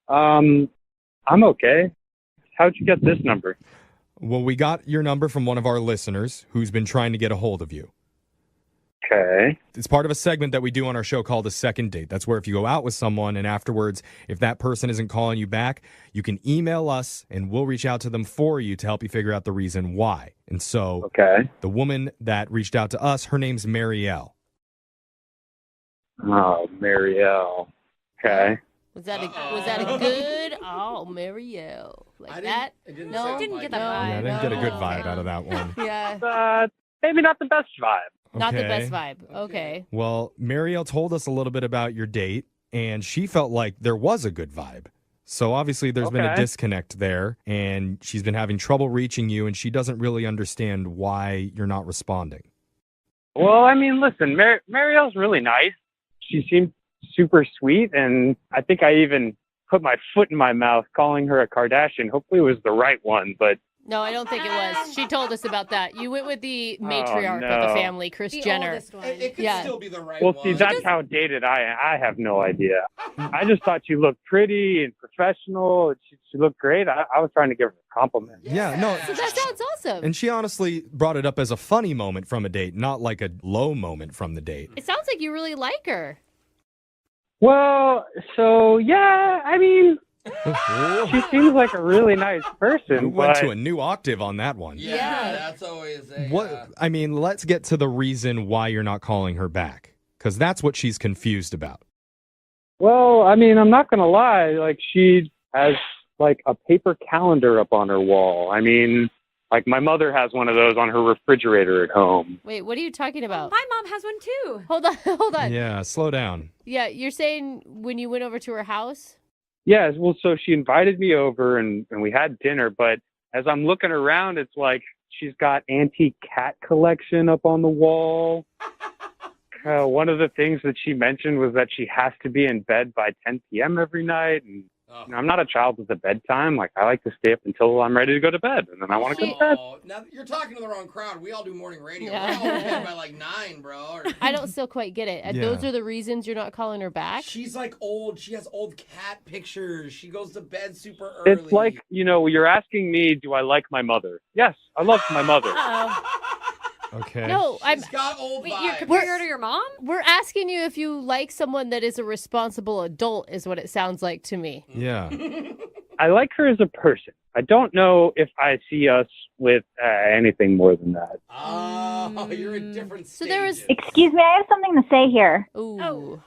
I'm okay. How'd you get this number? Well, we got your number from one of our listeners who's been trying to get a hold of you. Okay. It's part of a segment that we do on our show called a second date. That's where if you go out with someone and afterwards, if that person isn't calling you back, you can email us and we'll reach out to them for you to help you figure out the reason why. And so the woman that reached out to us, her name's Marielle. Oh, Marielle. Okay. Was that a good? Oh, Marielle, that? No, didn't get that Yeah, I vibe. didn't get a good vibe out of that one. Yeah. Maybe not the best vibe. Not the Okay. best vibe. Okay. Well, Marielle told us a little bit about your date, and she felt like there was a good vibe. So obviously there's been a Okay. disconnect there, and she's been having trouble reaching you, and she doesn't really understand why you're not responding. Well, I mean, listen, Marielle's really nice. She seemed super sweet, and I think I even put my foot in my mouth calling her a Kardashian. Hopefully it was the right one, but No, I don't think it was. She told us about that. You went with the matriarch of no. the family, Kris Jenner. It could still be the right well, one. see, that's how dated I have no idea. I just thought she looked pretty and professional. She looked great. I was trying to give her a compliment. Yeah, no. So that sounds awesome. And she honestly brought it up as a funny moment from a date, not like a low moment from the date. It sounds like you really like her. Well, so, yeah, I mean, she seems like a really nice person. We went but to a new octave on that one. Yeah, that's always a... What? I mean, let's get to the reason why you're not calling her back, because that's what she's confused about. Well, I mean, I'm not going to lie. Like, she has, like, a paper calendar up on her wall. I mean, like, my mother has one of those on her refrigerator at home. Wait, what are you talking about? My mom has one too. Hold on. Yeah, slow down. Yeah, you're saying when you went over to her house? Yeah, well, so she invited me over and we had dinner, but as I'm looking around, it's like she's got antique cat collection up on the wall. One of the things that she mentioned was that she has to be in bed by 10 p.m. every night. And you know, I'm not a child with a bedtime. Like, I like to stay up until I'm ready to go to bed, and then I want to go to bed. Now, you're talking to the wrong crowd. We all do morning radio. Yeah. We're all in bed by like 9, bro. Or... I don't still quite get it. Yeah. Those are the reasons you're not calling her back? She's like old. She has old cat pictures. She goes to bed super early. It's like, you know, you're asking me, do I like my mother? Yes, I love my mother. Okay. No, She's got old Wait, vibes. you're comparing her to your mom? We're asking you if you like someone that is a responsible adult, is what it sounds like to me. Yeah. I like her as a person. I don't know if I see us with anything more than that. Oh, you're in different stages. So there was... Excuse me, I have something to say here. Ooh. Oh.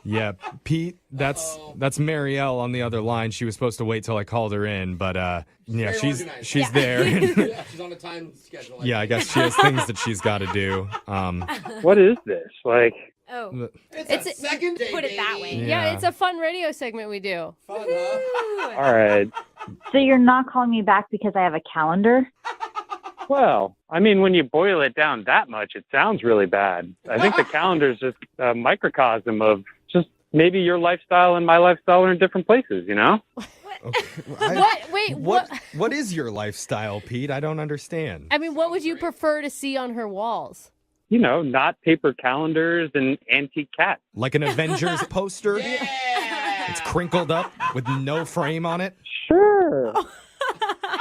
Yeah, Pete, that's Marielle on the other line. She was supposed to wait till I called her in, but yeah, Very she's organized. there. Yeah, she's on a time schedule. Yeah, I guess she has things that she's got to do. What is this? Like, Oh. It's a second day, Put it that way. baby. Yeah, it's a fun radio segment we do. Fun, huh? all right. So you're not calling me back because I have a calendar? Well, I mean, when you boil it down that much, it sounds really bad. I think the calendar's just a microcosm of just maybe your lifestyle and my lifestyle are in different places, you know? What is your lifestyle, Pete? I don't understand. I mean, what would you prefer to see on her walls? You know, not paper calendars and antique cats. Like an Avengers poster? Yeah. It's crinkled up with no frame on it? Sure.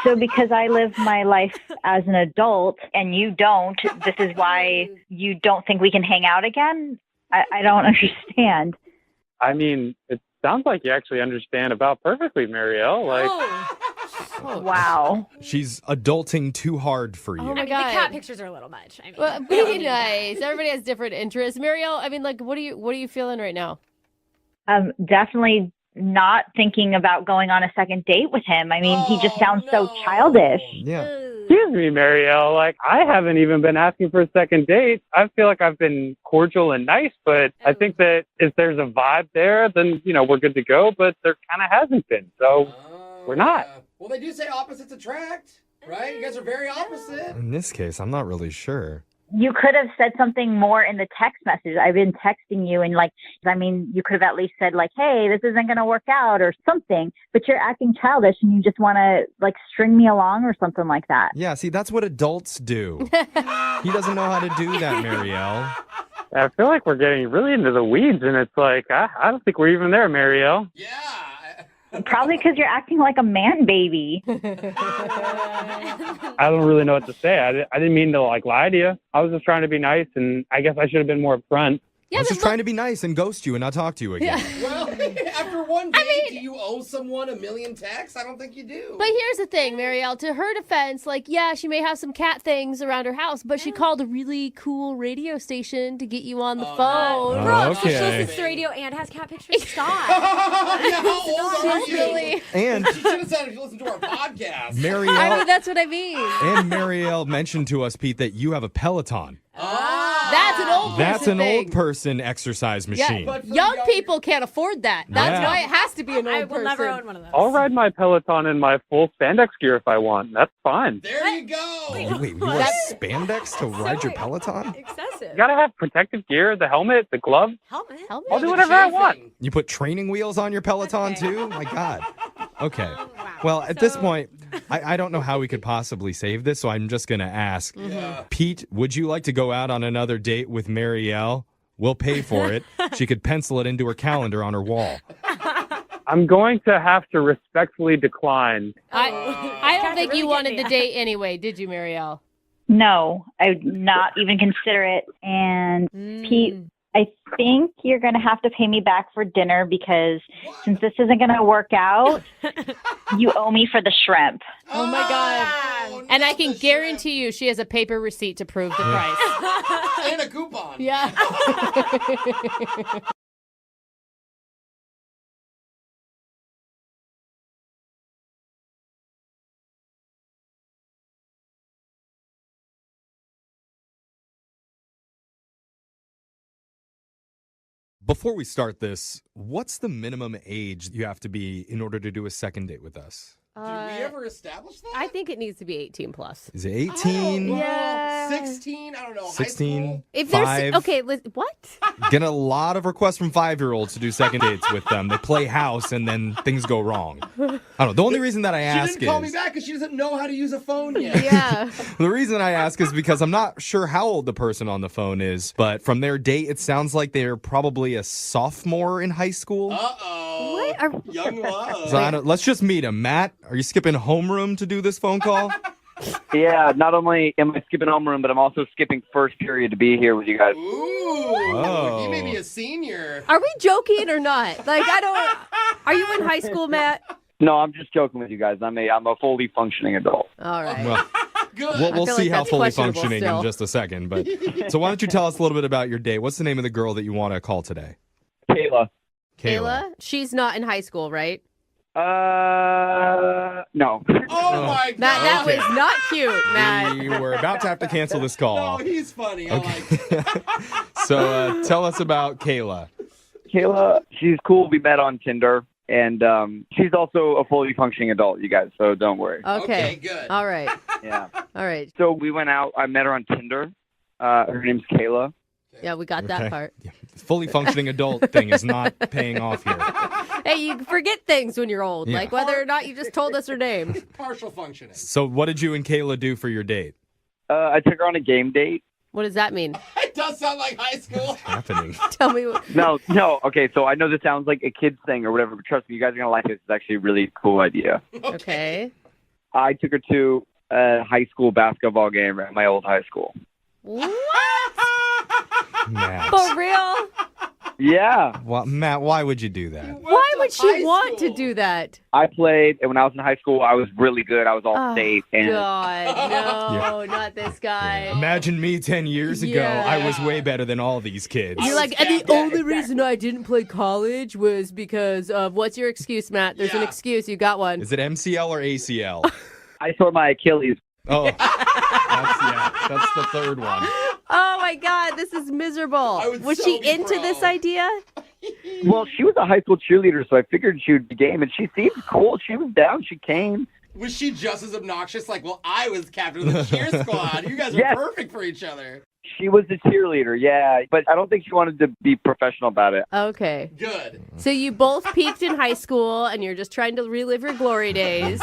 So because I live my life as an adult and you don't, this is why you don't think we can hang out again? I don't understand. I mean, it sounds like you actually understand about perfectly, Marielle. Like, Wow. She's adulting too hard for you. Oh my I mean, God. the cat pictures are a little much. I mean, Well, be nice. Everybody has different interests. Marielle, I mean, like, what are you feeling right now? Definitely not thinking about going on a second date with him. I mean, he just sounds so childish. Yeah. excuse me, Marielle. Like, I haven't even been asking for a second date. I feel like I've been cordial and nice, but I think that if there's a vibe there, then, you know, we're good to go, but there kind of hasn't been. So we're not. Well, they do say opposites attract, right? You guys are very opposite. In this case, I'm not really sure. You could have said something more in the text message. I've been texting you and you could have at least said hey, this isn't going to work out or something, but you're acting childish and you just want to string me along or something like that. Yeah, see, that's what adults do. He doesn't know how to do that, Marielle. I feel like we're getting really into the weeds, and it's like, I don't think we're even there, Marielle. Yeah. Probably because you're acting like a man baby. I don't really know what to say. I didn't mean to lie to you. I was just trying to be nice, and I guess I should have been more upfront. I was just trying to be nice and ghost you and not talk to you again. Well, after one day, do you owe someone a million texts? I don't think you do. But here's the thing, Marielle. To her defense, she may have some cat things around her house, but she called a really cool radio station to get you on the phone. Brooke, she listens to radio and has cat pictures. Stop. Yeah, how old are you? Really. And she should have said if you listen to our podcast. Marielle, that's what I mean. and Marielle mentioned to us, Pete, that you have a Peloton. That's an old person That's an thing. old person exercise machine. Yeah, young people can't afford that. That's Yeah. why it has to be an old person. I will never own one of those. I'll ride my Peloton in my full spandex gear if I want. That's fine. There you go. Wait, you wear spandex to ride your Peloton? Excessive. You gotta have protective gear, the helmet, the gloves. Helmet? I'll do whatever I want. You put training wheels on your Peloton too? My God. Okay. Well, at this point, I don't know how we could possibly save this, so I'm just going to ask. Pete, would you like to go out on another date with Marielle? We'll pay for it. She could pencil it into her calendar on her wall. I'm going to have to respectfully decline. I don't think you wanted to date anyway, did you, Marielle? No, I would not even consider it. And Pete, I think you're going to have to pay me back for dinner because since this isn't going to work out, you owe me for the shrimp. Oh my God. And I can guarantee you she has a paper receipt to prove the price. And a coupon. Yeah. Before we start this, what's the minimum age you have to be in order to do a second date with us? Did we ever establish that? I think it needs to be 18 plus. Is it 18? Yeah. 16? I don't know. 16? If 5? there's okay, what? Get a lot of requests from 5-year-olds to do second dates with them. They play house and then things go wrong. I don't know. The only reason that I ask She didn't call me is back because she doesn't know how to use a phone yet. Yeah. the reason I ask is because I'm not sure how old the person on the phone is, but from their date, it sounds like they're probably a sophomore in high school. Uh-oh. What? Young love. So let's just meet him. Matt, are you skipping homeroom to do this phone call? Yeah, not only am I skipping homeroom, but I'm also skipping first period to be here with you guys. Ooh, he may be a senior. Are we joking or not? Are you in high school, Matt? No, I'm just joking with you guys. I'm a fully functioning adult. All right. Well, Good. we'll feel see like how that's fully questionable functioning still. in just a second. But so why don't you tell us a little bit about your date? What's the name of the girl that you want to call today? Kayla. Kayla? She's not in high school, right? No. Oh my God. Matt, that Okay. was not cute, Matt. We were about to have to cancel this call. No, he's funny. I like it. So tell us about Kayla. Kayla, she's cool. We met on Tinder, and she's also a fully functioning adult, you guys, so don't worry. Okay. Good. All right. Yeah. All right. So we went out. I met her on Tinder. Her name's Kayla. Yeah, we got Okay. that part. Yeah. Fully functioning adult thing is not paying off here. Hey, you forget things when you're old, Yeah. like whether or not you just told us her name. Partial functioning. So what did you and Kayla do for your date? I took her on a game date. What does that mean? It does sound like high school. Happening. Tell me. What... No. Okay, so I know this sounds like a kid's thing or whatever, but trust me, you guys are going to like this. It's actually a really cool idea. Okay. I took her to a high school basketball game at my old high school. What? Matt. For real? Yeah. Well, Matt, why would you do that? Why would she want to do that? I played, and when I was in high school, I was really good. I was all state. And God, no, not this guy. Imagine me 10 years ago. Yeah. I was way better than all these kids. You're like, and the only reason I didn't play college was because of, what's your excuse, Matt? There's an excuse. You got one. Is it MCL or ACL? I tore my Achilles. Oh, that's the third one. Oh my God, this is miserable. Was she into this idea? Well, she was a high school cheerleader, so I figured she would be game, and she seemed cool. She was down. She came. Was she just as obnoxious? Like, well, I was captain of the cheer squad. You guys are Yes. perfect for each other. She was a cheerleader, yeah, but I don't think she wanted to be professional about it. Okay. Good. So you both peaked in high school, and you're just trying to relive your glory days.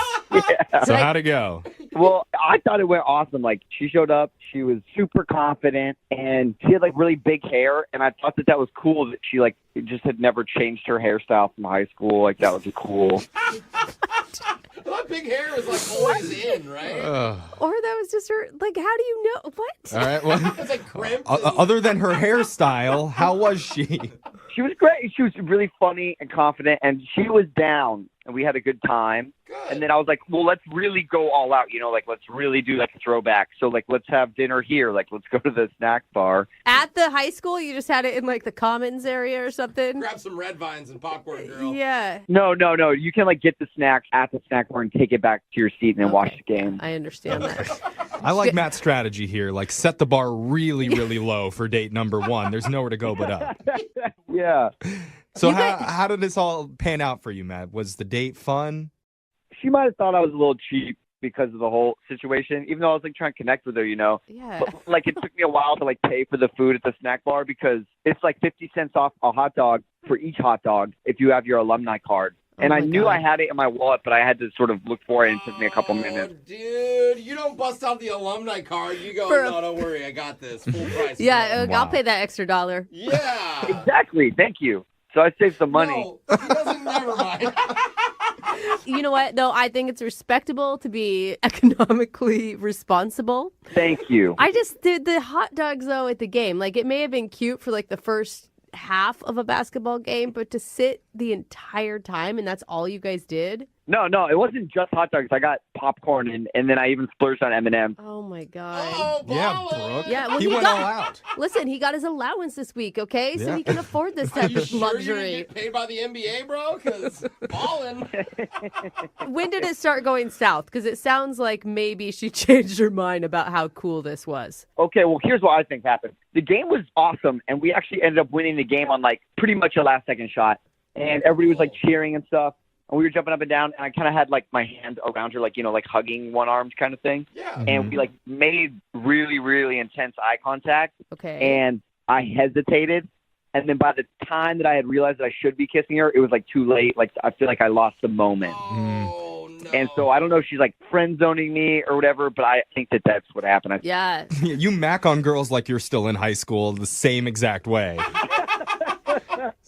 So how'd it go? Well, I thought it went awesome. Like, she showed up, she was super confident, and she had, like, really big hair, and I thought that was cool that she, like, just had never changed her hairstyle from high school. Like, that was cool. That big hair is, like, always in, right? Or that was just her, like, how do you know? What? All right, well, It's like crimped. other than her hairstyle, how was she? She was great. She was really funny and confident, and she was down, and we had a good time. And then I was like, well, let's really go all out, like, let's really do, like, a throwback. So, like, let's have dinner here. Like, let's go to the snack bar. At the high school, you just had it in, like, the commons area or something? Grab some red vines and popcorn, girl. Yeah. No. You can, like, get the snacks at the snack bar and take it back to your seat and then watch the game. I understand that. I like Matt's strategy here. Like, set the bar really, really low for date number 1. There's nowhere to go but up. Yeah. So how did this all pan out for you, Matt? Was the date fun? She might have thought I was a little cheap because of the whole situation, even though I was, like, trying to connect with her, Yeah. But, like, it took me a while to, like, pay for the food at the snack bar because it's, like, 50 cents off a hot dog for each hot dog if you have your alumni card. And I knew I had it in my wallet, but I had to sort of look for it, and it took me a couple minutes. Dude, you don't bust out the alumni card. You go, no, don't worry, I got this. Full price. Yeah, I'll pay that extra $1. Yeah. Exactly. Thank you. So I saved some money. No, he doesn't, never mind. You know what? No, I think it's respectable to be economically responsible. Thank you. I just did the hot dogs, though, at the game. Like, it may have been cute for, like, the first half of a basketball game, but to sit the entire time and that's all you guys did? No, it wasn't just hot dogs. I got popcorn and then I even splurged on M&Ms. Oh my god! Oh, yeah, Brooke. Yeah, well, he went all out. Listen, he got his allowance this week, okay? So Yeah. he can afford this Are type you of sure luxury. you didn't get paid by the NBA, bro? Because ballin'. When did it start going south? Because it sounds like maybe she changed her mind about how cool this was. Okay, well, here's what I think happened. The game was awesome, and we actually ended up winning the game on, like, pretty much a last-second shot. And everybody was, like, cheering and stuff. And we were jumping up and down, and I kind of had, like, my hand around her, like, like hugging one arm kind of thing. Yeah. And we, like, made really, really intense eye contact. Okay. And I hesitated. And then by the time that I had realized that I should be kissing her, it was, like, too late. Like, I feel like I lost the moment. Oh, no. And so I don't know if she's, like, friend-zoning me or whatever, but I think that that's what happened. Yeah. You mac on girls like you're still in high school the same exact way.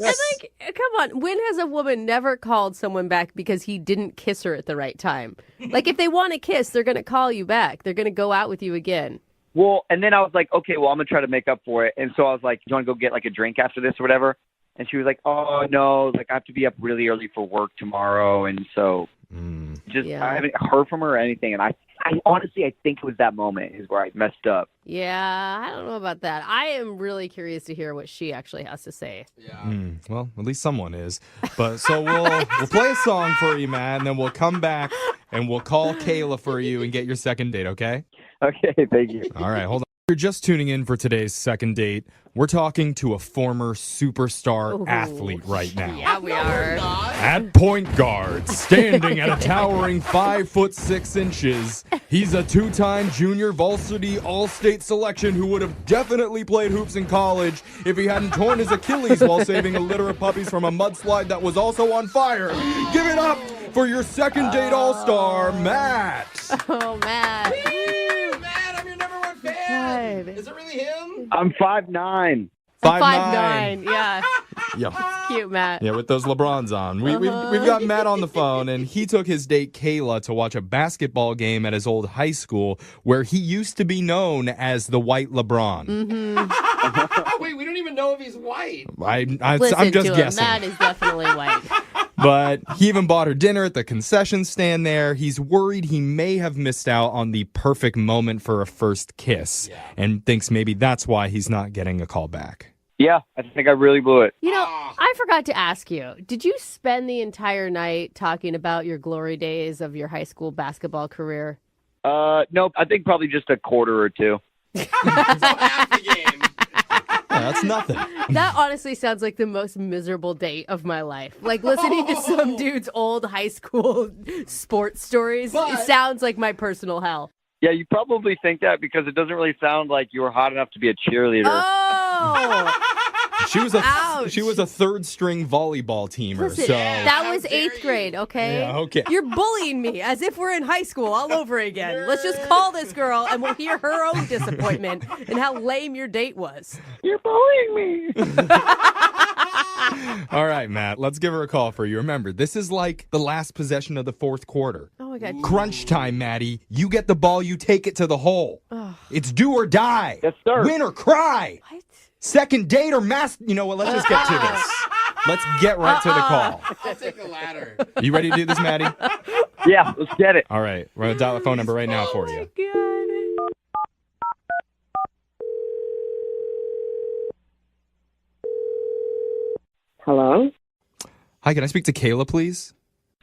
And like, come on, when has a woman never called someone back because he didn't kiss her at the right time? Like, if they want to kiss, they're going to call you back. They're going to go out with you again. Well, and then I was like, okay, well, I'm going to try to make up for it. And so I was like, do you want to go get, like, a drink after this or whatever? And she was like, oh, no, like, I have to be up really early for work tomorrow. And so I haven't heard from her or anything. And I honestly, I think it was that moment is where I messed up. Yeah, I don't know about that. I am really curious to hear what she actually has to say. Yeah. Well, at least someone is. But so we'll play a song for you, Matt, and then we'll come back and we'll call Kayla for you and get your second date, okay? Okay, thank you. All right, hold on. If you're just tuning in for today's second date, we're talking to a former superstar athlete right now. Yeah, we are. At point guard, standing at a towering 5'6", he's a 2-time junior varsity all-state selection who would have definitely played hoops in college if he hadn't torn his Achilles while saving a litter of puppies from a mudslide that was also on fire. Give it up for your second date all-star, Matt. Oh, Matt. Woo, Matt, I'm your number one fan. Is it really him? I'm 5'9". 5'9", yeah. Yeah. It's cute, Matt. Yeah, with those LeBrons on. We've got Matt on the phone, and he took his date Kayla to watch a basketball game at his old high school where he used to be known as the White LeBron. Mm-hmm. Wait, we don't even know if he's white. I'm Listen just to him. guessing. Matt is definitely white. But he even bought her dinner at the concession stand there. He's worried he may have missed out on the perfect moment for a first kiss and thinks maybe that's why he's not getting a call back. Yeah, I think I really blew it. You know, I forgot to ask you, did you spend the entire night talking about your glory days of your high school basketball career? Nope, I think probably just a quarter or two. That's nothing. That honestly sounds like the most miserable date of my life. Like listening to some dude's old high school sports stories. It sounds like my personal hell. Yeah, you probably think that because it doesn't really sound like you were hot enough to be a cheerleader. Oh! She was a third string volleyball teamer. Listen, so that was 8th grade, okay? Yeah, okay. You're bullying me as if we're in high school all over again. Let's just call this girl and we'll hear her own disappointment and how lame your date was. You're bullying me. All right, Matt, let's give her a call for you. Remember, this is like the last possession of the fourth quarter. Oh, my God. Crunch time, Maddie. You get the ball, you take it to the hole. It's do or die. Yes, sir. Win or cry. What? Second date or mass. You know what? Let's just get to this. Let's get right to the call. I'll take the ladder. You ready to do this, Maddie? Yeah, let's get it. All right. We're going to dial the phone number right now for you. Hello? Hi, can I speak to Kayla, please?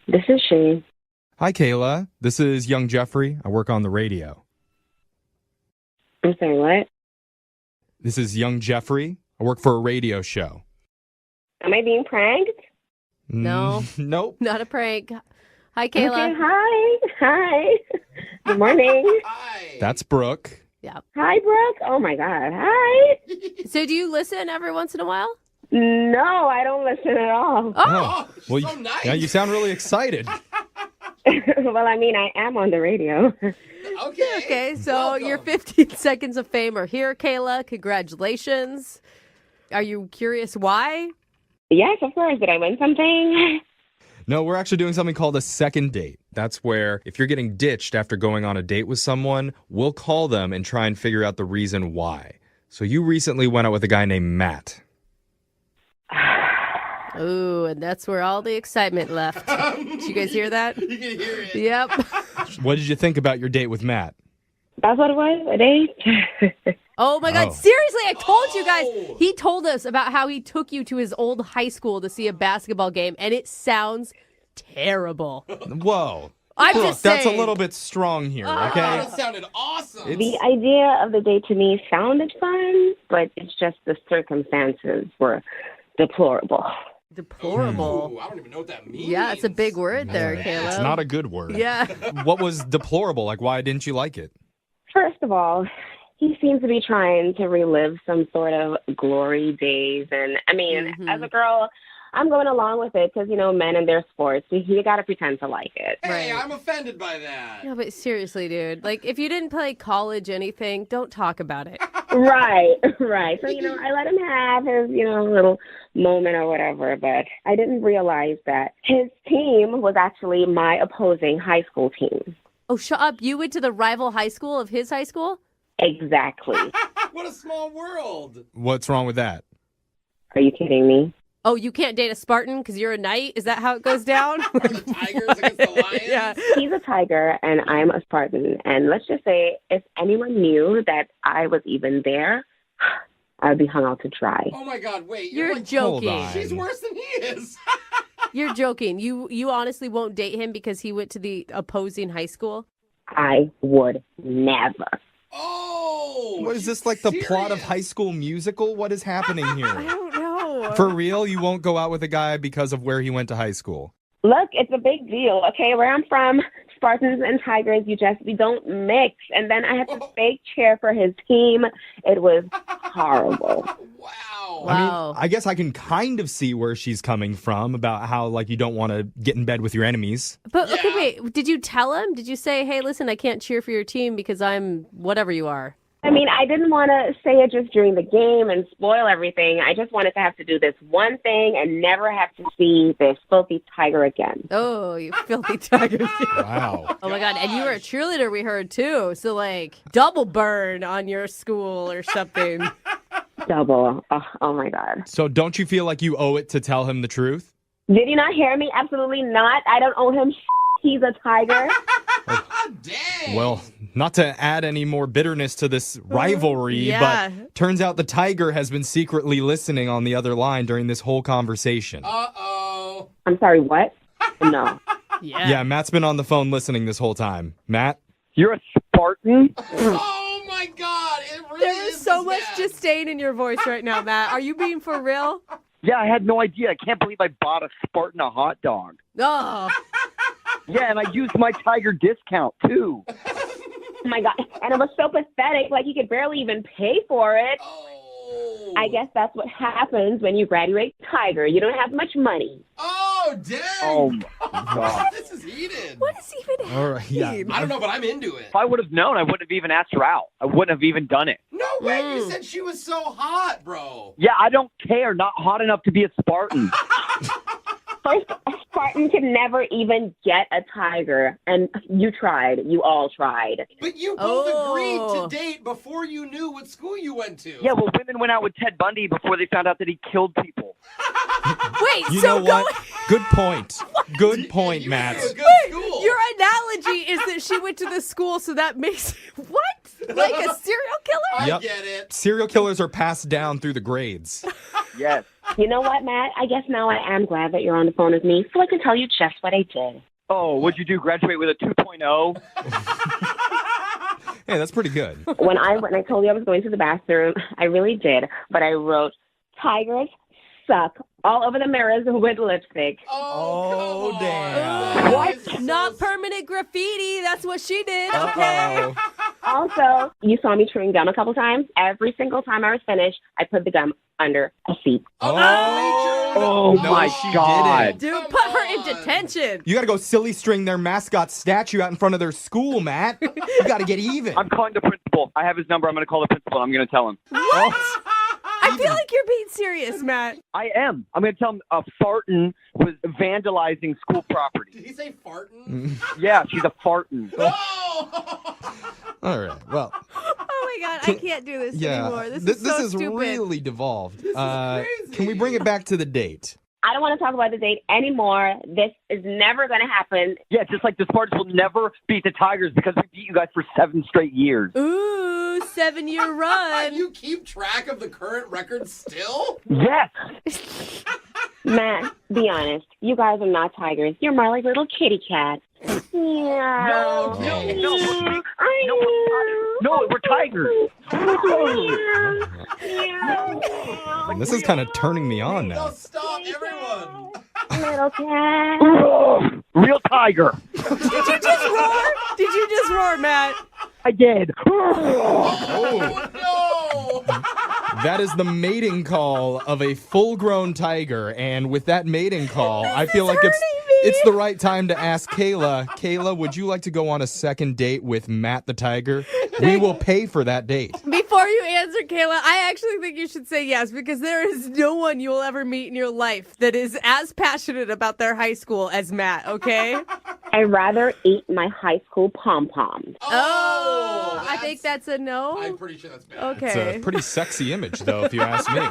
This is she. Hi, Kayla. This is young Jeffrey. I work on the radio. I'm sorry, what? This is young Jeffrey. I work for a radio show. Am I being pranked? No. Nope. Not a prank. Hi, Kayla. Okay, hi. Hi. Good morning. That's Brooke. Yeah. Hi, Brooke. Oh, my God. Hi. So do you listen every once in a while? No, I don't listen at all. Oh, well, so nice. Yeah, you sound really excited. Well, I mean, I am on the radio. Okay, so your 15 seconds of fame are here, Kayla. Congratulations. Are you curious why? Yes, of course. Did I win something? No, we're actually doing something called a second date. That's where if you're getting ditched after going on a date with someone, we'll call them and try and figure out the reason why. So you recently went out with a guy named Matt. Ooh, and that's where all the excitement left. Did you guys hear that? You can hear it. Yep. What did you think about your date with Matt? That's what it was, a date? Oh my God, Oh. seriously, I told you guys. He told us about how he took you to his old high school to see a basketball game, and it sounds terrible. Whoa. I'm Brooke, just that's a saying. little bit strong here, okay? That sounded awesome. The idea of the date to me sounded fun, but it's just the circumstances were deplorable. Deplorable. Ooh, I don't even know what that means. Yeah, it's a big word there, Kayla. It's not a good word. Yeah. What was deplorable? Like, why didn't you like it? First of all, he seems to be trying to relive some sort of glory days. And, I mean, as a girl, I'm going along with it because, you know, men and their sports, you got to pretend to like it. Hey, I'm offended by that. No, but seriously, dude. Like, if you didn't play college anything, don't talk about it. Right. So, you know, I let him have his, you know, little moment or whatever, but I didn't realize that his team was actually my opposing high school team. Oh, shut up. You went to the rival high school of his high school? Exactly. What a small world. What's wrong with that? Are you kidding me? Oh, you can't date a Spartan because you're a knight? Is that how it goes down? Tigers against the lions? Yeah. He's a tiger and I'm a Spartan. And let's just say if anyone knew that I was even there, I would be hung out to dry. Oh my God, wait. You're like, joking. She's worse than he is. You're joking. You honestly won't date him because he went to the opposing high school? I would never. Oh! What is this, like the plot of High School Musical? What is happening I here? don't know. For real, you won't go out with a guy because of where he went to high school? Look, it's a big deal, okay? Where I'm from, Spartans and Tigers, we don't mix. And then I had to fake cheer for his team. It was horrible. I mean, I guess I can kind of see where she's coming from about how, like, you don't want to get in bed with your enemies. But, okay, wait. Did you tell him? Did you say, hey, listen, I can't cheer for your team because I'm whatever you are? I mean, I didn't want to say it just during the game and spoil everything. I just wanted to have to do this one thing and never have to see this filthy tiger again. Oh, you filthy tiger. Wow. Oh, my God. And you were a cheerleader, we heard, too. So, like, double burn on your school or something. Double. Oh, my God. So don't you feel like you owe it to tell him the truth? Did you not hear me? Absolutely not. I don't owe him. He's a tiger. Well, not to add any more bitterness to this rivalry, but turns out the tiger has been secretly listening on the other line during this whole conversation. Uh-oh. I'm sorry, what? No. Yeah, Matt's been on the phone listening this whole time. Matt? You're a Spartan? Oh my God, it really There is so much disdain in your voice right now, Matt. Are you being for real? Yeah, I had no idea. I can't believe I bought a Spartan a hot dog. Oh. Yeah, and I used my Tiger discount, too. Oh, my God. And it was so pathetic. Like, he could barely even pay for it. I guess that's what happens when you graduate Tiger. You don't have much money. Oh, dang. Oh, my God. This is heated. What does even All right, yeah. I don't know, but I'm into it. If I would have known, I wouldn't have even asked her out. I wouldn't have even done it. No way. You said she was so hot, bro. Yeah, I don't care. Not hot enough to be a Spartan. First, a Spartan could never even get a Tiger, and you tried. You all tried. But you both agreed to date before you knew what school you went to. Yeah, well, women went out with Ted Bundy before they found out that he killed people. Wait, You so know what? Good point. Good point, Matt. Your analogy is that she went to the school, so that makes what? Like a serial killer? Yep. Get it. Serial killers are passed down through the grades. Yes. You know what, Matt? I guess now I am glad that you're on the phone with me, so I can tell you just what I did. Oh, what'd you do? Graduate with a 2.0? Hey, that's pretty good. When I told you I was going to the bathroom, I really did, but I wrote "Tigers suck" all over the mirrors with lipstick. Oh, damn. What? Not permanent graffiti. That's what she did. Okay. Also, you saw me chewing gum a couple times. Every single time I was finished, I put the gum under a seat. Oh, No, my she God. didn't. Dude, put her in detention. You got to go silly string their mascot statue out in front of their school, Matt. You got to get even. I'm calling the principal. I have his number. I'm going to call the principal. I'm going to tell him. What? I feel like you're being serious, Matt. I am. I'm going to tell him a fartin was vandalizing school property. Did he say fartin? Yeah, she's a fartin. All right. Well, Oh my God, I can't do this anymore. This is so stupid. really devolved. Can we bring it back to the date? I don't want to talk about the date anymore. This is never going to happen. Yeah, just like the Spartans will never beat the Tigers because we beat you guys for 7 straight years. Ooh, 7-year run. You keep track of the current record still? Yes. Matt, be honest. You guys are not tigers. You're more like little kitty cats. No, we're Tigers. This is kind of turning me on now. Stop, everyone. Little cat. Real tiger. Did you just roar? Did you just roar, Matt? I did. That is the mating call of a full-grown tiger, and with that mating call, I feel like it's the right time to ask Kayla. Kayla, would you like to go on a second date with Matt the tiger? We will pay for that date. Before you answer, Kayla, I actually think you should say yes, because there is no one you will ever meet in your life that is as passionate about their high school as Matt, okay? I'd rather eat my high school pom-poms. Oh, I think that's a no. I'm pretty sure that's bad. Okay. It's a pretty sexy image, though, if you ask me.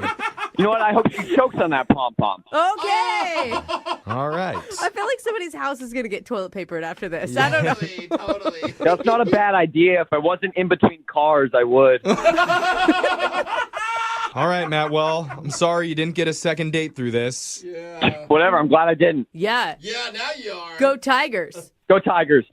You know what? I hope she chokes on that pom-pom. Okay. All right. I feel like somebody's house is going to get toilet papered after this. I don't know. Totally. That's not a bad idea. If I wasn't in between cars, I would. All right, Matt. Well, I'm sorry you didn't get a second date through this. Yeah. Whatever. I'm glad I didn't. Yeah. Yeah, now you are. Go Tigers. Go Tigers.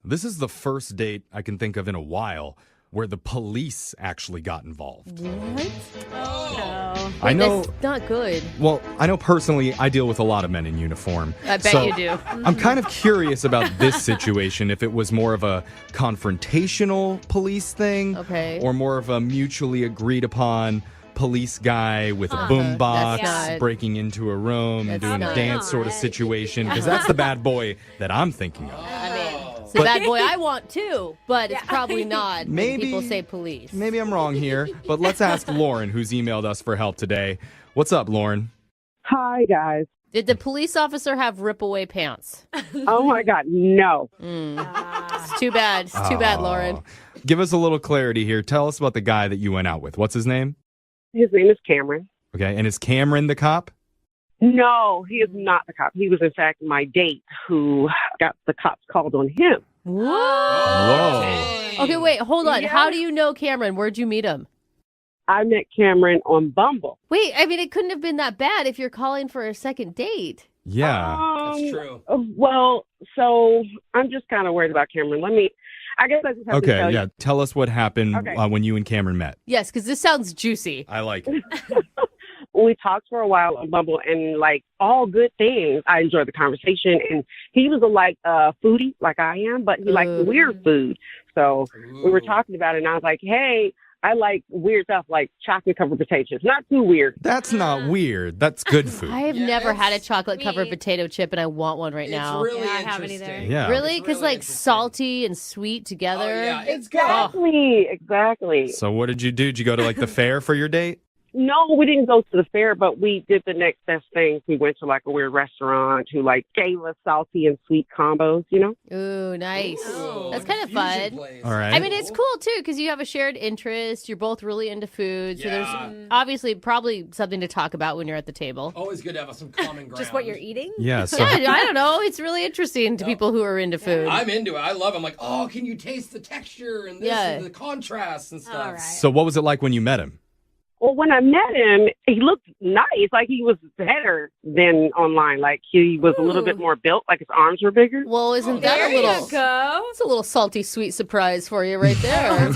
This is the first date I can think of in a while where the police actually got involved. What? Oh, no. I know. That's not good. Well, I know personally I deal with a lot of men in uniform. I bet so you do. I'm kind of curious about this situation, if it was more of a confrontational police thing, or more of a mutually agreed upon police guy with a boombox breaking into a room and doing a dance sort of situation, because that's the bad boy that I'm thinking of. I mean, it's the bad boy I want too, but it's probably not when people say police. Maybe I'm wrong here, but let's ask Lauren, who's emailed us for help today. What's up, Lauren? Hi, guys. Did the police officer have rip-away pants? Oh, my God, no. It's too bad. It's too bad, Lauren. Give us a little clarity here. Tell us about the guy that you went out with. What's his name? His name is Cameron. Okay, and is Cameron the cop? No, he is not the cop. He was, in fact, my date who got the cops called on him. Whoa. Okay, wait, hold on. Yeah. How do you know Cameron? Where'd you meet him? I met Cameron on Bumble. Wait, I mean, it couldn't have been that bad if you're calling for a second date. Yeah. That's true. Well, so I'm just kind of worried about Cameron. I guess I just have to tell Okay, yeah. you. Tell us what happened Okay. when you and Cameron met. Yes, because this sounds juicy. I like it. We talked for a while on Bumble, and like all good things. I enjoyed the conversation, and he was a foodie like I am, but he liked weird food. So we were talking about it, and I was like, hey, I like weird stuff like chocolate covered potatoes. Not too weird. That's not weird. That's good food. I have never had a chocolate covered potato chip, and I want one right now. It's really I haven't either. interesting. Yeah. Really? Because salty and sweet together. Oh, yeah, it's good. Exactly. So what did you do? Did you go to like the fair for your date? No, we didn't go to the fair, but we did the next best thing. We went to like a weird restaurant who like gave us salty and sweet combos, you know? Ooh, nice. That's kind of fun. All right. I mean, it's cool too because you have a shared interest. You're both really into food, so there's obviously probably something to talk about when you're at the table. Always good to have some common ground. Just what you're eating? Yeah. So Yeah, I don't know. It's really interesting to people who are into food. I'm into it. I love it. I'm like, oh, can you taste the texture and this and the contrast and stuff? All right. So what was it like when you met him? Well, when I met him, he looked nice. Like he was better than online. Like he was a little bit more built. Like his arms were bigger. Well, isn't that a little? Go. It's a little salty, sweet surprise for you right there.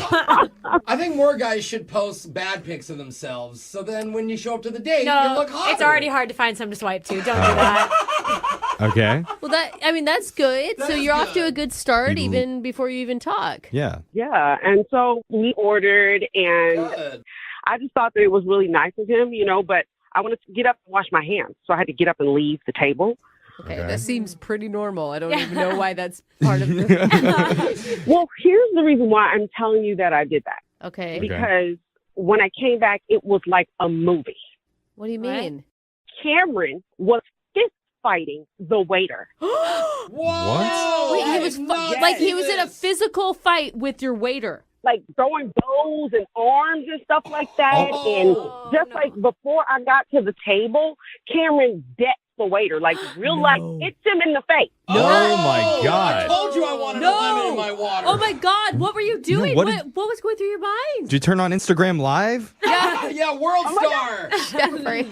I think more guys should post bad pics of themselves. So then when you show up to the date, you No, look hotter. it's already hard to find some to swipe to. Don't do that. Okay. Well, that's good. So you're off to a good start even before you even talk. Yeah. Yeah. And so we ordered, and I just thought that it was really nice of him, you know, but I wanted to get up and wash my hands. So I had to get up and leave the table. Okay, that seems pretty normal. I don't even know why that's part of the... Well, here's the reason why I'm telling you that I did that. Okay. Because when I came back, it was like a movie. What do you mean? Cameron was fist fighting the waiter. What? Wait, he was like he was in a physical fight with your waiter. Like throwing bows and arms and stuff like that. And just like before I got to the table, Cameron decked the waiter, like real life, hits him in the face. Oh my God. I told you I wanted a lemon in my water. Oh my God, what were you doing? what what, did- was going through your mind? Did you turn on Instagram Live? Yeah, World Star. Jeffrey.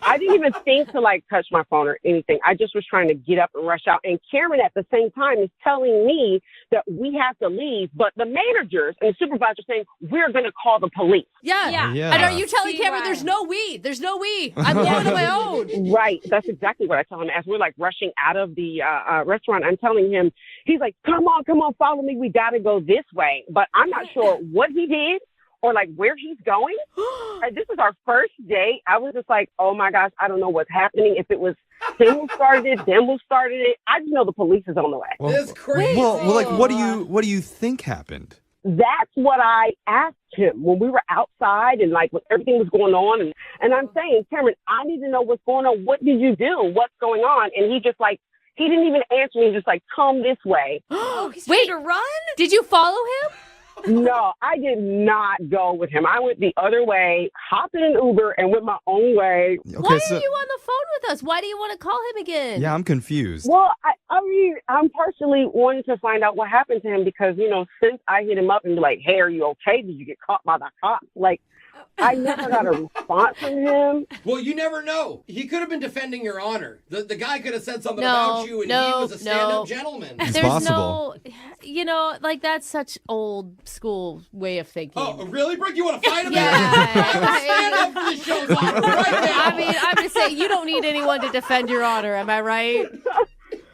I didn't even think to like touch my phone or anything. I just was trying to get up and rush out. And Cameron at the same time is telling me that we have to leave, but the managers and the supervisor saying we're going to call the police. Yeah. Yeah. And are you telling Cameron there's no we? There's no we. I'm going on my own. Right. That's exactly what I tell him. As we're like rushing out of the restaurant, I'm telling him, he's like, come on, follow me. We got to go this way. But I'm not sure what he did or like where he's going. And this is our first date. I was just like, oh my gosh, I don't know what's happening. If it was him who started it, them who started it. I just know the police is on the way. That's crazy. Well, like, what do you think happened? That's what I asked him when we were outside and like when everything was going on. And I'm saying, Cameron, I need to know what's going on. What did you do? What's going on? And he just like, he didn't even answer me. Just like, come this way. Oh, he's trying to run? Did you follow him? No, I did not go with him. I went the other way, hopped in an Uber, and went my own way. Why are you on the phone with us? Why do you want to call him again? Yeah, I'm confused. Well, I mean, I'm partially wanting to find out what happened to him because, you know, since I hit him up and be like, hey, are you okay? Did you get caught by the cops? Like, I never got a response from him. Well, you never know. He could have been defending your honor. The guy could have said something about you, and he was a stand-up gentleman. There's possible. Like that's such old school way of thinking. Oh, really, Brooke? You want to fight him? Yeah. Stand up for the show's honor right now. I mean, I'm going to say you don't need anyone to defend your honor. Am I right?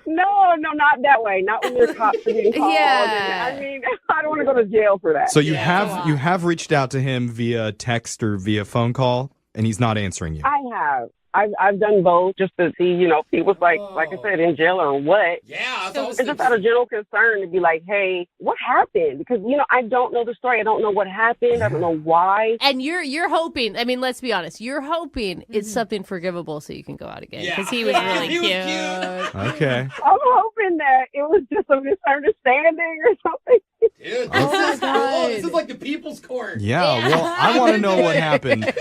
No, not that way. Not when your cops are being called. Yeah. I mean, I don't want to go to jail for that. So you have reached out to him via text or via phone call, and he's not answering you. I have. I've done both just to see, you know, if he was like I said, in jail or what. Yeah. It's just out of general concern to be like, hey, what happened? Because, you know, I don't know the story. I don't know what happened. I don't know why. And you're hoping, I mean, let's be honest, you're hoping it's something forgivable so you can go out again. Because he was really cute. Okay. I'm hoping that it was just a misunderstanding or something. Dude, this is cool. This is like the people's court. Yeah, well, I want to know what happened.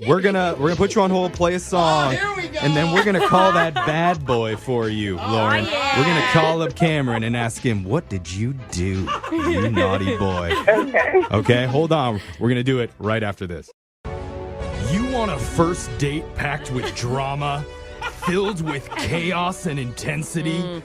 We're gonna put you on hold, play a song, and then we're gonna call that bad boy for you, Lauren. yeah. We're gonna call up Cameron and ask him, what did you do, you naughty boy? Okay. Okay, hold on. We're gonna do it right after this. You want a first date packed with drama? filled with chaos and intensity,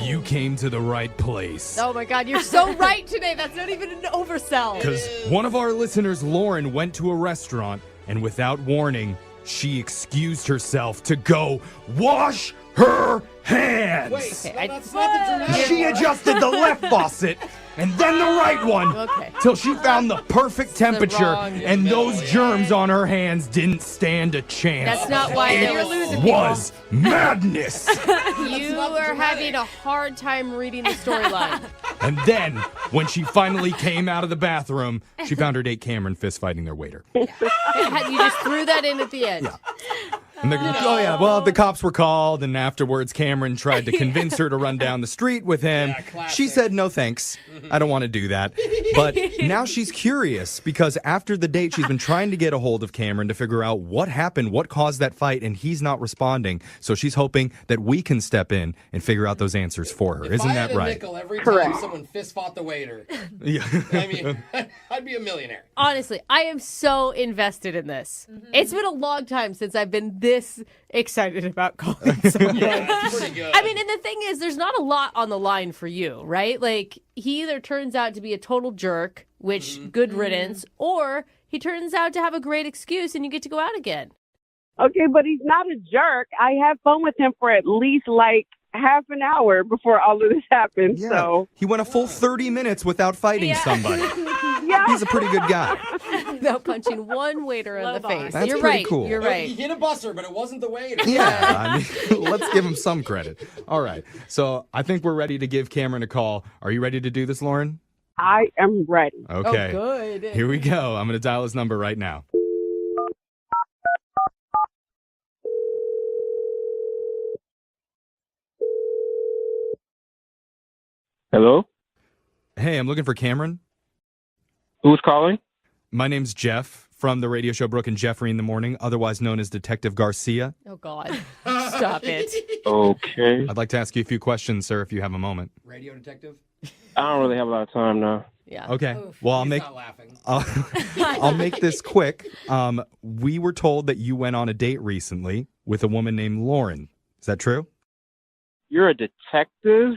you came to the right place. Oh my God, you're so right today. That's not even an oversell. Because one of our listeners, Lauren, went to a restaurant, and without warning, she excused herself to go wash her hands. Wait, no, that's not the dramatic She part. adjusted the left faucet and then the right one till she found the perfect temperature, wrong and those germs on her hands didn't stand a chance. That's not why you're losing. It was madness. You are having a hard time reading the storyline. And then, when she finally came out of the bathroom, she found her date Cameron fist fighting their waiter. You just threw that in at the end. And the cops were called, and afterwards Cameron tried to convince her to run down the street with him. She said, no thanks, I don't want to do that. But now she's curious, because after the date, she's been trying to get a hold of Cameron to figure out what happened, what caused that fight, and he's not responding. So she's hoping that we can step in and figure out those answers for her. Isn't that right? Nickel every time someone fist fought the waiter. Yeah. I mean, I'd be a millionaire. Honestly, I am so invested in this. It's been a long time since I've been this excited about calling someone. It's pretty good. I mean, and the thing is, there's not a lot on the line for you, right? Like, he either turns out to be a total jerk, which good riddance, or he turns out to have a great excuse and you get to go out again. Okay, but he's not a jerk. I had fun with him for at least like half an hour before all of this happened. Yeah. So He went a full 30 minutes without fighting somebody. yeah. He's a pretty good guy. Without punching one waiter in the face. That's You're pretty right. cool. You're No, right. He hit a busser, but it wasn't the waiter. Yeah, I mean, let's give him some credit. All right, so I think we're ready to give Cameron a call. Are you ready to do this, Lauren? I am ready. Okay. Oh, good. Here we go. I'm going to dial his number right now. Hello? Hey, I'm looking for Cameron. Who's calling? My name's Jeff from the radio show Brooke and Jeffrey in the Morning, otherwise known as Detective Garcia. Oh, God. Stop it. Okay. I'd like to ask you a few questions, sir, if you have a moment. Radio detective? I don't really have a lot of time now. Yeah. Okay. Well, He's not laughing. I'll make this quick. We were told that you went on a date recently with a woman named Lauren. Is that true? You're a detective?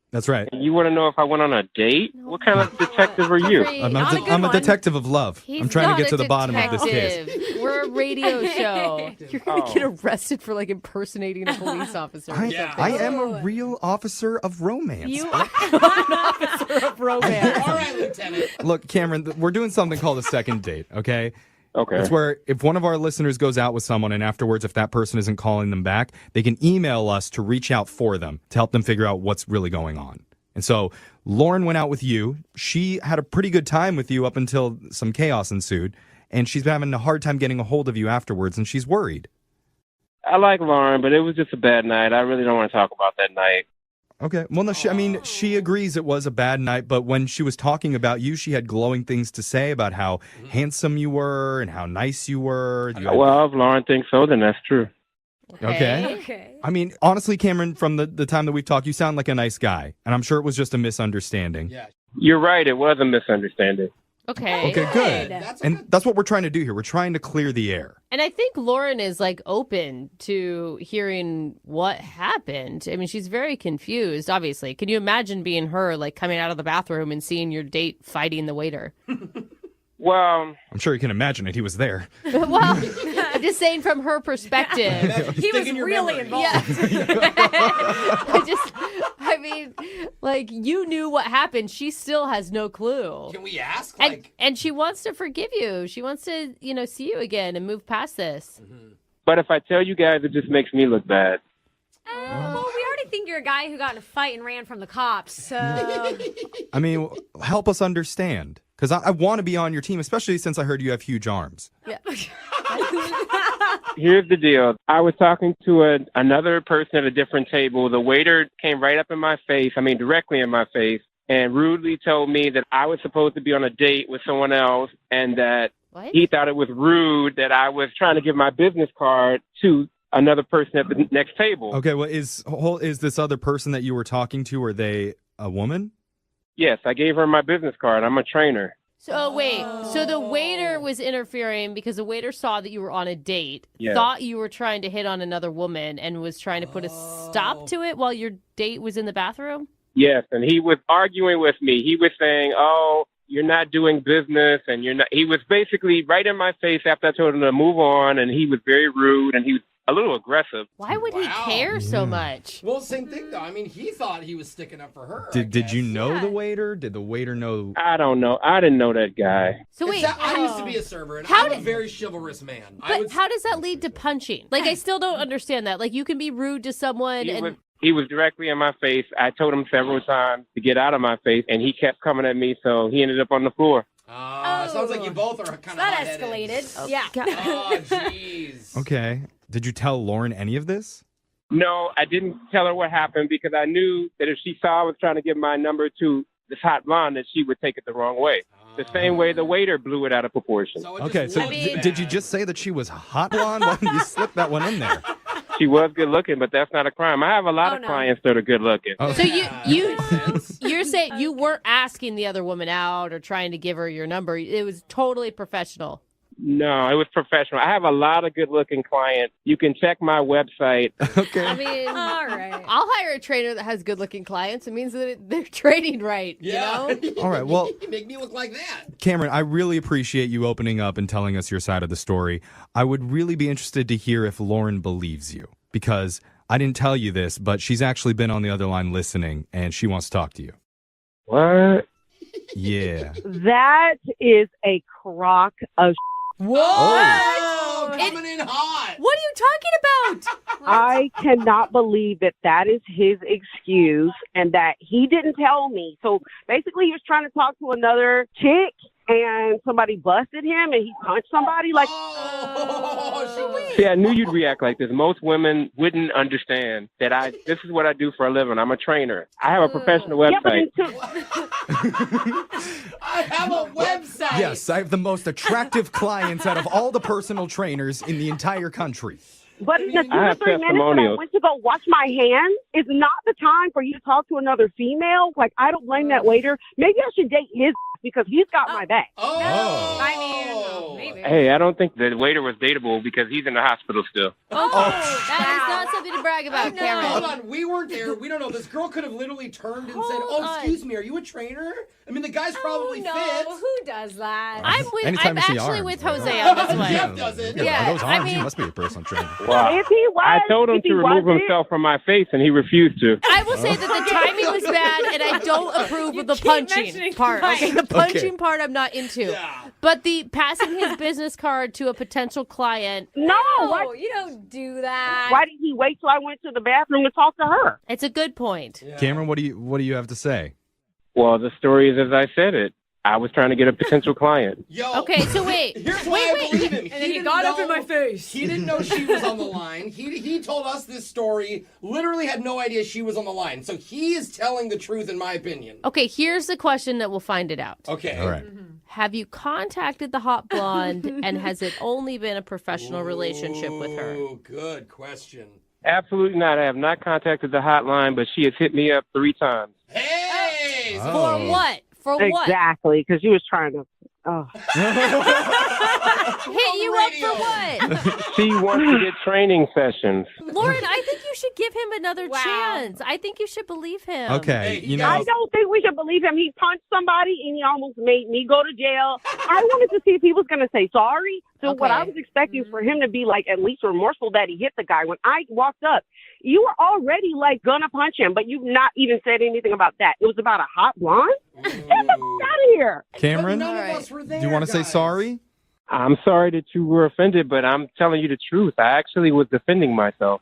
That's right. You want to know if I went on a date? What kind of detective are you? I'm a detective of love. I'm trying to get to the bottom of this case. Detective. We're a radio show. You're going to get arrested for, like, impersonating a police officer. I am a real officer of romance. You are an officer of romance. All right, Lieutenant. Look, Cameron, we're doing something called a second date, okay? Okay. It's where if one of our listeners goes out with someone and afterwards, if that person isn't calling them back, they can email us to reach out for them to help them figure out what's really going on. And so Lauren went out with you. She had a pretty good time with you up until some chaos ensued. And she's been having a hard time getting a hold of you afterwards, and she's worried. I like Lauren, but it was just a bad night. I really don't want to talk about that night. Okay. Well, no, she agrees it was a bad night, but when she was talking about you, she had glowing things to say about how handsome you were and how nice you were. Well, if Lauren thinks so, then that's true. Okay. I mean, honestly, Cameron, from the time that we've talked, you sound like a nice guy, and I'm sure it was just a misunderstanding. Yeah. You're right. It was a misunderstanding. Okay. Okay, good. And that's what we're trying to do here. We're trying to clear the air. And I think Lauren is, like, open to hearing what happened. I mean, she's very confused, obviously. Can you imagine being her, like, coming out of the bathroom and seeing your date fighting the waiter? Well, I'm sure you can imagine it. He was there. Well, I'm just saying from her perspective. He was really involved. I mean, like, you knew what happened. She still has no clue. Can we ask? And she wants to forgive you. She wants to, see you again and move past this. but if I tell you guys, it just makes me look bad. Well, we already think you're a guy who got in a fight and ran from the cops, so... I mean, help us understand. Because I want to be on your team, especially since I heard you have huge arms. Yeah. Here's the deal. I was talking to another person at a different table. The waiter came right up in my face, directly in my face, and rudely told me that I was supposed to be on a date with someone else and that he thought it was rude that I was trying to give my business card to another person at the next table. Okay, well, is this other person that you were talking to, are they a woman? Yes, I gave her my business card. I'm a trainer. So wait, so the waiter was interfering because the waiter saw that you were on a date, Yeah. thought you were trying to hit on another woman, and was trying to put a stop to it while your date was in the bathroom? Yes, and he was arguing with me. He was saying, "Oh, you're not doing business," and you're not. He was basically right in my face after I told him to move on, and he was very rude, and he was a little aggressive. Why would he care so much? Well, same thing though. I mean, he thought he was sticking up for her. Did you know the waiter? Did the waiter know? I don't know. I didn't know that guy. So wait, I used to be a server, and How I'm a did- very chivalrous man. But how does that lead to punching? Like, I still don't understand that. Like, you can be rude to someone He was directly in my face. I told him several times to get out of my face, and he kept coming at me, so he ended up on the floor. Sounds like you both are kind of That escalated. Yeah. Oh, jeez. Okay. Did you tell Lauren any of this? No, I didn't tell her what happened because I knew that if she saw I was trying to give my number to this hot blonde, that she would take it the wrong way. The same way the waiter blew it out of proportion. Okay, so did you just say that she was hot blonde? Why didn't you slip that one in there? She was good looking, but that's not a crime. I have a lot of clients that are good looking. So you're saying you weren't asking the other woman out or trying to give her your number. It was totally professional. No, it was professional. I have a lot of good-looking clients. You can check my website. Okay. I mean, all right. I'll hire a trainer that has good-looking clients. It means that they're training right. Yeah. You know? All right, well, You make me look like that. Cameron, I really appreciate you opening up and telling us your side of the story. I would really be interested to hear if Lauren believes you, because I didn't tell you this, but she's actually been on the other line listening, and she wants to talk to you. What? Yeah. That is a crock of Whoa! Oh, coming in hot. What are you talking about? I cannot believe that that is his excuse and that he didn't tell me. So basically, he was trying to talk to another chick and somebody busted him and he punched somebody. Like, See, I knew you'd react like this. Most women wouldn't understand that this is what I do for a living. I'm a trainer. I have a professional website. I have a website. Yes, I have the most attractive clients out of all the personal trainers in the entire country. but in the 2 I or have 3 minutes that I testimonials. went to go wash my hands is not the time for you to talk to another female. Like, I don't blame that waiter. Maybe I should date his because he's got my back. Oh. I mean, maybe. Hey, I don't think the waiter was dateable because he's in the hospital still. That is not something to brag about, Cameron. Hold on, we weren't there. We don't know. This girl could have literally turned and said, Hold "Oh, excuse me, are you a trainer?" I mean, the guy's probably no, fit. who does that? I'm Anytime I'm I see actually arms, with like, Jose on this one. Jeff does it. Yeah, Are those I arms? mean- You must be a personal trainer. Wow. If he was, I told him if he to remove wasn't- himself from my face, and he refused to. I will say that the timing was bad, and I don't approve of the keep punching mentioning part. Okay, the punch. punching part I'm not into. But the passing his business card to a potential client, No, No, why, you don't do that. why did he wait till I went to the bathroom to talk to her? it's a good point. Cameron, what do you have to say? Well, the story is as I said it. I was trying to get a potential client. Yo. Okay, so wait. Here's why I believe him. And then he didn't got up in know- my face. He didn't know she was on the line. He told us this story. Literally had no idea she was on the line. So he is telling the truth, in my opinion. Okay, here's the question that will find it out. Okay. All right. Have you contacted the hot blonde, and has it only been a professional relationship with her? Ooh, good question. Absolutely not. I have not contacted the hotline, but she has hit me up 3 times. Hey! Oh. For what? For what? Exactly, because he was trying to. Oh. Hit you up for what? She wants to get training sessions. Lauren, I think you should give him another chance. I think you should believe him. Okay, you I know, don't think we should believe him. He punched somebody and he almost made me go to jail. I wanted to see if he was going to say sorry. So what I was expecting for him to be like at least remorseful that he hit the guy. When I walked up, you were already like gonna punch him, but you've not even said anything about that. It was about a hot blonde. Get the fuck out of here. Cameron, None of us were there, do you want to say guys. sorry? I'm sorry that you were offended, but I'm telling you the truth. I actually was defending myself.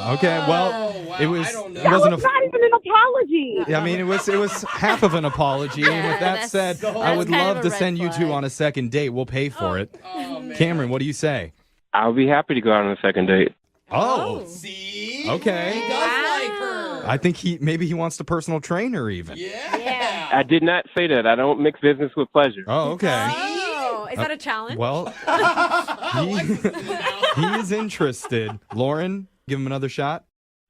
Okay, well, it was. I don't know. It That wasn't was not even an apology. Yeah, I mean, it was half of an apology. and with that that's- said, I that's would kind of love a to red send you two flag. on a second date. We'll pay for it. Oh, man. Cameron, what do you say? I'll be happy to go out on a second date. Oh, See? okay. He does like her. I think maybe he wants the personal trainer even. Yeah. I did not say that. I don't mix business with pleasure. Oh, okay. Oh, is that a challenge? Well, Alexis is in now. he is interested. Lauren, give him another shot.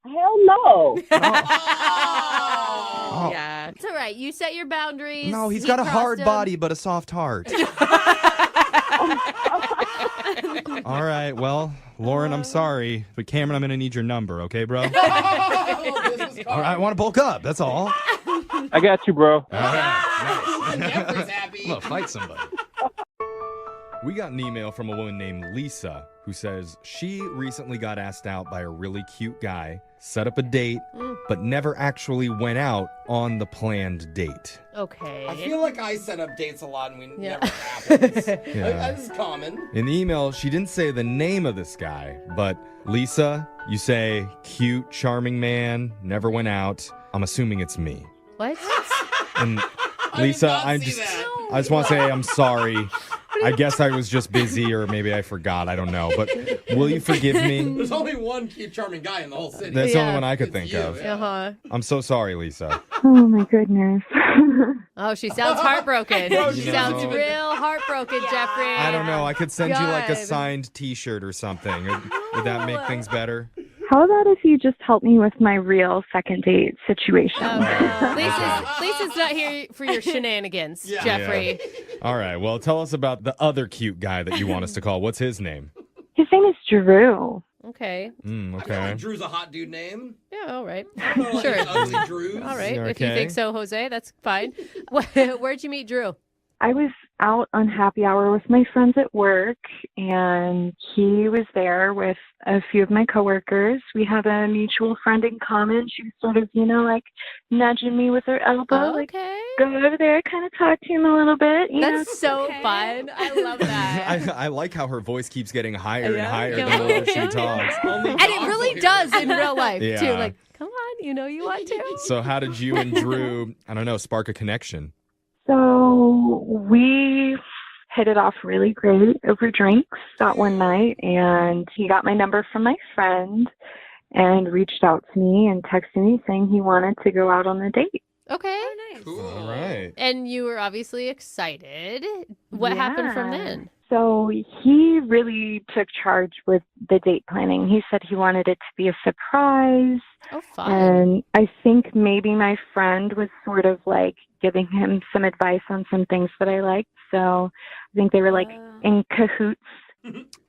Hell no. Oh. Yeah, it's all right. right. You set your boundaries. No, he's He got a crossed hard them. body, but a soft heart. All right, well, Lauren, I'm sorry, but Cameron, I'm going to need your number, okay, bro? All right, I want to bulk up, that's all. I got you, bro. All right, nice. Jeffrey's happy. I'm going to fight somebody. We got an email from a woman named Lisa who says she recently got asked out by a really cute guy, set up a date, but never actually went out on the planned date. Okay. I feel like I set up dates a lot and we never happens. Yeah. This is common. In the email, she didn't say the name of this guy, but Lisa, you say cute, charming man, never went out. I'm assuming it's me. What? And Lisa, I just want to say I'm sorry. I guess I was just busy, or maybe I forgot. I don't know. But will you forgive me? There's only one cute, charming guy in the whole city. That's the only one I could think of. Uh-huh. I'm so sorry, Lisa. Oh my goodness. Oh, she sounds heartbroken. No, She she sounds doesn't. real heartbroken, Jeffrey. I don't know. I could send you like a God. signed T-shirt or something. Would that make things better? How about if you just help me with my real second date situation? Lisa's not here for your shenanigans, Jeffrey. Yeah. All right. Well, tell us about the other cute guy that you want us to call. What's his name? His name is Drew. Okay. Okay. Drew's a hot dude name. Yeah, all right. Like Sure. ugly Drews. All right. If Okay. you think so, Jose, that's fine. Where'd you meet Drew? I was out on happy hour with my friends at work, and he was there with a few of my coworkers. We have a mutual friend in common. She was sort of, like nudging me with her elbow, like go over there, kind of talk to him a little bit. That's so fun. I love that. I like how her voice keeps getting higher Yeah. and higher Yeah. the more she talks. And it really does in real life, Yeah. too. Like, come on, you know you want to. So how did you and Drew, I don't know, spark a connection? So we hit it off really great over drinks that one night, and he got my number from my friend and reached out to me and texted me saying he wanted to go out on a date. Okay. All right. And you were obviously excited. What happened from then? So he really took charge with the date planning. He said he wanted it to be a surprise. Oh, fun. And I think maybe my friend was sort of like giving him some advice on some things that I liked. So I think they were like in cahoots.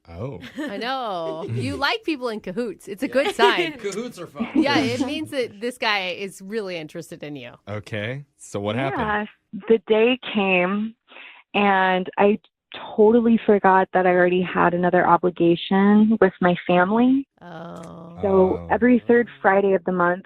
Oh. I know. You like people in cahoots. It's a good sign. Cahoots are fun. Yeah, it means that this guy is really interested in you. Okay. So what happened? Yeah, the day came, and I totally forgot that I already had another obligation with my family. Oh. So every third Friday of the month,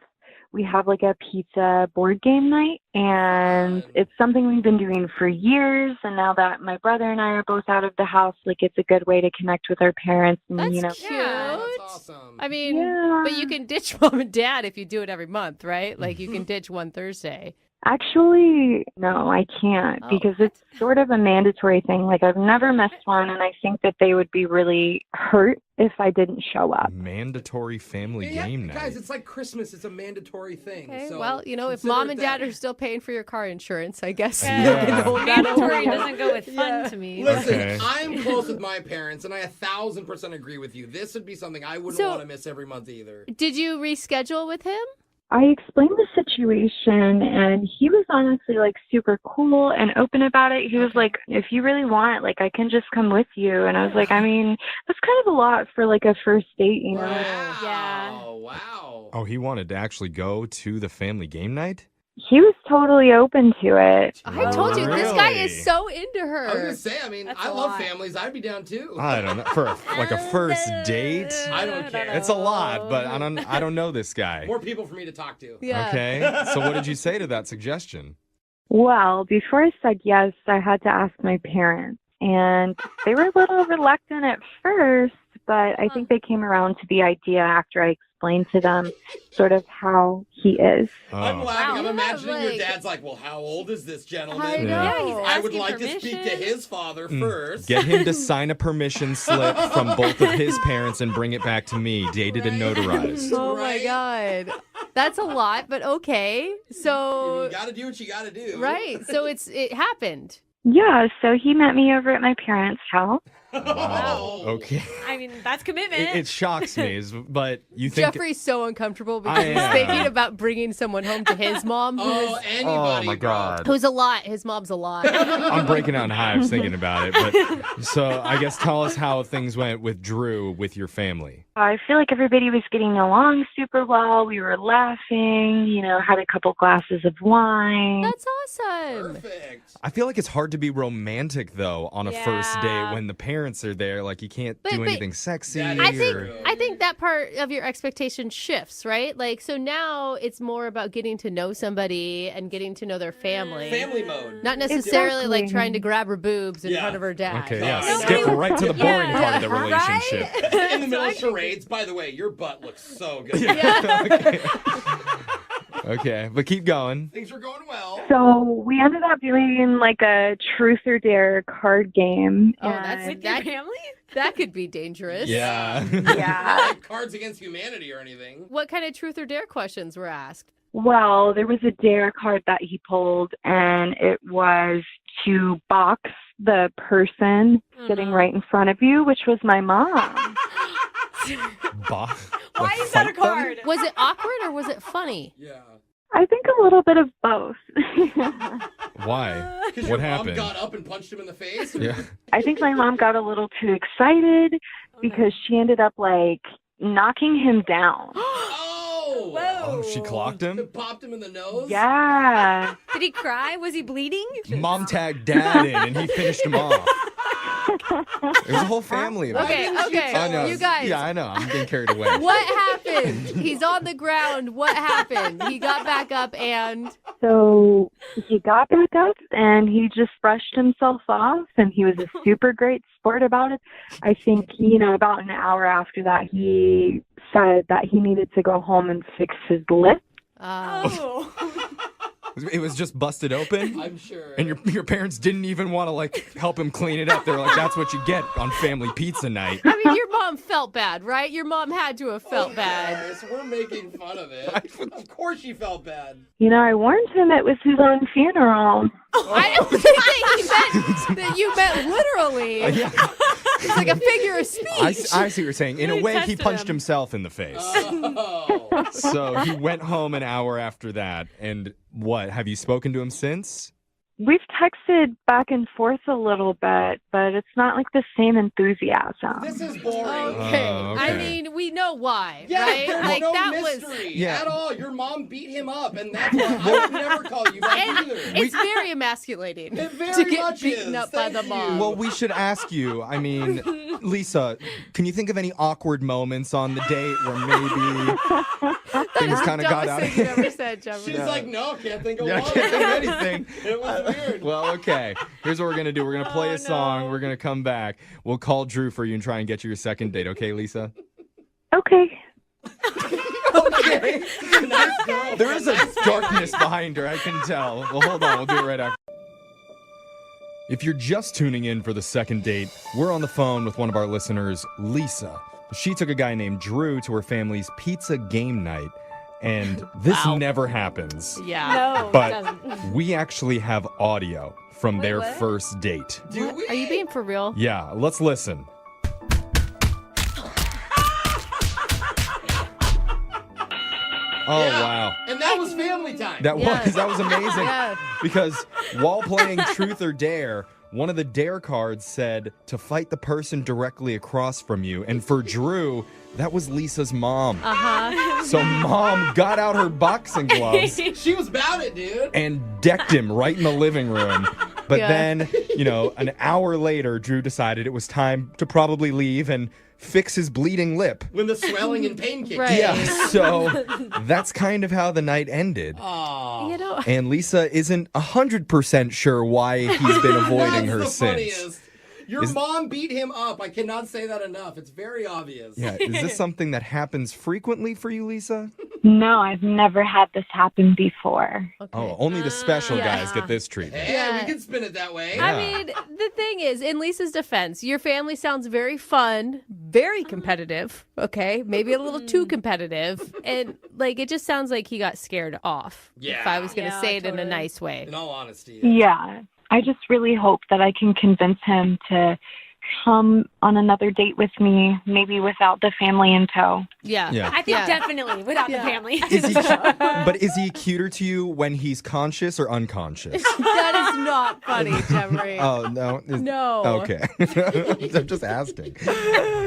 we have like a pizza board game night, and it's something we've been doing for years. And now that my brother and I are both out of the house, like it's a good way to connect with our parents. And, That's cute. That's awesome. I mean, Yeah. but you can ditch mom and dad if you do it every month, right? Like you can ditch one Thursday. Actually, no, I can't Oh. because it's sort of a mandatory thing. Like I've never missed one, and I think that they would be really hurt if I didn't show up. Mandatory family game night. Guys, it's like Christmas. It's a mandatory thing. Okay, So well, if consider mom it and that. dad are still paying for your car insurance, I guess Yeah. you can hold that over. Mandatory doesn't go with fun to me. Listen, Okay. I'm close with my parents, and I 1,000% agree with you. This would be something I wouldn't So- want to miss every month either. Did you reschedule with him? I explained the situation, and he was honestly like super cool and open about it. He was like, if you really want, like I can just come with you. And I was like, I mean, that's kind of a lot for like a first date, you know? Yeah. Oh, wow. Oh, he wanted to actually go to the family game night? He was totally open to it. I told you, this guy Really? is so into her. I was going to say, I mean, I love families. I'd be down too. I don't know. For a first date? I don't care. It's a lot, but I don't know this guy. More people for me to talk to. Yeah. Okay. So what did you say to that suggestion? Well, before I said yes, I had to ask my parents, and they were a little reluctant at first, but I think they came around to the idea after I explained to them sort of how he is. I'm laughing. I'm Wow. imagining your Like- dad's like, well, how old is this gentleman? I know. Yeah. he's I would asking like to speak to permission. his father first. Get him to sign a permission slip from both of his parents and bring it back to me, dated and notarized. Oh my God. That's a lot, but okay. So, You got to do what you got to do. right. So it happened. Yeah, so he met me over at my parents' house, Wow. Okay. I mean, that's commitment. It shocks me, but you think... Jeffrey's so uncomfortable because I he's am. thinking about bringing someone home to his mom. Oh, my God. Who's a lot. His mom's a lot. I'm breaking out in hives thinking about it. But so I guess tell us how things went with Drew with your family. I feel like everybody was getting along super well. We were laughing, had a couple glasses of wine. That's awesome. I feel like it's hard to be romantic, though, on a first date when the parents are there. Like, you can't do anything sexy. I think that part of your expectation shifts, right? Like, so now it's more about getting to know somebody and getting to know their family. Family mode. Not necessarily like trying to grab her boobs in front of her dad. Okay, yeah. Skip right to the boring part of the relationship. In the middle of charades, by the way, your butt looks so good. Okay, but keep going. Things were going well. So we ended up doing like a truth or dare card game. Oh, that's and that family? That could be dangerous. Yeah. Not like Cards Against Humanity or anything. What kind of truth or dare questions were asked? Well, there was a dare card that he pulled, and it was to box the person sitting right in front of you, which was my mom. Why is that a card? Was it awkward or was it funny? Yeah. I think a little bit of both. Why? Because What your happened? mom got up and punched him in the face? Yeah. I think my mom got a little too excited because she ended up like knocking him down. Oh, she clocked him? Popped him in the nose? Yeah. Did he cry? Was he bleeding? Mom tagged dad in and he finished him off. It was a whole family of Okay, it. okay. I know. You guys. Yeah, I know. I'm getting carried away. What happened? He's on the ground. What happened? He got back up and... So he got back up and he just brushed himself off, and he was a super great sport about it. I think, about an hour after that, he said that he needed to go home and fix his lip. Oh. It was just busted open? I'm sure. And your parents didn't even want to, help him clean it up. They're like, that's what you get on family pizza night. I mean, your mom felt bad, right? Your mom had to have felt bad. Yes, we're making fun of it. Of course she felt bad. I warned him it was his own funeral. I don't think that he meant that you meant literally. Yeah. It's like a figure of speech. I see what you're saying. In a way, he punched himself in the face. So he went home an hour after that. And what? Have you spoken to him since? We've texted back and forth a little bit, but it's not like the same enthusiasm. This is boring. Okay. Oh, I okay. mean, we know why, Yeah, right? there's Like no that mystery Yeah. at all. Your mom beat him up, and that's why I would never call you back And either. it's very emasculating It very to get much beaten is. up by the Thank mom. you. Well, we should ask you. I mean, Lisa, can you think of any awkward moments on the date where maybe things kind of got out of Dumbest thing you ever said, Jeffrey. She's like, no, can't think of Yeah, I one. can't think of anything. It was weird. Well, okay. Here's what we're going to do. We're going to play a song. We're going to come back. We'll call Drew for you and try and get you your second date. Okay, Lisa? Okay. Okay. Nice girl. There is a darkness behind her, I can tell. Well, hold on. We'll do it right after. If you're just tuning in for the second date, we're on the phone with one of our listeners, Lisa. She took a guy named Drew to her family's pizza game night, and this never happens. Yeah. No, But it doesn't. we actually have audio from their what? first date. Do we? Are you being for real? Yeah, let's listen. Oh, wow. And that was family time. That was amazing. Yeah. Because while playing Truth or Dare, one of the dare cards said to fight the person directly across from you. And for Drew, that was Lisa's mom. Uh-huh. So mom got out her boxing gloves She was about it, dude. and decked him right in the living room. But Yeah. then, an hour later, Drew decided it was time to probably leave and fix his bleeding lip. When the swelling and pain kicked Right. in. Yeah, so that's kind of how the night ended. Aw. You know, And Lisa isn't 100% sure why he's been avoiding her That's the since. funniest. Your mom beat him up. I cannot say that enough. It's very obvious. Yeah, is this something that happens frequently for you, Lisa? No, I've never had this happen before. Oh, only the special Yeah. guys get this treatment. Hey, Yeah. we can spin it that way. I mean, the thing is, in Lisa's defense, your family sounds very fun, very competitive, okay? Maybe a little too competitive. And, it just sounds like he got scared off. Yeah. If I was going to Yeah, say it in a totally. nice way. In all honesty. Yeah. I just really hope that I can convince him to come on another date with me, maybe without the family in tow. Yeah. I think definitely without the family. But is he cuter to you when he's conscious or unconscious? That is not funny, Jeffrey. Oh, no. No. Okay. I'm just asking.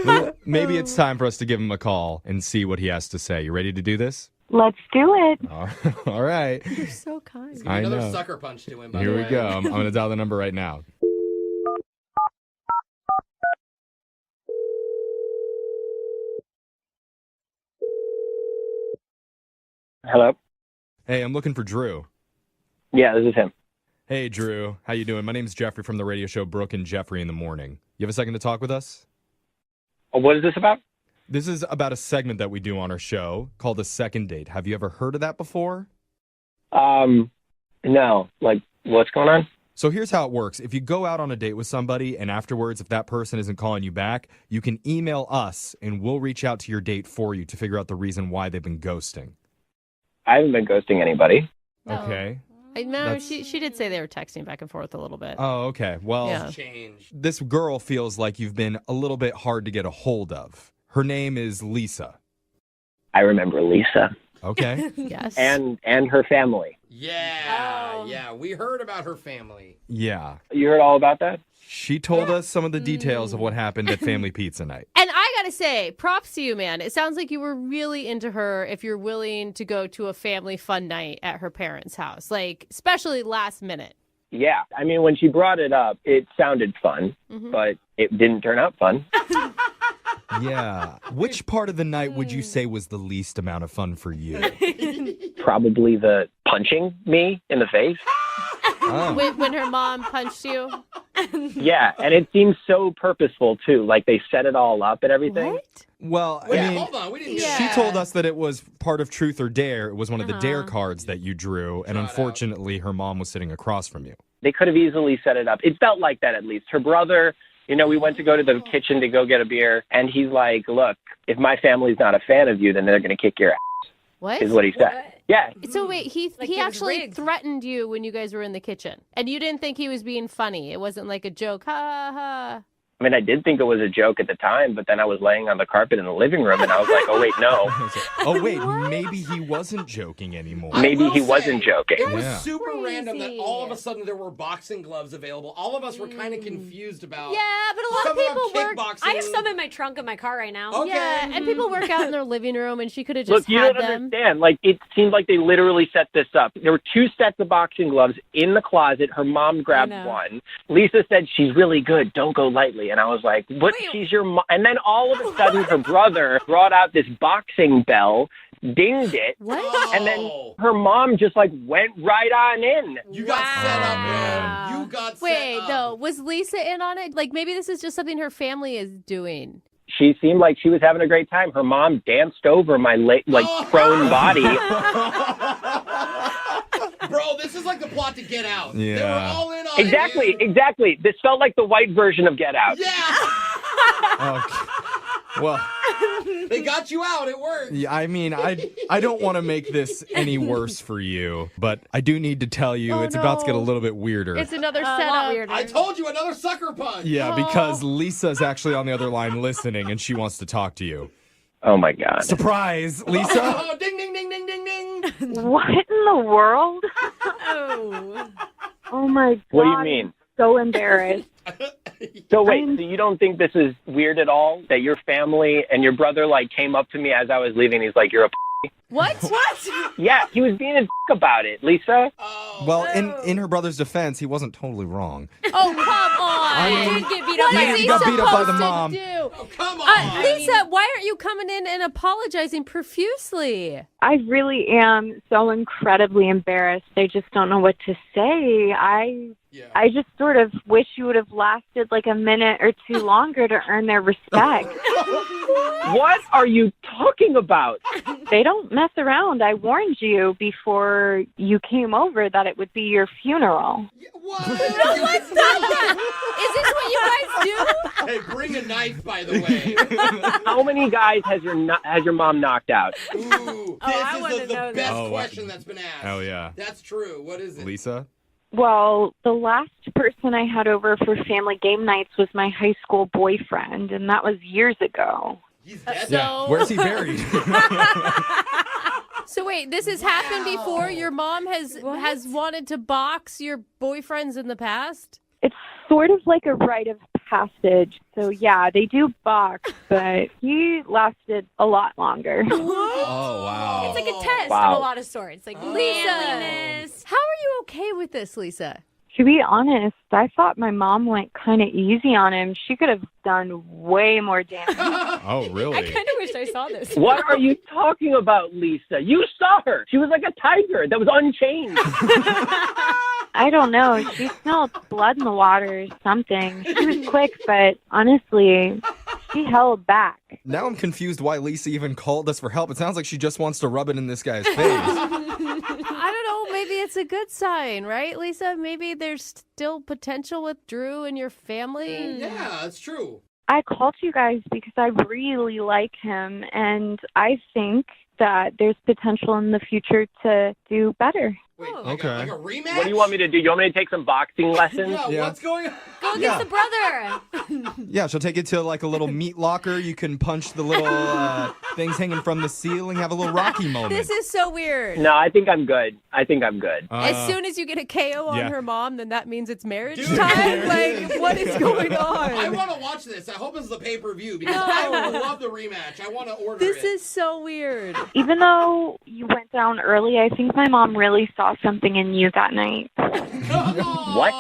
Well, maybe it's time for us to give him a call and see what he has to say. You ready to do this? Let's do it. All right. You're so kind. He's gonna give another sucker punch to him. By Here the we way. go. I'm going to dial the number right now. Hello? Hey, I'm looking for Drew. Yeah, this is him. Hey, Drew. How you doing? My name's Jeffrey from the radio show Brooke and Jeffrey in the Morning. You have a second to talk with us? What is this about? This is about a segment that we do on our show called A Second Date. Have you ever heard of that before? No. Like, what's going on? So here's how it works. If you go out on a date with somebody and afterwards, if that person isn't calling you back, you can email us and we'll reach out to your date for you to figure out the reason why they've been ghosting. I haven't been ghosting anybody. Okay. No, she did say they were texting back and forth a little bit. Oh, okay. Well, Yeah. this girl feels like you've been a little bit hard to get a hold of. Her name is Lisa. I remember Lisa. Okay. Yes. And her family. Yeah, yeah. We heard about her family. Yeah. You heard all about that? She told us some of the details of what happened at Family Pizza Night. And I gotta say, props to you, man. It sounds like you were really into her if you're willing to go to a family fun night at her parents' house, like especially last minute. Yeah. I mean, when she brought it up, it sounded fun, Mhm. but it didn't turn out fun. Yeah. Which part of the night would you say was the least amount of fun for you? Probably the punching me in the face. Oh. When her mom punched you. Yeah, and it seems so purposeful, too. Like, they set it all up and everything. Well, Wait, I mean, hold on. We didn't she told us that it was part of Truth or Dare. It was one of the Dare cards that you drew, and unfortunately, her mom was sitting across from you. They could have easily set it up. It felt like that, at least. Her brother, we went to go to the kitchen to go get a beer, and he's like, look, if my family's not a fan of you, then they're going to kick your ass, What? is what he said. Yeah. So wait, he it was actually rigged. threatened you when you guys were in the kitchen, and you didn't think he was being funny. It wasn't like a joke, ha ha. I mean, I did think it was a joke at the time, but then I was laying on the carpet in the living room, and I was like, oh, wait, no. Oh, wait, maybe he wasn't joking anymore. Maybe he wasn't joking. It was Yeah. super random that all of a sudden there were boxing gloves available. All of us were kind of confused about. Yeah, but a lot Some of of people them work. kickboxing. I have some in my trunk of my car right now. Okay. Yeah, and people work out in their living room, and she could have Look, just you had don't them. understand. Like, it seemed like they literally set this up. There were 2 sets of boxing gloves in the closet. Her mom grabbed know. one. Lisa said, she's really good. Don't go lightly. And I was like, what? She's your mom. And then all of a sudden, her brother brought out this boxing bell, dinged it. What? And then her mom just, like, went right on in. You got set up, man. You got set Wait, up. though, was Lisa in on it? Like maybe this is just something her family is doing. She seemed like she was having a great time. Her mom danced over my, prone body. Bro, this is like the plot to Get Out. They were Yeah. all in on it. Exactly, exactly. This felt like the white version of Get Out. Okay. Well, They got you out. It worked. yeah, I mean, I don't want to make this any worse for you, but I do need to tell you it's about to get a little bit weirder. It's another A lot setup. weirder. I told you, another sucker punch. Yeah, because Lisa's actually on the other line listening, and she wants to talk to you. Oh, my God. Surprise, Lisa! Oh, ding, ding, ding, ding, ding, ding. What in the world? Oh. Oh my God. What do you mean? So embarrassed. So wait, so you don't think this is weird at all? That your family and your brother came up to me as I was leaving. He's like, "You're a." What? Yeah, he was being a about it, Lisa. Well, in her brother's defense, he wasn't totally wrong. Oh, come on. I mean, Get beat What up by is he he got beat up by the supposed to mom. do? Oh, come on. Lisa, why aren't you coming in and apologizing profusely? I really am so incredibly embarrassed. I just don't know what to say. I just sort of wish you would have lasted like a minute or two longer to earn their respect. What are you talking about? They don't mess around. I warned you before you came over that it would be your funeral. What? No, let's not that. Is this what you guys do? Hey, bring a knife, by the way. How many guys has your mom knocked out? Ooh, I this wanna is the know best this. question that's been asked. Oh, yeah. That's true. What is it? Lisa? Well, the last person I had over for family game nights was my high school boyfriend, and that was years ago. He's dead. Yeah. Where's he buried? So wait, this has happened before? Your mom has wanted to box your boyfriends in the past? It's sort of like a rite of passage. So, yeah, they do box, but he lasted a lot longer. Oh, wow. It's like a test Wow. of a lot of sorts. Like manliness. How are you okay with this, Lisa? To be honest, I thought my mom went kind of easy on him. She could have done way more damage. Oh, really? I kind of wish I saw this. What are you talking about, Lisa? You saw her. She was like a tiger that was unchained. I don't know. She smelled blood in the water or something. She was quick, but honestly, she held back. Now I'm confused why Lisa even called us for help. It sounds like she just wants to rub it in this guy's face. I don't know. Maybe it's a good sign, right, Lisa? Maybe there's still potential with Drew and your family. Yeah, it's true. I called you guys because I really like him, and I think that there's potential in the future to do better. Wait, Okay. like a rematch? What do you want me to do? You want me to take some boxing lessons? Yeah, what's going on? Go against the brother. Yeah, she'll take you to like a little meat locker. You can punch the little things hanging from the ceiling, have a little Rocky moment. This is so weird. No, I think I'm good. As soon as you get a KO on yeah. her mom, then that means it's marriage time? Like, what is going on? I want to watch this. I hope it's the pay-per-view because I would love the rematch. I want to order This it. is so weird. Even though you went down early, I think my mom really saw something in you that night. What?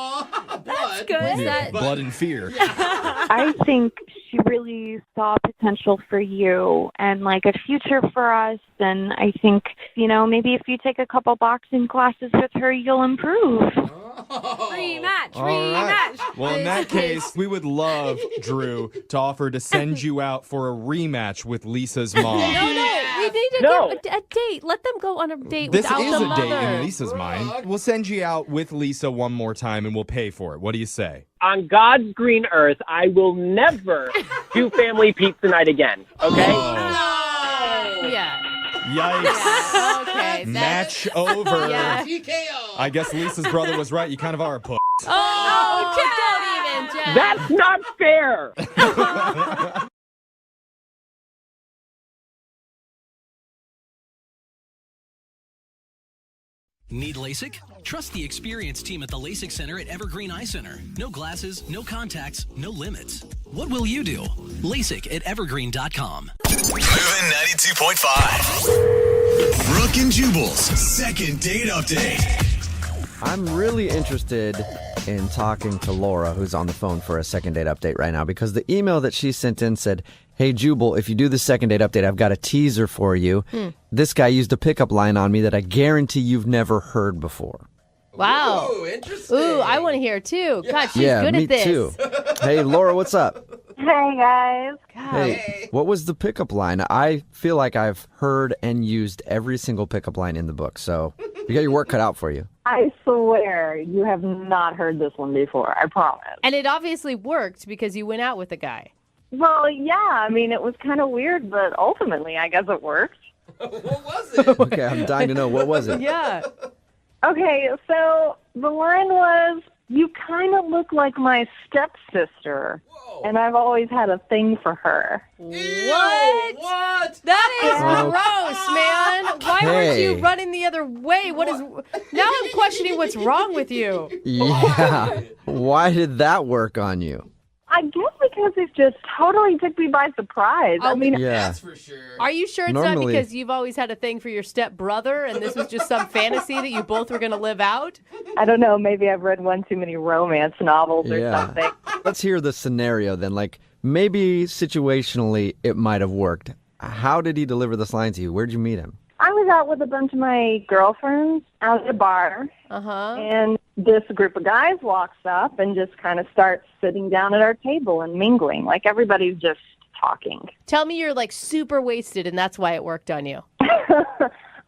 That's good. Yeah, blood and fear. I think she really saw potential for you and like a future for us. And I think, maybe if you take a couple boxing classes with her, you'll improve. Rematch. All right. Rematch. Well, in that case, we would love, Drew, to offer to send you out for a rematch with Lisa's mom. No. We need to get a date. Let them go on a date This without is the a mother. date in Lisa's mind. We'll send you out with Lisa one more time and we'll pay for it. What do you say? On God's green earth, I will never do family pizza night again. Okay? Yeah. Yikes. Okay. Match over. Yeah. TKO. I guess Lisa's brother was right. You kind of are a puss. Oh, don't even, Jeff. That's not fair. Need LASIK? Trust the experienced team at the LASIK Center at Evergreen Eye Center. No glasses, no contacts, no limits. What will you do? LASIK at evergreen.com. Moving 92.5. Brooke and Jubal's second date update. I'm really interested in talking to Laura, who's on the phone for a second date update right now, because the email that she sent in said, "Hey, Jubal, if you do the second date update, I've got a teaser for you. This guy used a pickup line on me that I guarantee you've never heard before." Wow. Ooh, interesting. Ooh, I want to hear it too. God, she's yeah, good me at this. too. Hey, Laura, what's up? Hey, guys. Hey, what was the pickup line? I feel like I've heard and used every single pickup line in the book, so you got your work cut out for you. I swear you have not heard this one before. I promise. And it obviously worked because you went out with a guy. Well, yeah. I mean, it was kind of weird, but ultimately, I guess it worked. What was it? Okay, I'm dying to know. What was it? Yeah. Okay, so the line was, "You kind of look like my stepsister, and I've always had a thing for her." What? That is gross, man. Why weren't you Hey. running the other way? What is? Now I'm questioning what's wrong with you. Yeah. Why did that work on you? I guess because it just totally took me by surprise. I mean, Yeah. That's for sure. Are you sure it's Normally- not because you've always had a thing for your stepbrother and this was just some fantasy that you both were going to live out? I don't know. Maybe I've read one too many romance novels or Yeah. something. Let's hear the scenario then. Like, maybe situationally it might have worked. How did he deliver this line to you? Where'd you meet him? I was out with a bunch of my girlfriends out at a bar, and this group of guys walks up and just kind of starts sitting down at our table and mingling. Like everybody's just talking. Tell me you're like super wasted and that's why it worked on you.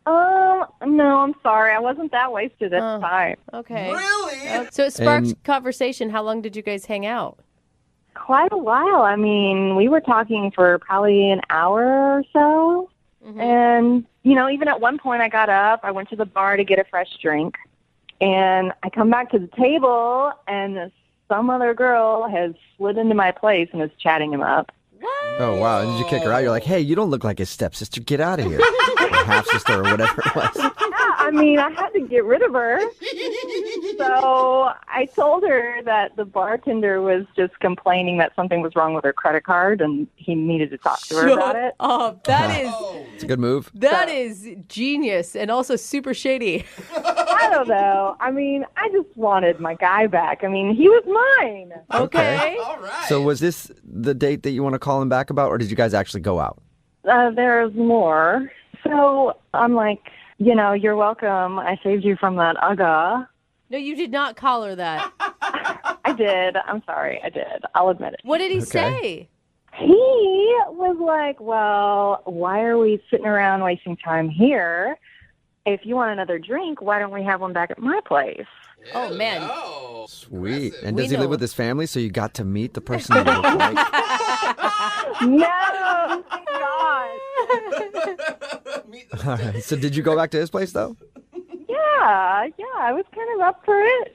No, I'm sorry. I wasn't that wasted at the time. Okay. Really? So it sparked And- conversation. How long did you guys hang out? Quite a while. I mean, we were talking for probably an hour or so. And, even at one point I got up, I went to the bar to get a fresh drink. And I come back to the table, and some other girl has slid into my place and is chatting him up. Oh, wow. And did you kick her out? You're like, hey, you don't look like his stepsister. Get out of here. Or half-sister or whatever it was. Yeah, I mean, I had to get rid of her. So I told her that the bartender was just complaining that something was wrong with her credit card and he needed to talk to her about it. Oh, that is It's a good move. that is genius and also super shady. I don't know. I mean, I just wanted my guy back. I mean, he was mine. Okay. All right. So was this the date that you want to call him back about, or did you guys actually go out? There's more. So I'm like, you're welcome. I saved you from that Ugga. No, you did not call her that. I did. I'm sorry. I did. I'll admit it. What did he say? He was like, well, why are we sitting around wasting time here? If you want another drink, why don't we have one back at my place? Oh, man. Sweet. And We does he live know. with his family, so you got to meet the person you look like? No, thank God. All right. So did you go back to his place, though? Yeah, I was kind of up for it,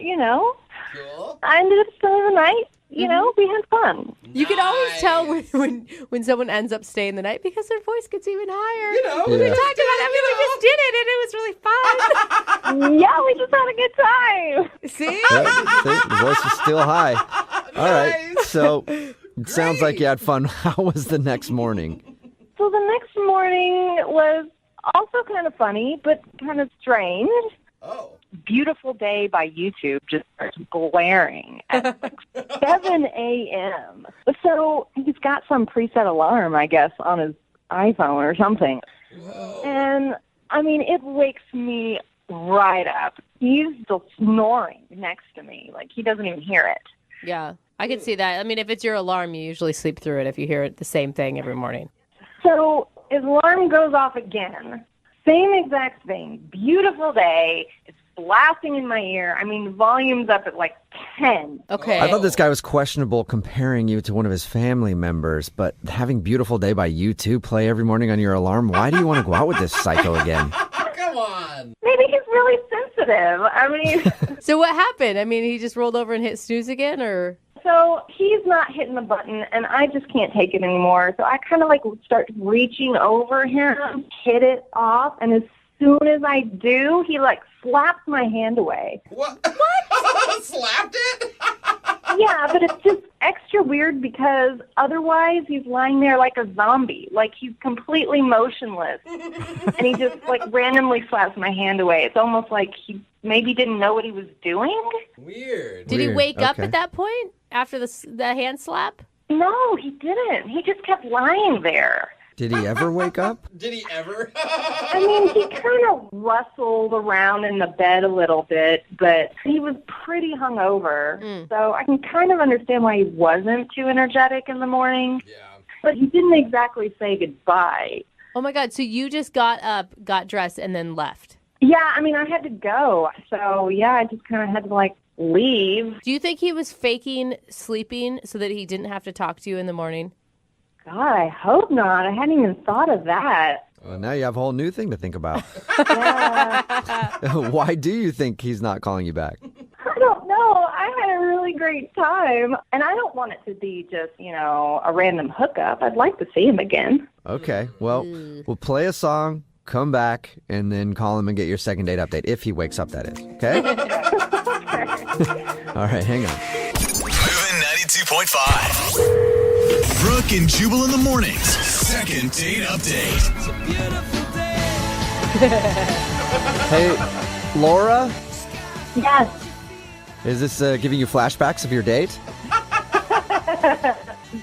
Cool. I ended up spending the night, we had fun. You can always tell when someone ends up staying the night because their voice gets even higher. We We talked about it. We just did it, and it was really fun. Yeah, we just had a good time. See? Yeah, the voice is still high. All right. So it sounds like you had fun. How was the next morning? So the next morning was also kind of funny, but kind of strange. Oh. Beautiful Day by YouTube just starts blaring at like 7 a.m. So he's got some preset alarm, I guess, on his iPhone or something. And, I mean, it wakes me right up. He's still snoring next to me. Like, he doesn't even hear it. Yeah, I can see that. I mean, if it's your alarm, you usually sleep through it if you hear it the same thing every morning. So his alarm goes off again. Same exact thing. Beautiful day. It's blasting in my ear. I mean, the volume's up at like 10. Okay. I thought this guy was questionable comparing you to one of his family members, but having Beautiful Day by U2 play every morning on your alarm, why do you want to go out with this psycho again? Come on. Maybe he's really sensitive. I mean, So what happened? I mean, he just rolled over and hit snooze again, or? so he's not hitting the button, and I just can't take it anymore. So I kind of like start reaching over him, hit it off, and as soon as I do, he like slaps my hand away. What? Slapped it? Yeah, but it's just extra weird because otherwise he's lying there like a zombie. Like he's completely motionless. And he just like randomly slaps my hand away. It's almost like he maybe didn't know what he was doing. Weird. Did he Weird. wake up Okay. at that point after the hand slap? No, he didn't. He just kept lying there. Did he ever wake up? Did he ever? I mean, he kind of rustled around in the bed a little bit, but he was pretty hungover. So I can kind of understand why he wasn't too energetic in the morning. Yeah. But he didn't exactly say goodbye. Oh my God! So you just got up, got dressed, and then left? Yeah, I mean, I had to go. So, yeah, I just kind of had to, like, leave. Do you think he was faking sleeping so that he didn't have to talk to you in the morning? God, I hope not. I hadn't even thought of that. Well, now you have a whole new thing to think about. Yeah, Why do you think he's not calling you back? I don't know. I had a really great time. And I don't want it to be just, a random hookup. I'd like to see him again. Okay, well, we'll play a song, come back, and then call him and get your second date update, if he wakes up, that is. Okay? All right, hang on. Moving 92.5. Brooke and Jubal in the mornings. Second date update. Hey, Laura, Yes. is this giving you flashbacks of your date?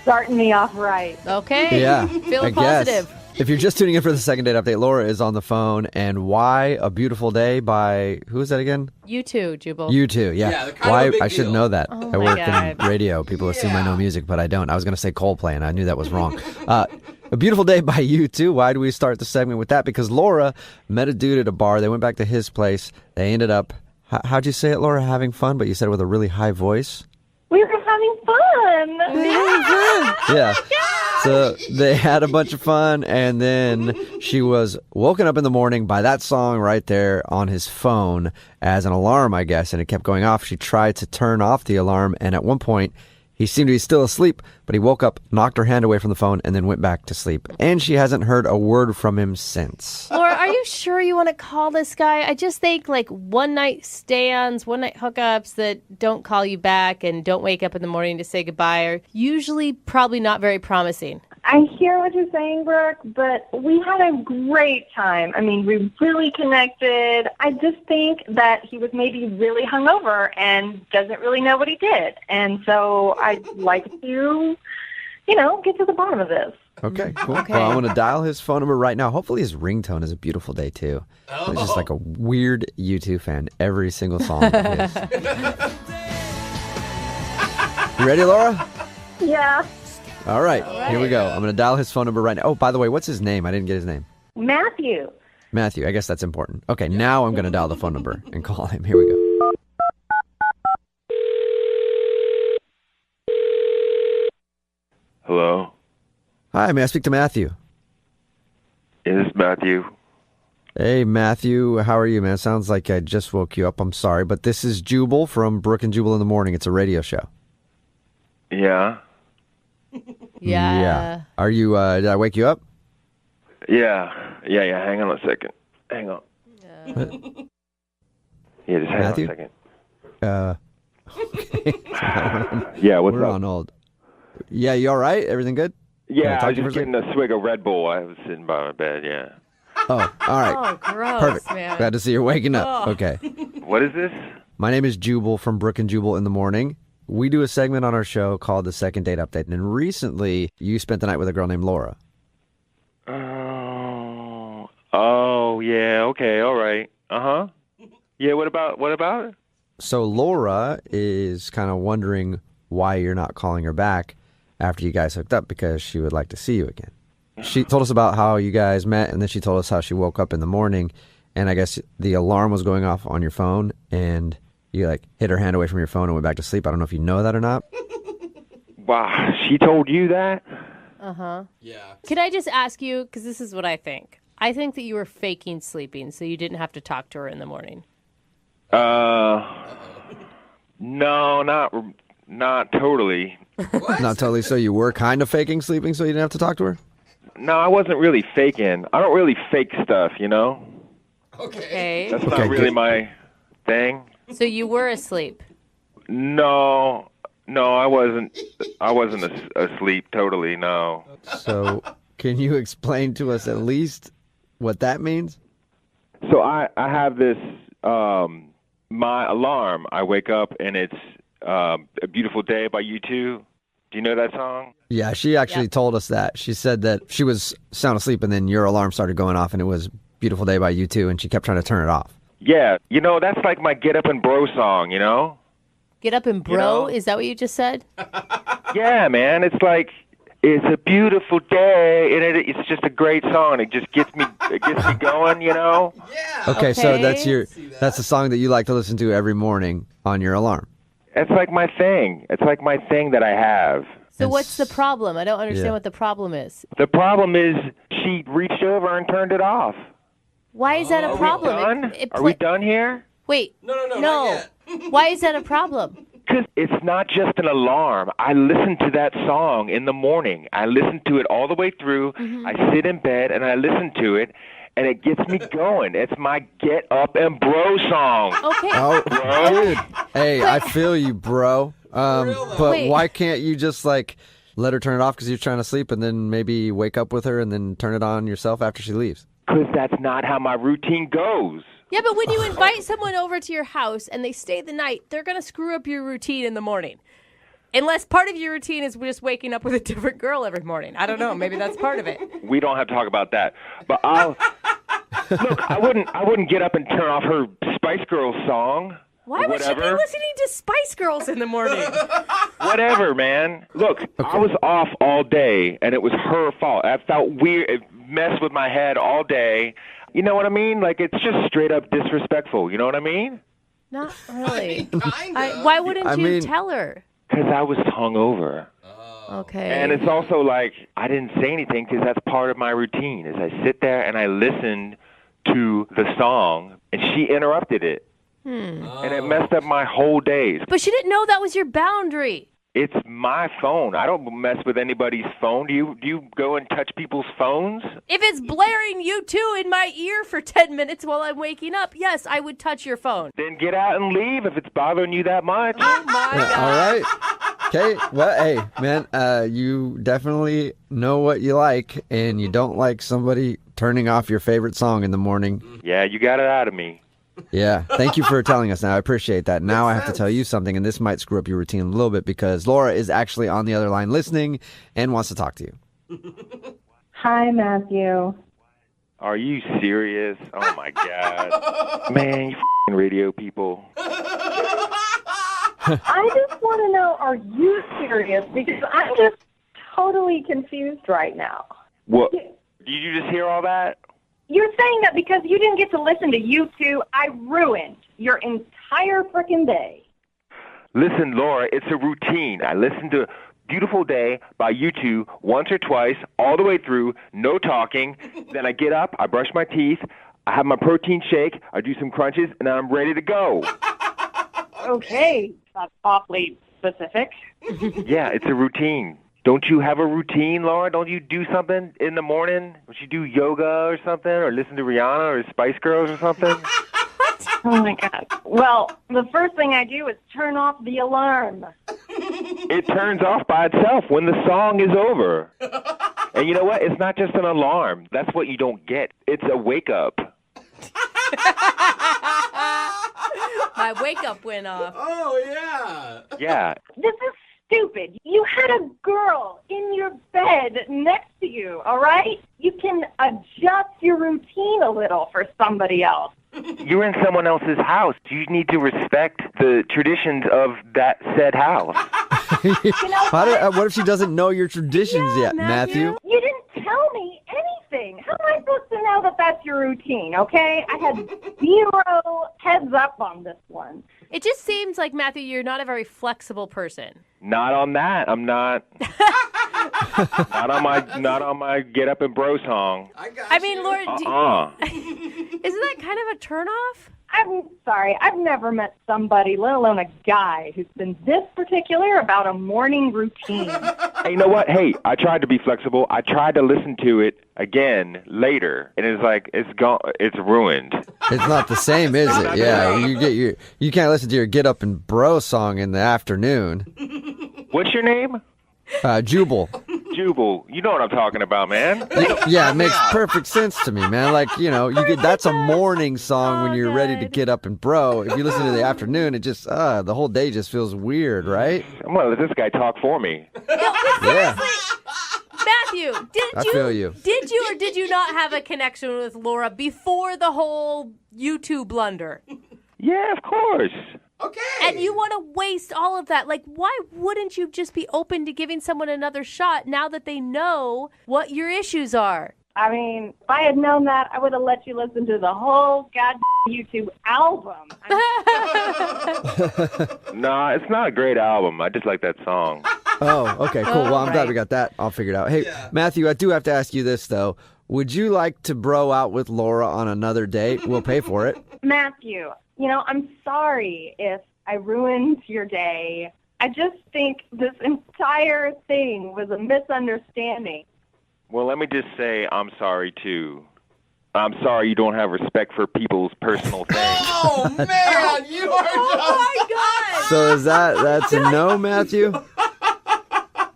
Starting me off right. Okay. Yeah, Feeling I guess. positive. If you're just tuning in for the second date update, Laura is on the phone. And Why a Beautiful Day by, who is that again? You too, Jubal. You too, yeah. Yeah, they're kind Why? of a big I should deal. know that. Oh I my work God. in radio. People assume I know music, but I don't. I was going to say Coldplay, and I knew that was wrong. A Beautiful Day by U2. Why do we start the segment with that? Because Laura met a dude at a bar. They went back to his place. They ended up, how'd you say it, Laura? Having fun, but you said it with a really high voice. We were having fun. Yeah. So they had a bunch of fun, and then she was woken up in the morning by that song right there on his phone as an alarm, I guess, and it kept going off. She tried to turn off the alarm, and at one point, he seemed to be still asleep, but he woke up, knocked her hand away from the phone, and then went back to sleep. And she hasn't heard a word from him since. Laura, are you sure you want to call this guy? I just think like one-night stands, one-night hookups that don't call you back and don't wake up in the morning to say goodbye are usually probably not very promising. I hear what you're saying, Brooke, but we had a great time. I mean, we really connected. I just think that he was maybe really hungover and doesn't really know what he did. And so I'd like to, get to the bottom of this. Okay, cool. Okay. Well, I'm going to dial his phone number right now. Hopefully his ringtone is A Beautiful Day, too. It's just like a weird U2 fan, every single song of his. You ready, Laura? Yeah. All right, here we go. I'm going to dial his phone number right now. Oh, by the way, what's his name? I didn't get his name. Matthew. Matthew. I guess that's important. Okay, now I'm going to dial the phone number and call him. Here we go. Hello? Hi, may I speak to Matthew? Is this Matthew? Hey, Matthew. How are you, man? Sounds like I just woke you up. I'm sorry, but this is Jubal from Brooke and Jubal in the Morning. It's a radio show. Yeah? Yeah. Are you, did I wake you up? Yeah. Hang on a second. Hang on. Yeah, just hang Matthew? on a second. Okay. Yeah, what's We're up? on hold. Yeah, you all right? Everything good? Can Yeah, talk I was to you just for a second? getting a swig of Red Bull. I was sitting by my bed, yeah. Oh, all right. Oh, gross, Perfect. man. Glad to see you're waking up. Oh. Okay. What is this? My name is Jubal from Brooke and Jubal in the Morning. We do a segment on our show called the Second Date Update, and recently you spent the night with a girl named Laura. Oh, yeah, okay, all right. Uh-huh. Yeah, what about it? So Laura is kind of wondering why you're not calling her back after you guys hooked up, because she would like to see you again. She told us about how you guys met, and then she told us how she woke up in the morning, and I guess the alarm was going off on your phone, and you hit her hand away from your phone and went back to sleep. I don't know if you know that or not. Wow, she told you that? Uh-huh. Yeah. Can I just ask you, because this is what I think. I think that you were faking sleeping so you didn't have to talk to her in the morning. No, not totally. Not totally. So you were kind of faking sleeping so you didn't have to talk to her? No, I wasn't really faking. I don't really fake stuff, you know? Okay. That's not really my thing. So you were asleep. No, I wasn't. I wasn't asleep totally. No. So can you explain to us at least what that means? So I have this my alarm. I wake up and it's A Beautiful Day by U2. Do you know that song? Yeah, she actually told us that. She said that she was sound asleep and then your alarm started going off and it was Beautiful Day by U2 and she kept trying to turn it off. Yeah, that's like my Get Up and Bro song, you know? Get up and bro? Is that what you just said? Yeah, man. It's like, it's a beautiful day, and it's just a great song. It just gets me going, you know? Okay, so that's the song that you like to listen to every morning on your alarm. It's like my thing. It's like my thing that I have. So what's the problem? I don't understand Yeah. what the problem is. The problem is she reached over and turned it off. Why is that a problem? Are we done? Are we done here? Wait. No, not yet. Why is that a problem? Because it's not just an alarm. I listen to that song in the morning. I listen to it all the way through. Mm-hmm. I sit in bed and I listen to it, and it gets me going. It's my Get Up and Bro song. Okay. Oh, Bro. dude. Hey, I feel you, bro. But Wait. why can't you just let her turn it off because you're trying to sleep and then maybe wake up with her and then turn it on yourself after she leaves? Because that's not how my routine goes. Yeah, but when you invite someone over to your house and they stay the night, they're going to screw up your routine in the morning. Unless part of your routine is just waking up with a different girl every morning. I don't know. Maybe that's part of it. We don't have to talk about that. But look, I wouldn't get up and turn off her Spice Girls song. Why would you be listening to Spice Girls in the morning? Whatever, man. Look, I was off all day, and it was her fault. I felt weird. It messed with my head all day. You know what I mean? Like, it's just straight up disrespectful. You know what I mean? Not really. Why wouldn't you tell her? Because I was hungover. Okay. And it's also like I didn't say anything because that's part of my routine. Is I sit there and I listen to the song, and she interrupted it, and it messed up my whole day. But she didn't know that was your boundary. It's my phone. I don't mess with anybody's phone. Do you go and touch people's phones? If it's blaring U2 in my ear for 10 minutes while I'm waking up, yes, I would touch your phone. Then get out and leave if it's bothering you that much. Oh, my God. All right. Okay. Well, hey, man, you definitely know what you like, and you don't like somebody turning off your favorite song in the morning. Yeah, you got it out of me. Yeah. Thank you for telling us now. I appreciate that. Now I have to tell you something, and this might screw up your routine a little bit because Laura is actually on the other line listening and wants to talk to you. Hi, Matthew. Are you serious? Oh, my God. Man, you f***ing radio people. I just want to know, are you serious? Because I'm just totally confused right now. What? Did you just hear all that? You're saying that because you didn't get to listen to U2, I ruined your entire frickin' day. Listen, Laura, it's a routine. I listen to Beautiful Day by U2 once or twice, all the way through, no talking. Then I get up, I brush my teeth, I have my protein shake, I do some crunches, and then I'm ready to go. Okay, that's awfully specific. Yeah, it's a routine. Don't you have a routine, Laura? Don't you do something in the morning? Don't you do yoga or something, or listen to Rihanna or Spice Girls or something? Oh, my God. Well, the first thing I do is turn off the alarm. It turns off by itself when the song is over. And you know what? It's not just an alarm. That's what you don't get. It's a wake-up. My wake-up went off. Oh, yeah. Yeah. This is stupid. You had a girl in your bed next to you, all right? You can adjust your routine a little for somebody else. You're in someone else's house. You need to respect the traditions of that said house. What if she doesn't know your traditions yet, Matthew? You didn't tell me anything. How am I supposed to know that that's your routine, okay? I had 0 heads up on this one. It just seems like, Matthew, you're not a very flexible person. Not on that. I'm not. not on my Get Up and Bro song. I mean, Laura, isn't that kind of a turnoff? I'm sorry. I've never met somebody, let alone a guy, who's been this particular about a morning routine. Hey, you know what? Hey, I tried to be flexible. I tried to listen to it again later, and it's like it's gone. It's ruined. It's not the same, is it? Yeah, you can't listen to your Get Up and Bro song in the afternoon. What's your name? Jubal. Jubal. You know what I'm talking about, man. Yeah, it makes perfect sense to me, man. Like, that's a morning song when you're ready to get up and bro. If you listen to the afternoon, it just, the whole day just feels weird, right? I'm going to let this guy talk for me. Yeah. Matthew, I feel you. Did you or did you not have a connection with Laura before the whole YouTube blunder? Yeah, of course. Okay. And you want to waste all of that. Like, why wouldn't you just be open to giving someone another shot now that they know what your issues are? I mean, if I had known that, I would have let you listen to the whole goddamn YouTube album. Nah, it's not a great album. I just like that song. Oh, okay, cool. Well, I'm glad we got that all figured out. Hey, Matthew, I do have to ask you this, though. Would you like to bro out with Laura on another date? We'll pay for it. Matthew, I'm sorry if I ruined your day. I just think this entire thing was a misunderstanding. Well, let me just say I'm sorry, too. I'm sorry you don't have respect for people's personal things. Oh, man, you are Oh, my God. So that's a no, Matthew?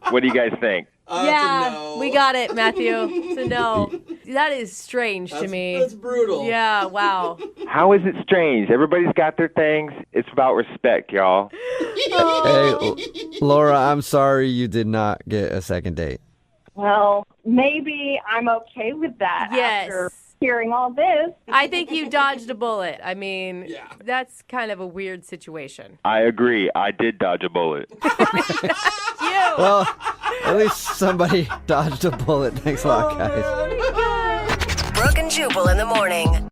What do you guys think? Yeah, we got it, Matthew. It's a no. That is strange to me. That's brutal. Yeah, wow. How is it strange? Everybody's got their things. It's about respect, y'all. Hey, Laura, I'm sorry you did not get a second date. Well, maybe I'm okay with that after hearing all this. I think you dodged a bullet. I mean, that's kind of a weird situation. I agree. I did dodge a bullet. Well, at least somebody dodged a bullet. Thanks a lot, guys. Brooke and Jubal in the morning.